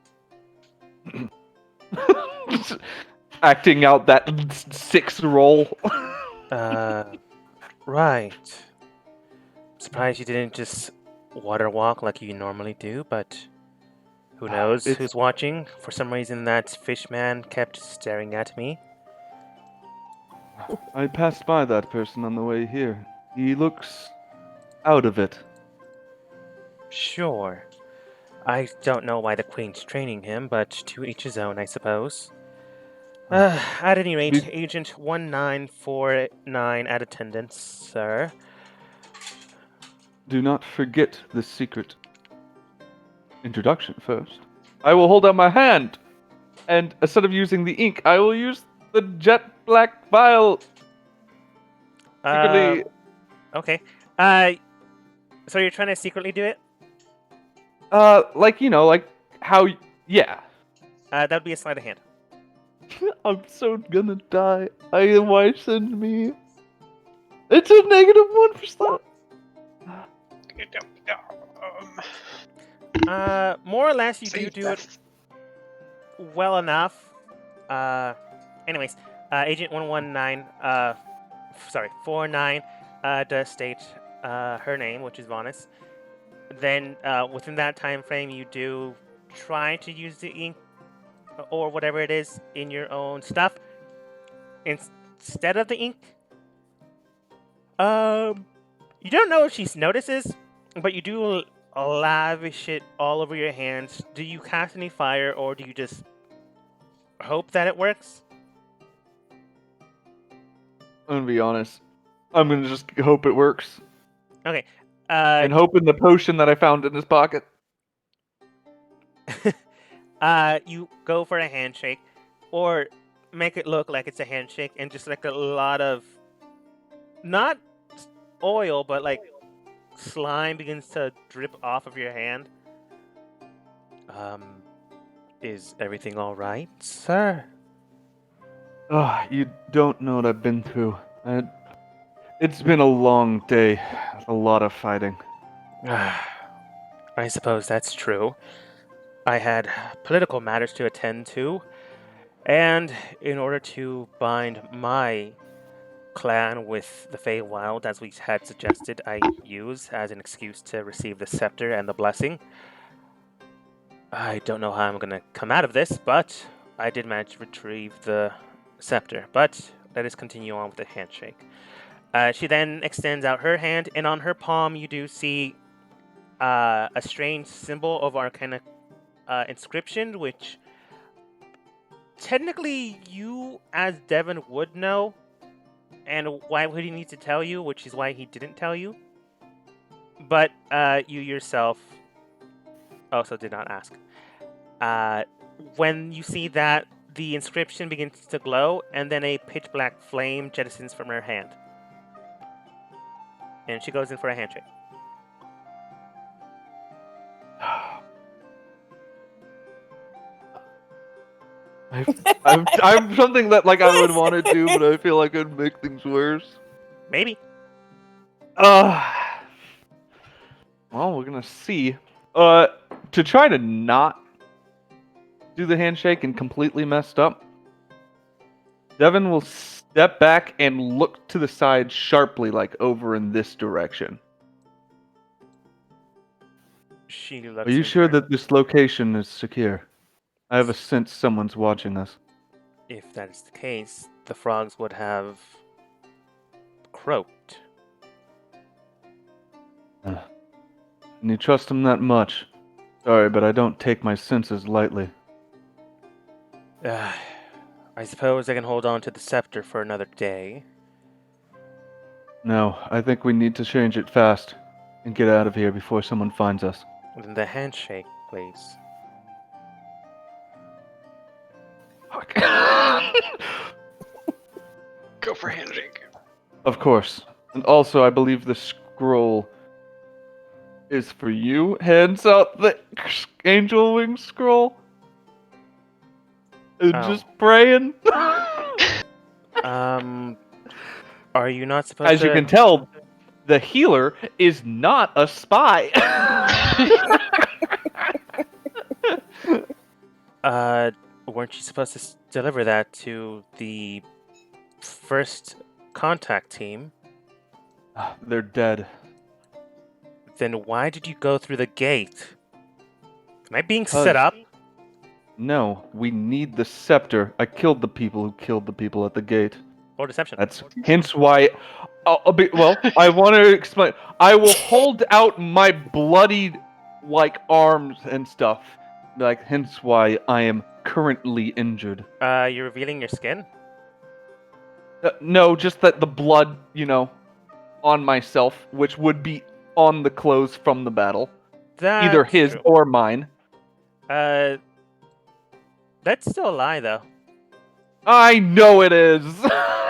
Acting out that 6 roll. Right. Surprised you didn't just water walk like you normally do, but who knows It's who's watching? For some reason, that fish man kept staring at me. I passed by that person on the way here. He looks out of it. Sure. I don't know why the Queen's training him, but to each his own, I suppose. At any rate, We- Agent 1949 at attendance, sir. Do not forget the secret introduction first. I will hold out my hand, and instead of using the ink, I will use the jet black vial. Secretly, Okay. So you're trying to secretly do it? like like how? Yeah. That would be a sleight of hand. I'm so gonna die. Why send me? It's a -1 for slap. More or less, you See, do it well enough. Anyways, Agent 119, sorry, 49, does state her name, which is Vanis. Then, within that time frame, you do try to use the ink or whatever it is in your own stuff instead of the ink. You don't know if she notices, but you do lavish it all over your hands. Do you cast any fire, or do you just hope that it works? I'm gonna be honest. I'm gonna just hope it works, Okay. and hope in the potion that I found in his pocket. You go for a handshake, or make it look like it's a handshake, and just like a lot of not oil, but like slime begins to drip off of your hand. Is everything all right, sir? You don't know what I've been through. It's been a long day. A lot of fighting. I suppose that's true. I had political matters to attend to, and in order to bind my clan with the Feywild, as we had suggested I use as an excuse to receive the scepter and the blessing. I don't know how I'm gonna come out of this, but I did manage to retrieve the scepter. But let us continue on with the handshake. She then extends out her hand, and on her palm you do see a strange symbol of arcana inscription, which technically you, as Devin, would know. And why would he need to tell you? Which is why he didn't tell you. But you yourself also did not ask. When you see that, the inscription begins to glow, and then a pitch black flame jettisons from her hand. And she goes in for a handshake. I'm something that like I would want to do, but I feel like it'd make things worse. Maybe. Well, we're gonna see. To try to not do the handshake and completely messed up, Devin will step back and look to the side sharply, like over in this direction. She looks Are you in sure for- that this location is secure? I have a sense someone's watching us. If that is the case, the frogs would have croaked. Can you trust him that much? Sorry, but I don't take my senses lightly. I suppose I can hold on to the scepter for another day. No, I think we need to change it fast and get out of here before someone finds us. Then the handshake, please. Go for handshake. Of course. And also, I believe the scroll is for you. Hands out the angel wing scroll. And Oh. just praying. Are you not supposed As to? you can tell, the healer is not a spy. Weren't you supposed to deliver that to the first contact team? They're dead. Then why did you go through the gate? Am I being set up? No, we need the scepter. I killed the people who killed the people at the gate. Or deception? That's hence why. I want to explain. I will hold out my bloodied, arms and stuff. Hence why I am currently injured. You're revealing your skin? No, just that the blood, on myself, which would be on the clothes from the battle. Either That's his true. or mine. That's still a lie, though. I know it is.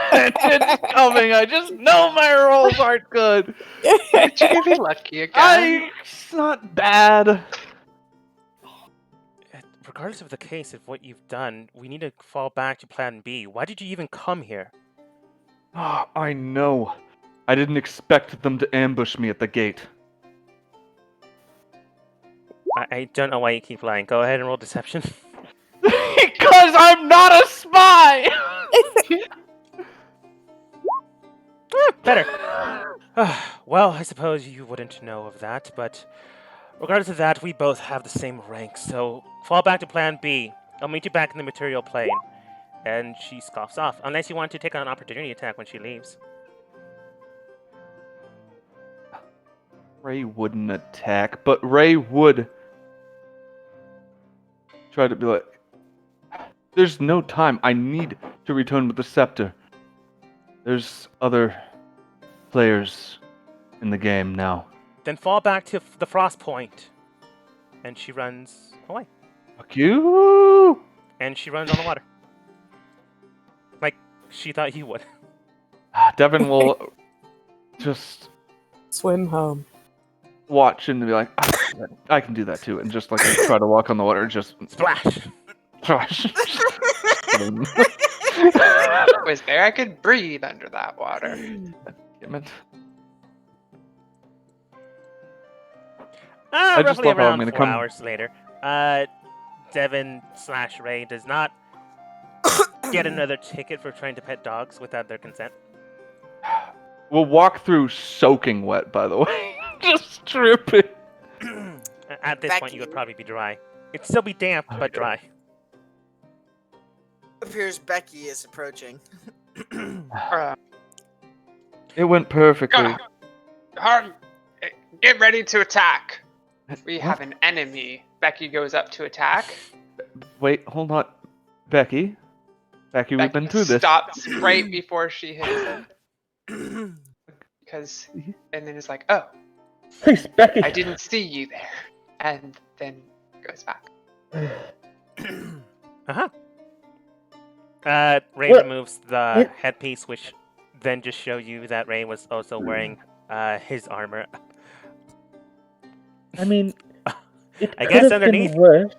It's coming. I just know my rolls aren't good. Did you be lucky again? It's not bad. Regardless of the case of what you've done, we need to fall back to plan B. Why did you even come here? I know. I didn't expect them to ambush me at the gate. I don't know why you keep lying. Go ahead and roll deception. Because I'm not a spy! Better. Well, I suppose you wouldn't know of that, but regardless of that, we both have the same rank, so fall back to plan B. I'll meet you back in the material plane. And she scoffs off, unless you want to take on an opportunity attack when she leaves. Ray wouldn't attack, but Ray would try to be like, there's no time. I need to return with the scepter. There's other players in the game now. Then fall back to the frost point. And she runs away. Fuck you! And she runs on the water. Like she thought you would. Devin will just Swim home. watch and be like, I can do that too. And just try to walk on the water. Just Splash! splash. Was there? I could breathe under that water. Damn it. Ah, I just roughly love how I'm around gonna 4 come- hours later. Devin/Ray does not get another ticket for trying to pet dogs without their consent. We'll walk through soaking wet, by the way. Just dripping. At this point, you would probably be dry. It'd still be damp, but dry. Appears Becky is approaching. It went perfectly. Get ready to attack. We have an enemy. Becky goes up to attack. Wait, hold on. Becky, we've been through this. Stops right before she hits him. And then it's like, oh, Please, Becky. I didn't see you there. And then goes back. Uh-huh. Ray What? removes the headpiece, which then just show you that Ray was also wearing his armor. I mean, it I could guess have underneath- been worse.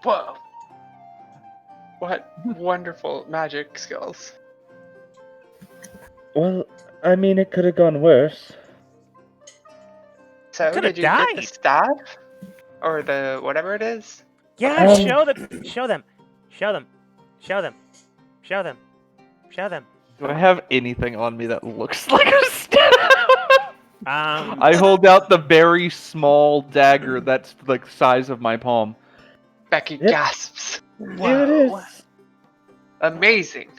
Whoa. What wonderful magic skills. Well, I mean, it could have gone worse. So, Coulda did you get the died. staff? Or the whatever it is? Yeah, Um, show them. Show them. Show them. Show them. Show them. Show them. Do I have anything on me that looks like a staff? I hold out the very small dagger that's like the size of my palm. Becky Yep. gasps. Here it Whoa. is. Amazing.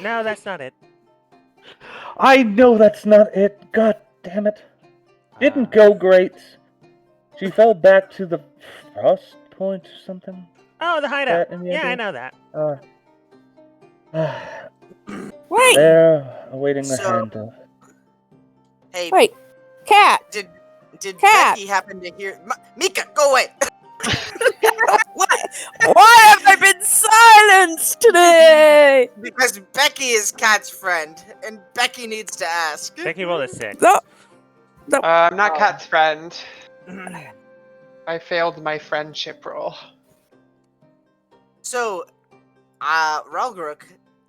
No, that's not it. I know that's not it. God damn it. Didn't go great. She fell back to the frost point or something. Oh, the hideout. That any Yeah, I idea? know that. Wait, They're awaiting the So- handoff. Hey, wait, Cat. did Cat. Becky happen to hear? Mika, go away. Why have I been silenced today? Because Becky is Cat's friend, and Becky needs to ask. Becky rolled a 6. No. I'm not Cat's friend. I failed my friendship roll. So, Ralgaruk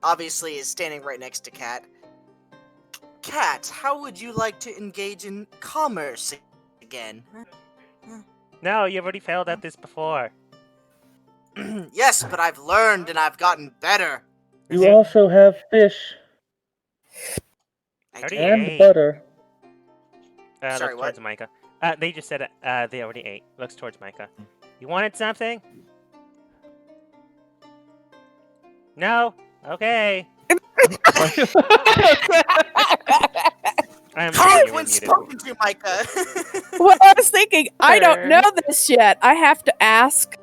obviously is standing right next to Cat. Cat, how would you like to engage in commerce again? No, you've already failed at this before. Yes, but I've learned and I've gotten better. You also have fish I Already do. and ate. butter. Sorry, Looks what? towards Micah. They just said they already ate. Looks towards Micah. You wanted something? No? Okay. I am sorry, Talk you were when muted. spoken to, Micah. Well, I was thinking, I don't know this yet. I have to ask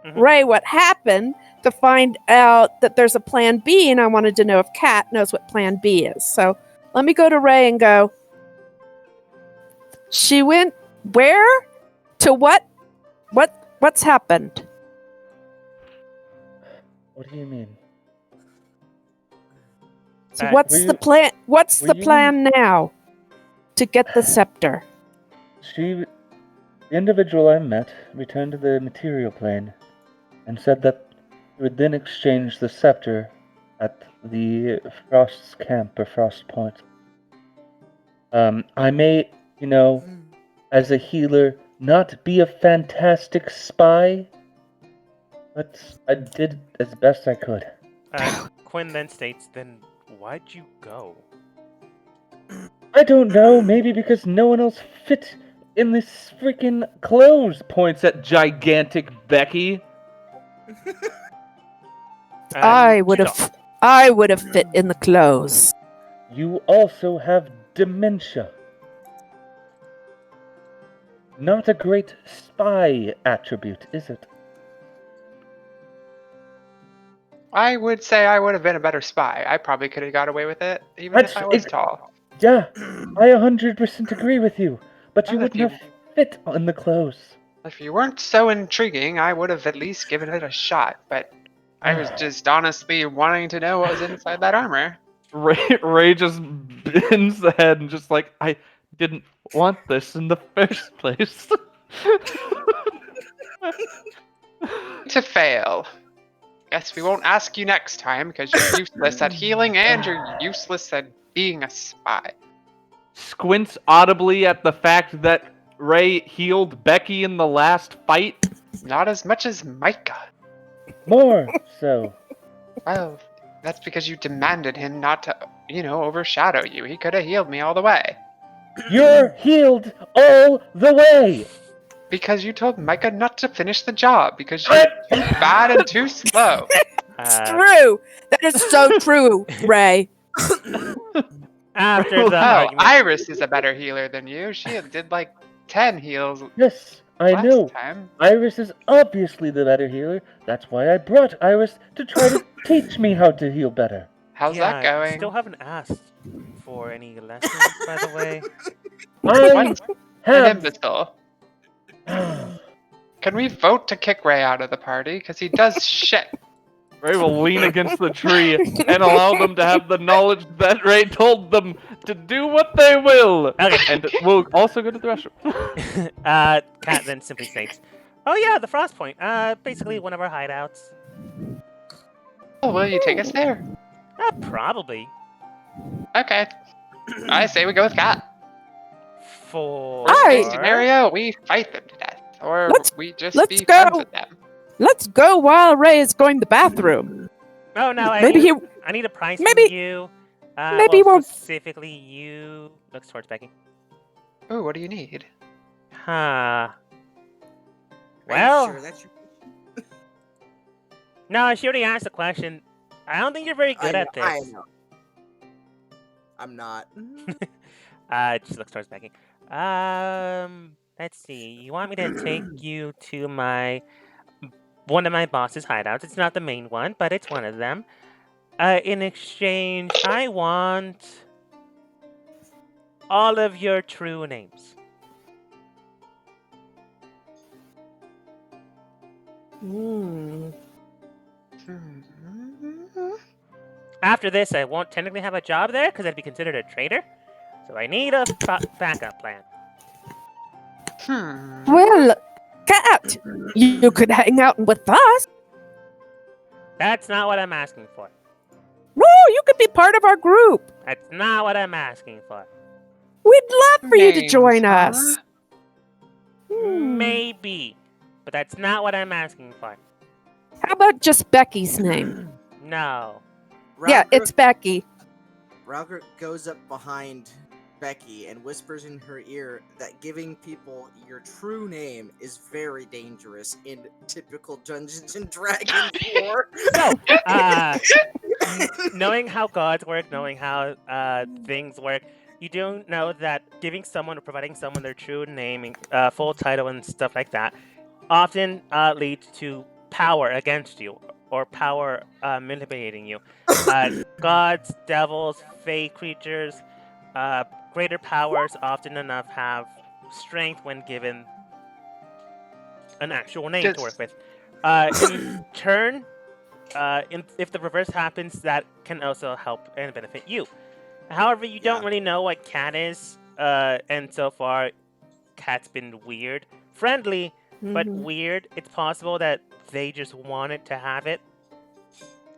Mhm. Ray what happened to find out that there's a plan B, and I wanted to know if Kat knows what plan B is. So let me go to Ray and go, she went where? To what? What's happened? What do you mean? So Uh, what's were the you- plan? What's were the you- plan now to get the scepter? The individual I met returned to the material plane and said that he would then exchange the scepter at the Frost's camp or Frost Point. I may, as a healer, not be a fantastic spy, but I did as best I could. Quinn then states, then why'd you go? I don't know, maybe because no one else fit in this freaking clothes. Points at gigantic Becky. I would have fit in the clothes. You also have dementia. Not a great spy attribute, is it? I would say I would have been a better spy. I probably could have got away with it, even if I was tall. Yeah, I 100% agree with you, but you Well, if wouldn't have fit in the clothes. If you weren't so intriguing, I would have at least given it a shot, but I was just honestly wanting to know what was inside that armor. Ray just bends the head and just like, I didn't want this in the first place. To fail. Guess we won't ask you next time because you're useless at healing and you're useless at being a spy. Squints audibly at the fact that Ray healed Becky in the last fight. Not as much as Micah. More so. Well, that's because you demanded him not to, overshadow you. He could have healed me all the way. You're healed all the way. Because you told Micah not to finish the job because you're too bad and too slow. It's true. That is so true, Ray. After the Oh, argument, Iris is a better healer than you. She did like 10 heals Yes, I last know. time. Iris is obviously the better healer. That's why I brought Iris to try to teach me how to heal better. How's that going? Still haven't asked for any lessons, by the way. I What? An have. imbecile. Can we vote to kick Ray out of the party? Because he does shit. Ray will lean against the tree and allow them to have the knowledge that Ray told them to do what they will. Okay. And we'll also go to the restroom. Kat then simply states, "Oh yeah, the Frost Point. Basically one of our hideouts. Oh, will you take us there? Probably Okay. I say we go with Cat. for." Worst case scenario, we fight them to death. Or we just let's be go. friends with them. Let's go while Ray is going to the bathroom. Oh no, Maybe I need a prize maybe- from you. maybe well, we'll- specifically you. Looks towards Becky. Oh, what do you need? Huh. Are Well, you sure that's your... no, she already asked the question. I don't think you're very good at I this. know. I'm not. Just looks towards Becky. Let's see. You want me to take you to one of my boss's hideouts? It's not the main one, but it's one of them. In exchange, I want all of your true names. Hmm. After this, I won't technically have a job there because I'd be considered a traitor. So I need a backup plan. Well, Cat, you could hang out with us. That's not what I'm asking for. No, you could be part of our group. That's not what I'm asking for. We'd love for you to Names, join huh? us. Hmm. Maybe, but that's not what I'm asking for. How about just Becky's name? No. Yeah, it's Becky. Ralgert goes up behind Becky and whispers in her ear that giving people your true name is very dangerous in typical Dungeons and Dragons lore. So, knowing how gods work, knowing how things work, you do know that giving someone or providing someone their true name, full title, and stuff like that often leads to power against you or power manipulating you. Gods, devils, fey creatures, greater powers often enough have strength when given an actual name to work with. In turn, if the reverse happens, that can also help and benefit you. However, you don't really know what Cat is, and so far, Cat's been weird. Friendly, but weird. It's possible that they just wanted to have it.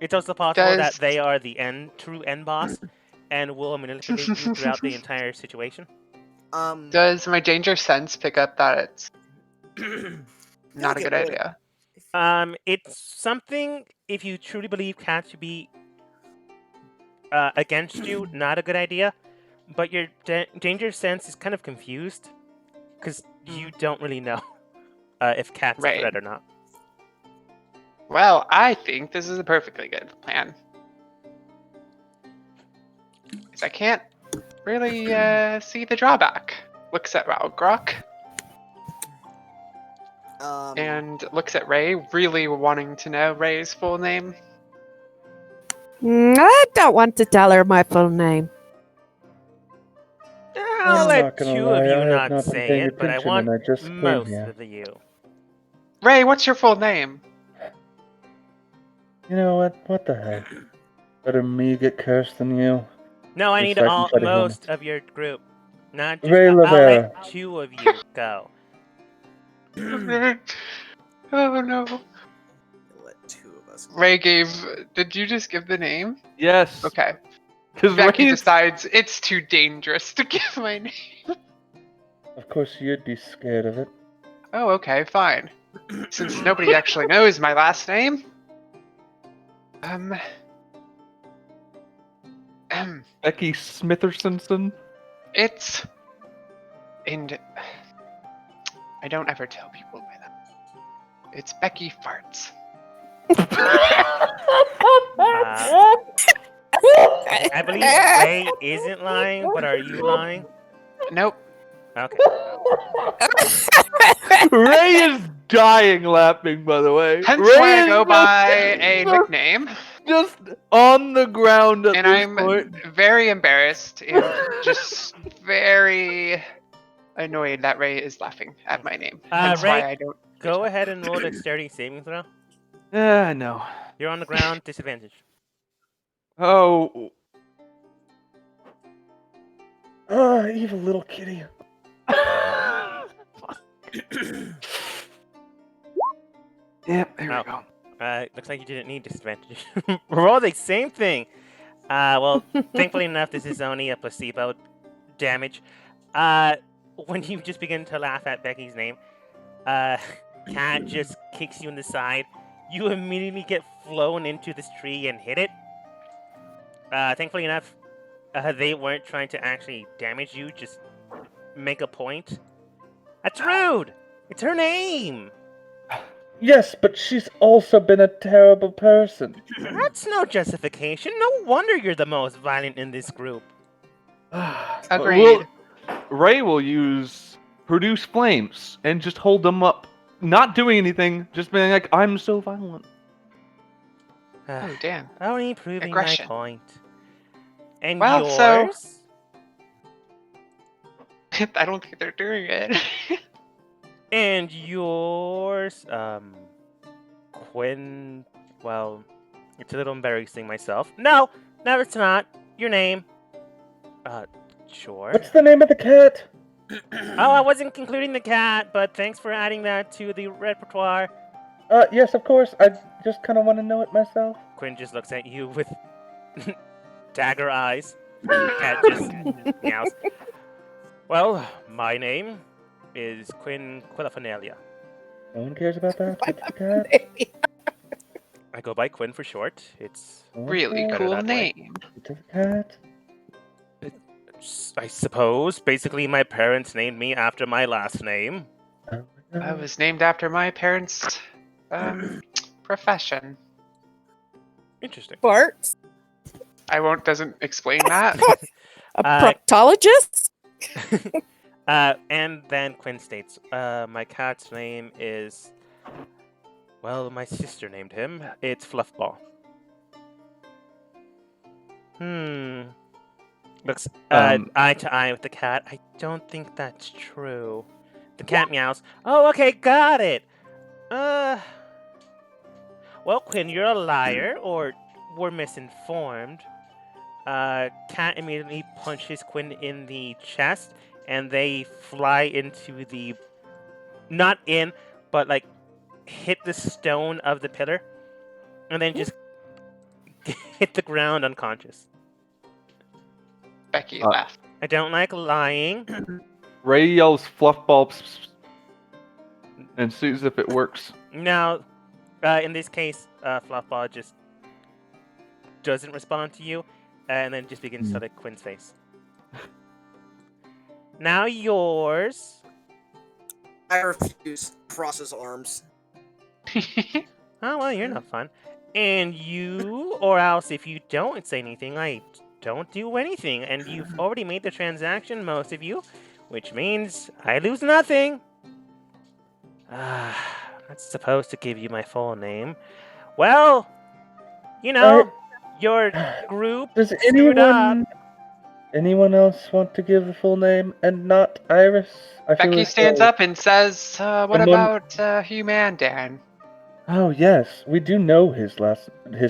It's also possible that they are the true end boss, and will manipulate you throughout the entire situation. Does my danger sense pick up that it's not a Okay, good well, idea? It's something, if you truly believe Cat to be against you, not a good idea. But your danger sense is kind of confused because you don't really know if Cat's a Right. threat or not. Well, I think this is a perfectly good plan. Because I can't really see the drawback. Looks at Ralgrok and looks at Ray, really wanting to know Ray's full name. I don't want to tell her my full name. I'll I'm let not gonna two of lie, you I have not not been say paying it, but I attention want and I just came most here. of you. Ray, what's your full name? You know what? What the heck? Better me get cursed than you. No, I At need least I can try to heal most of your group. Not just. Ray I'll Lavera. let two of you go. Oh no. let two of us go. Ray gave. Did you just give the name? Yes. Okay. Because Becky Ray decides it's too dangerous to give my name. Of course, you'd be scared of it. Oh, okay, fine. Since nobody actually knows my last name. Becky Smitherson. It's. And. I don't ever tell people by that. It's Becky Farts. I believe Ray isn't lying, but are you lying? Nope. Okay. Ray is dying laughing, by the way. Hence Ray why I is go just- by a nickname. Just on the ground at And this I'm point. very embarrassed and just very annoyed that Ray is laughing at my name. Hence Ray, why I don't. go ahead and roll a dexterity saving throw. Yeah, I know. You're on the ground, disadvantage. Oh. Oh, evil little kitty. Yep, there Oh. we go. Looks like you didn't need disadvantage. Roll the same thing. Well, thankfully enough, this is only a placebo damage. When you just begin to laugh at Becky's name, Cat just kicks you in the side. You immediately get flown into this tree and hit it. Thankfully enough, they weren't trying to actually damage you, just make a point. That's rude. It's her name. Yes, but she's also been a terrible person. That's no justification. No wonder you're the most violent in this group. Agreed. Ray will use produce flames and just hold them up, not doing anything, just being like, "I'm so violent." Oh, damn. Only proving Aggression. my point. And Well, so- yours? I don't think they're doing it. And yours, Quinn. Well, it's a little embarrassing myself. No, it's not. Your name. Sure. What's the name of the cat? Oh, I wasn't including the cat, but thanks for adding that to the repertoire. Yes, of course. I just kind of want to know it myself. Quinn just looks at you with dagger eyes. The cat just meows. Well, my name is Quinn Quillifanelia. No one cares about that. It's the cat. I go by Quinn for short. It's, No one Really cares. cool that way. name. It's a cat. I suppose, basically my parents named me after my last name. Oh, I no. was named after my parents' profession. Interesting. Bart, Doesn't explain that. a Uh, proctologist? And then Quinn states, my cat's name is, well, my sister named him. It's Fluffball. Looks eye to eye with the cat. I don't think that's true. The cat meows. Oh, okay, got it. Well, Quinn, you're a liar, or we're misinformed. Cat immediately punches Quinn in the chest, and they fly into the, not in, but like hit the stone of the pillar, and then just hit the ground unconscious. Becky laughed. I don't like lying. Ray yells "fluffball" and sees if it works. Now, in this case, Fluffball just doesn't respond to you, and then just begins to lick Quinn's face. Now yours. I refuse. Cross his arms. Oh, well, you're not fun. And you, or else if you don't say anything, I don't do anything. And you've already made the transaction, most of you, which means I lose nothing. I'm not supposed to give you my full name. Well, you know, your group Does screwed up. anyone else want to give the full name and not Iris? I feel Becky as stands though- up and says, what Someone- about Human Dan? Oh yes, we do know his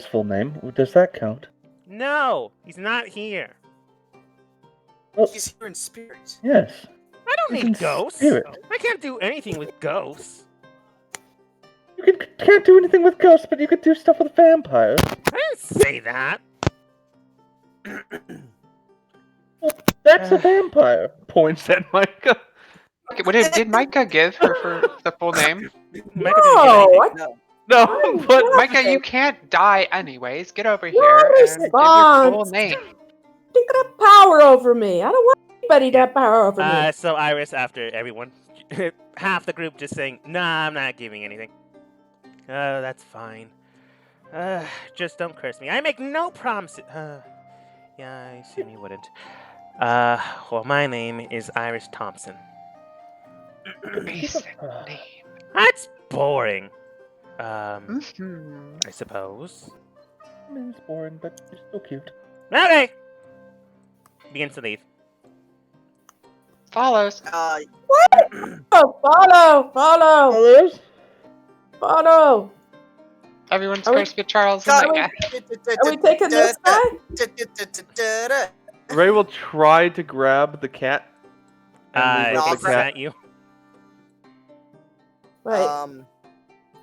full name. Does that count? No, he's not here. Well, He's here in spirit. yes. I don't He's need in ghosts. spirit. I can't do anything with ghosts. You can't do anything with ghosts, but you could do stuff with vampires. I didn't say that. That's a vampire. Points at Micah. Okay, what did Micah give her for the full name? Micah didn't get anything. No. No, but Micah, you can't die anyways. Get over here Your and give your full response. name. You got power over me. I don't want anybody to have power over me. So Iris, after everyone, half the group just saying, "Nah, I'm not giving anything." That's fine. Just don't curse me. I make no promises. Yeah, I assume you wouldn't. Well, my name is Iris Thompson. Basic name. That's boring. Mhm. I suppose. I mean, it's boring, but you're still cute. Okay. Begins to leave. Follows. Oh, follow. Others? Everyone's Are we- cursed with Charles God, and Micah. Are we taking this guy? Ray will try to grab the cat. And leave He with looks the cat. at you. Wait, Um,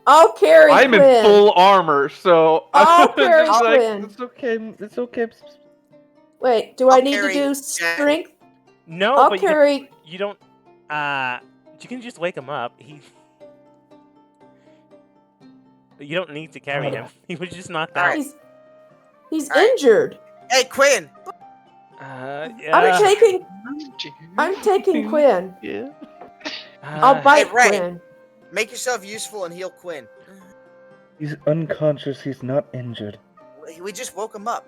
I'll carry I'm in Quinn. full armor, so I'll I'm carry just like, Quinn. It's okay. It's okay. Wait, do I I'll need to carry do Jack. strength? No, I'll but carry. you don't. You can just wake him up. You don't need to carry him. He was just knocked out. Alright. He's Alright. injured. hey, Quinn. I'm taking. I'm taking Quinn. Yeah. I'll bite Hey, Ray. Quinn. Make yourself useful and heal Quinn. He's unconscious. He's not injured. We just woke him up.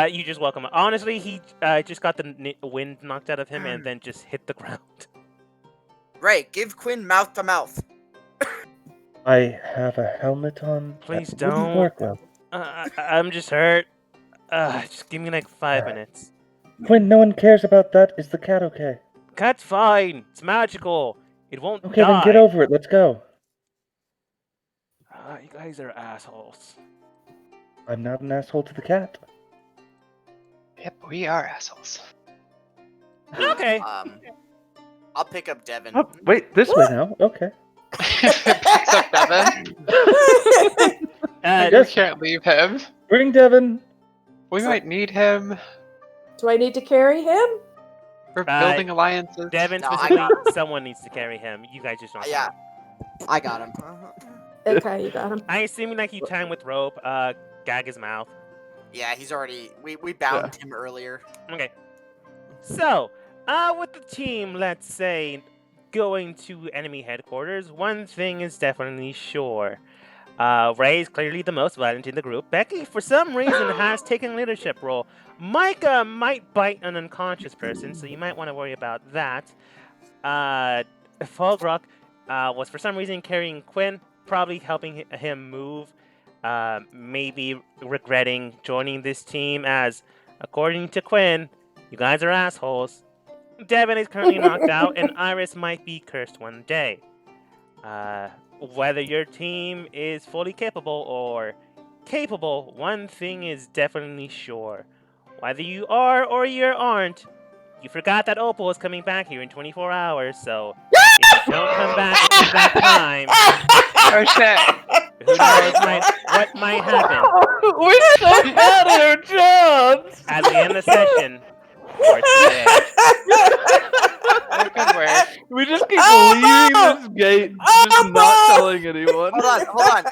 You just welcome him. Honestly, he just got the wind knocked out of him and then just hit the ground. Ray, give Quinn mouth to mouth. I have a helmet on. Please That wouldn't don't. work well. I'm just hurt. Just give me like 5 minutes. Quinn, no one cares about that. Is the cat okay? Cat's fine. It's magical. It won't Okay, die. then get over it. Let's go. You guys are assholes. I'm not an asshole to the cat. Yep, we are assholes. Okay. I'll pick up Devin. Oh, wait, this way now. Okay. Picks up Devin. Uh, We can't leave him. Bring Devin. We might need him. Do I need to carry him? We're building alliances. Devin No, I specifically, got someone needs to carry him. You guys just don't. Yeah, I got him. Okay, you got him. I assume like you tie him with rope. Gag his mouth. Yeah, he's already. We bound him earlier. Okay. So, with the team, let's say, going to enemy headquarters, one thing is definitely sure. Ray is clearly the most violent in the group. Becky, for some reason, has taken leadership role. Micah might bite an unconscious person, so you might want to worry about that. Falgrock was for some reason carrying Quinn, probably helping him move. Maybe regretting joining this team as, according to Quinn, you guys are assholes. Devin is currently knocked out, and Iris might be cursed one day. Whether your team is fully capable or capable, one thing is definitely sure. Whether you are or you aren't, you forgot that Opal is coming back here in 24 hours, so if you don't come back in that time, Oh shit! who knows what might happen We're so bad at our jobs! as we end the session for today. Oh, good work. We just keep leaving this gate, just not telling anyone. Hold on.